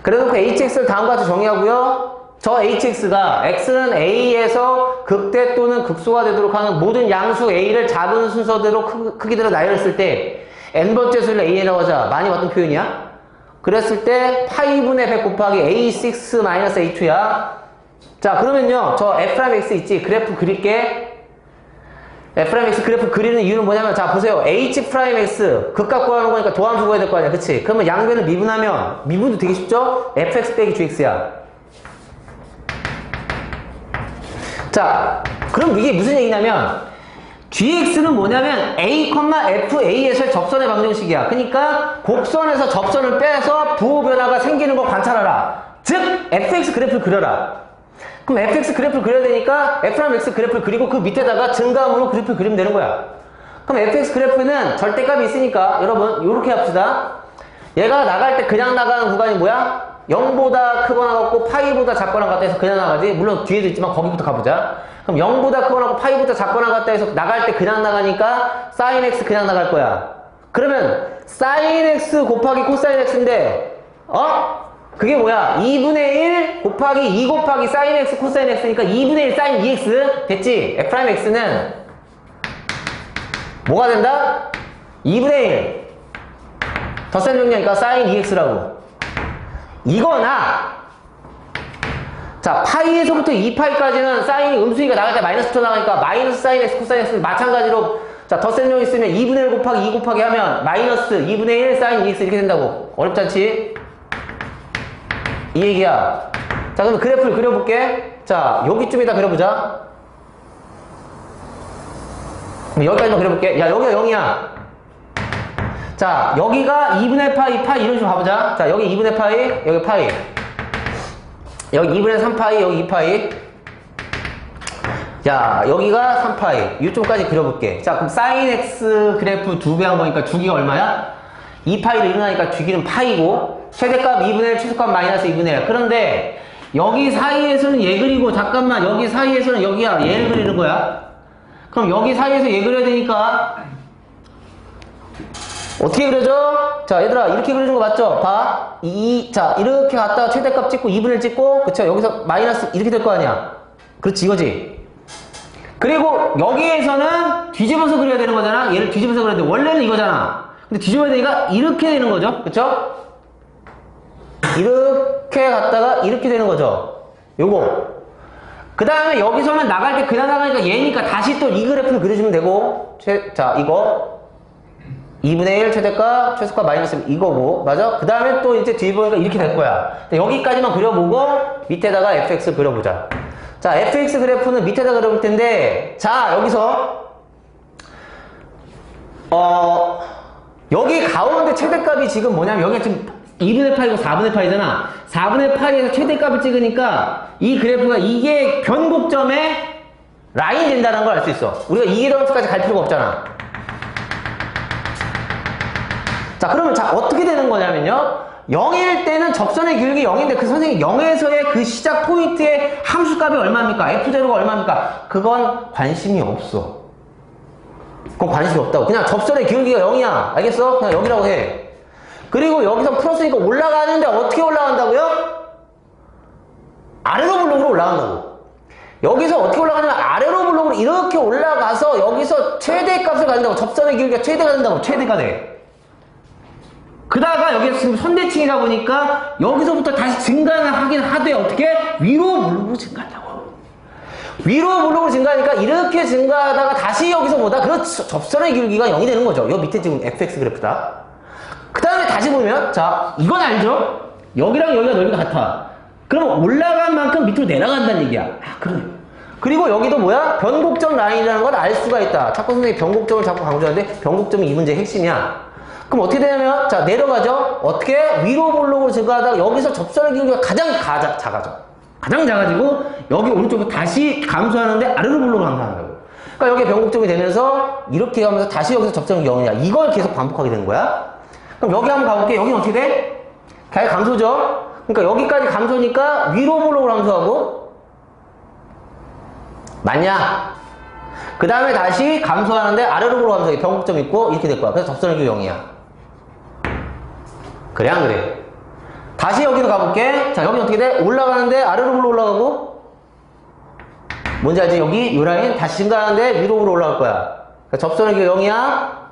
그래놓고 HX를 다음과 같이 정의하고요. 저 HX가 X는 A에서 극대 또는 극소가 되도록 하는 모든 양수 A를 작은 순서대로 크기대로 나열했을 때 n번째 수를 A라고 하자. 많이 봤던 표현이야. 그랬을 때 파이분의 100 곱하기 A6-A2야. 자, 그러면요, 저 F'X 있지? 그래프 그릴게. F'X 그래프 그리는 이유는 뭐냐면, 자, 보세요. H'X, 극값 구하는 거니까 도함수 구해야 될 거 아니야. 그치? 그러면 양변을 미분하면, 미분도 되게 쉽죠? Fx 빼기 GX야. 자, 그럼 이게 무슨 얘기냐면, GX는 뭐냐면, A, FA에서의 접선의 방정식이야. 그러니까, 곡선에서 접선을 빼서 부호 변화가 생기는 거 관찰하라. 즉, Fx 그래프를 그려라. 그럼 fx 그래프를 그려야 되니까 F'X 그래프를 그리고 그 밑에다가 증가함으로 그래프를 그리면 되는 거야. 그럼 fx 그래프는 절대값이 있으니까 여러분 요렇게 합시다. 얘가 나갈 때 그냥 나가는 구간이 뭐야? 0보다 크거나 같고 파이보다 작거나 같다 해서 그냥 나가지. 물론 뒤에도 있지만 거기부터 가보자. 그럼 0보다 크거나 같고 파이보다 작거나 같다 해서 나갈 때 그냥 나가니까 sin x 그냥 나갈 거야. 그러면 sin x 곱하기 코사인 x인데 그게 뭐야? 2분의 1 곱하기 2 곱하기 sin x 코사인 x니까 2분의 1 sin 2x 됐지? F'X는 뭐가 된다? 2분의 1 덧셈 정리하니까 sin 2x라고. 이거나 자, 파이에서부터 2파이까지는 사인이 음수니까 나갈 때 마이너스 2 나가니까 마이너스 sin x 코사인 x는 마찬가지로 자, 덧셈 정리 쓰면 2분의 1 곱하기 2 곱하기 하면 마이너스 2분의 1 sin 2x 이렇게 된다고. 어렵지 않지? 이 얘기야. 자, 그럼 그래프를 그려볼게. 자, 여기쯤에다 그려보자. 그럼 여기까지만 그려볼게. 야, 여기가 0이야. 자, 여기가 2분의 파이 이런 식으로 가보자. 자, 여기 2분의 파이, 여기 파이. 여기 2분의 3파이, 여기 2파이. 자, 여기가 3파이. 이쪽까지 그려볼게. 자, 그럼 sin x 그래프 2배 한 거니까 주기가 얼마야? 2파이를 일어나니까 주기는 파이고 최대값 2분의 1, 최소값 마이너스 2분의 1. 그런데 여기 사이에서는 얘 그리고 잠깐만 여기 사이에서는 여기야 얘를 그리는 거야. 그럼 여기 사이에서 얘 그려야 되니까 어떻게 그려져? 자, 얘들아 이렇게 그리는 거 맞죠? 봐. 자, 이렇게 갔다가 최대값 찍고 2분의 1 찍고 그쵸? 여기서 마이너스 이렇게 될 거 아니야. 그렇지 이거지. 그리고 여기에서는 뒤집어서 그려야 되는 거잖아. 얘를 뒤집어서 그려야 돼. 원래는 이거잖아. 근데 뒤집어야 되니까 이렇게 되는 거죠. 그쵸? 이렇게 갔다가 이렇게 되는 거죠. 요거. 그 다음에 여기서는 나갈 때 그냥 나가니까 얘니까 다시 또 이 그래프를 그려주면 되고, 자, 이거 2분의 1 최대값, 최소값 마이너스 이거고, 맞아? 그 다음에 또 이제 뒤에 보니까 이렇게 될 거야. 여기까지만 그려보고 밑에다가 fx 그려보자. 자, fx 그래프는 밑에다 그려볼 텐데, 자, 여기서 여기 가운데 최대값이 지금 뭐냐면 여기가 지금 2분의 파이고 4분의 파이잖아. 4분의 파이에서 최대값을 찍으니까 이 그래프가 이게 변곡점에 라인이 된다는 걸 알 수 있어. 우리가 이게더먼트까지 갈 필요가 없잖아. 자, 그러면 자, 어떻게 되는 거냐면요. 0일 때는 접선의 기울기 0인데 그 선생님 0에서의 그 시작 포인트의 함수값이 얼마입니까? F0가 얼마입니까? 그건 관심이 없어. 그건 관심이 없다고. 그냥 접선의 기울기가 0이야. 알겠어? 그냥 여기라고 해. 그리고 여기서 풀었으니까 올라가는데 어떻게 올라간다고요? 아래로 블록으로 올라간다고. 여기서 어떻게 올라가냐면 아래로 블록으로 이렇게 올라가서 여기서 최대값을 가진다고. 접선의 기울기가 최대가 된다고. 최대가 돼. 그다가 여기 지금 선대칭이다 보니까 여기서부터 다시 증가를 하긴 하되 어떻게? 위로 블록으로 증가한다고. 위로 블록으로 증가하니까 이렇게 증가하다가 다시 여기서 보다 그렇죠. 접선의 기울기가 0이 되는 거죠. 여기 밑에 지금 fx 그래프다. 그 다음에 다시 보면 자 이건 알죠? 여기랑 여기가 넓이가 같아. 그러면 올라간 만큼 밑으로 내려간다는 얘기야. 아 그래. 그리고 여기도 뭐야? 변곡점 라인이라는 걸 알 수가 있다. 자꾸 선생님이 변곡점을 자꾸 강조하는데 변곡점이 이 문제의 핵심이야. 그럼 어떻게 되냐면 자 내려가죠. 어떻게? 위로 블록으로 증가하다가 여기서 접선의 기울기가 가장 작아져. 가장 작아지고 여기 오른쪽으로 다시 감소하는데 아래로 블록으로 감소한다고. 그러니까 여기 변곡점이 되면서 이렇게 가면서 다시 여기서 접선이 0이야. 이걸 계속 반복하게 되는 거야. 그럼 여기 한번 가볼게. 여기는 어떻게 돼? 계속 감소죠? 그러니까 여기까지 감소니까 위로 블록으로 감소하고 맞냐? 그 다음에 다시 감소하는데 아래로 블록 감소하기 변곡점 있고 이렇게 될 거야. 그래서 접선의 기울기 0이야. 그래 안 그래? 다시 여기로 가볼게. 자 여기 어떻게 돼? 올라가는데 아래로 블록 올라가고 뭔지 알지? 여기 이 라인 다시 증가하는데 위로 블록 올라갈 거야. 그러니까 접선의 기울기 0이야.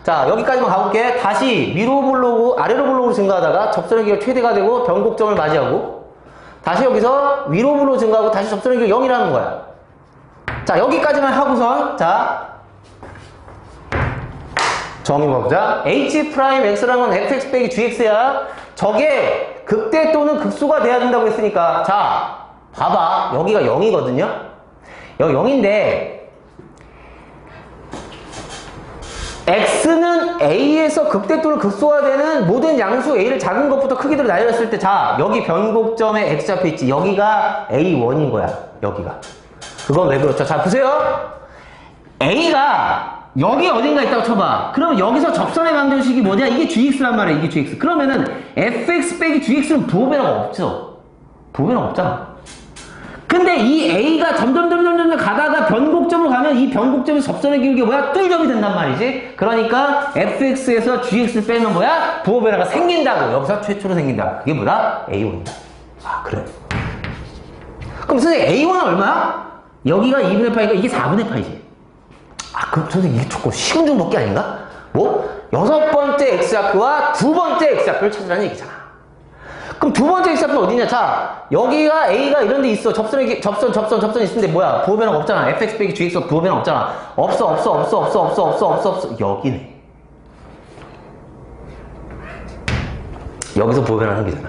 자 여기까지만 가볼게. 다시 위로 블록으로 아래로 블록으로 증가하다가 접선의 기울기 최대가 되고 변곡점을 맞이하고 다시 여기서 위로 블록 증가하고 다시 접선의 기울기 0이라는 거야. 자 여기까지만 하고선 자 정의 봐보자. H'X라는 건 fx 빼기 gx야. 저게 극대 또는 극소가 돼야 된다고 했으니까 자 봐봐 여기가 0이거든요. 여기 0인데 x는 a에서 극대 또는 극소가 되는 모든 양수 a를 작은 것부터 크기대로 나열했을 때 자 여기 변곡점에 x 잡혀 있지. 여기가 a1인 거야. 여기가. 그건 왜 그렇죠? 자 보세요. a가 여기 어딘가 있다고 쳐봐. 그러면 여기서 접선의 방정식이 뭐냐? 이게 gx란 말이야. 이게 gx. 그러면은 fx 빼기 gx는 부호변화가 없죠. 부호변화가 없잖아. 근데 이 a가 점점 가다가 변곡점으로 가면 이 변곡점이 접선의 기울기가 뭐야? 뚫점이 된단 말이지. 그러니까 fx에서 gx를 빼면 뭐야? 부호변화가 생긴다고. 여기서 최초로 생긴다. 그게 뭐다? a1이다. 아 그래. 그럼 선생님 a1은 얼마야? 여기가 2분의 파이가 이게 4분의 파이지. 아, 그럼 선생님 이게 조금 쉬운 중 먹기 아닌가? 뭐? 6번째 x좌표와 2번째 x좌표를 찾으라는 얘기잖아. 그럼 2번째 x좌표는 어디냐? 자, 여기가 a가 이런 데 있어. 접선 있는데 뭐야? 부호변화가 없잖아. fx 빼기 gx 부호변화 없잖아. 없어. 여기네. 여기서 부호변화 생기잖아.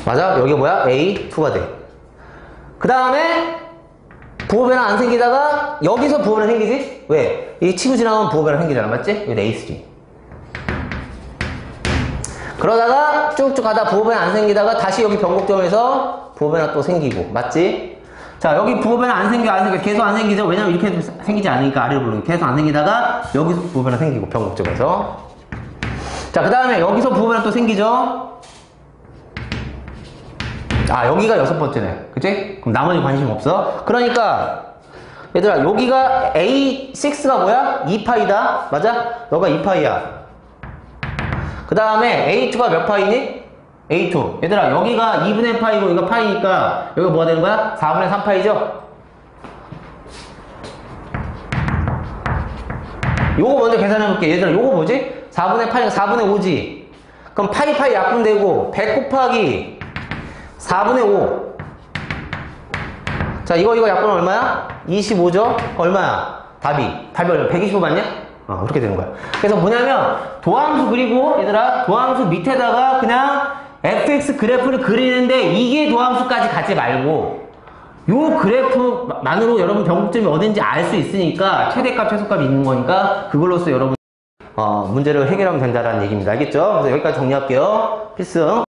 맞아? 여기 뭐야? a2가 돼. 그 다음에 부호변화 안 생기다가 여기서 부호변화 생기지? 왜? 이 치고 지나가면 부호변화 생기잖아. 맞지? 여기 에이스지. 그러다가 쭉쭉 가다 부호변화 안 생기다가 다시 여기 변곡점에서 부호변화 또 생기고. 맞지? 자 여기 부호변화 안 생겨 계속 안 생기죠? 왜냐면 이렇게 해도 생기지 않으니까 아래로 부르는 계속 안 생기다가 여기서 부호변화 생기고 변곡점에서. 자 그 다음에 여기서 부호변화 또 생기죠? 아 여기가 6번째네. 그치? 그럼 나머지 관심 없어. 그러니까 얘들아 여기가 A6가 뭐야? 2파이다. 맞아? 너가 2파이야. 그 다음에 A2가 몇 파이니? A2. 얘들아 여기가 2분의 파이고 이거 파이니까 여기가 뭐가 되는 거야? 4분의 3파이죠? 요거 먼저 계산해볼게. 얘들아 요거 뭐지? 4분의 파이가 4분의 5지. 그럼 파이 약분되고 100 곱하기 4분의 5 자, 이거 약분은 얼마야? 25죠? 얼마야? 답이 125 맞냐? 그렇게 되는 거야. 그래서 뭐냐면 도함수 그리고 얘들아 도함수 밑에다가 그냥 fx 그래프를 그리는데 이게 도함수까지 가지 말고 요 그래프만으로 여러분 변곡점이 어딘지 알 수 있으니까 최대값 최소값이 있는 거니까 그걸로써 여러분 문제를 해결하면 된다는 얘기입니다. 알겠죠? 그래서 여기까지 정리할게요. 필승.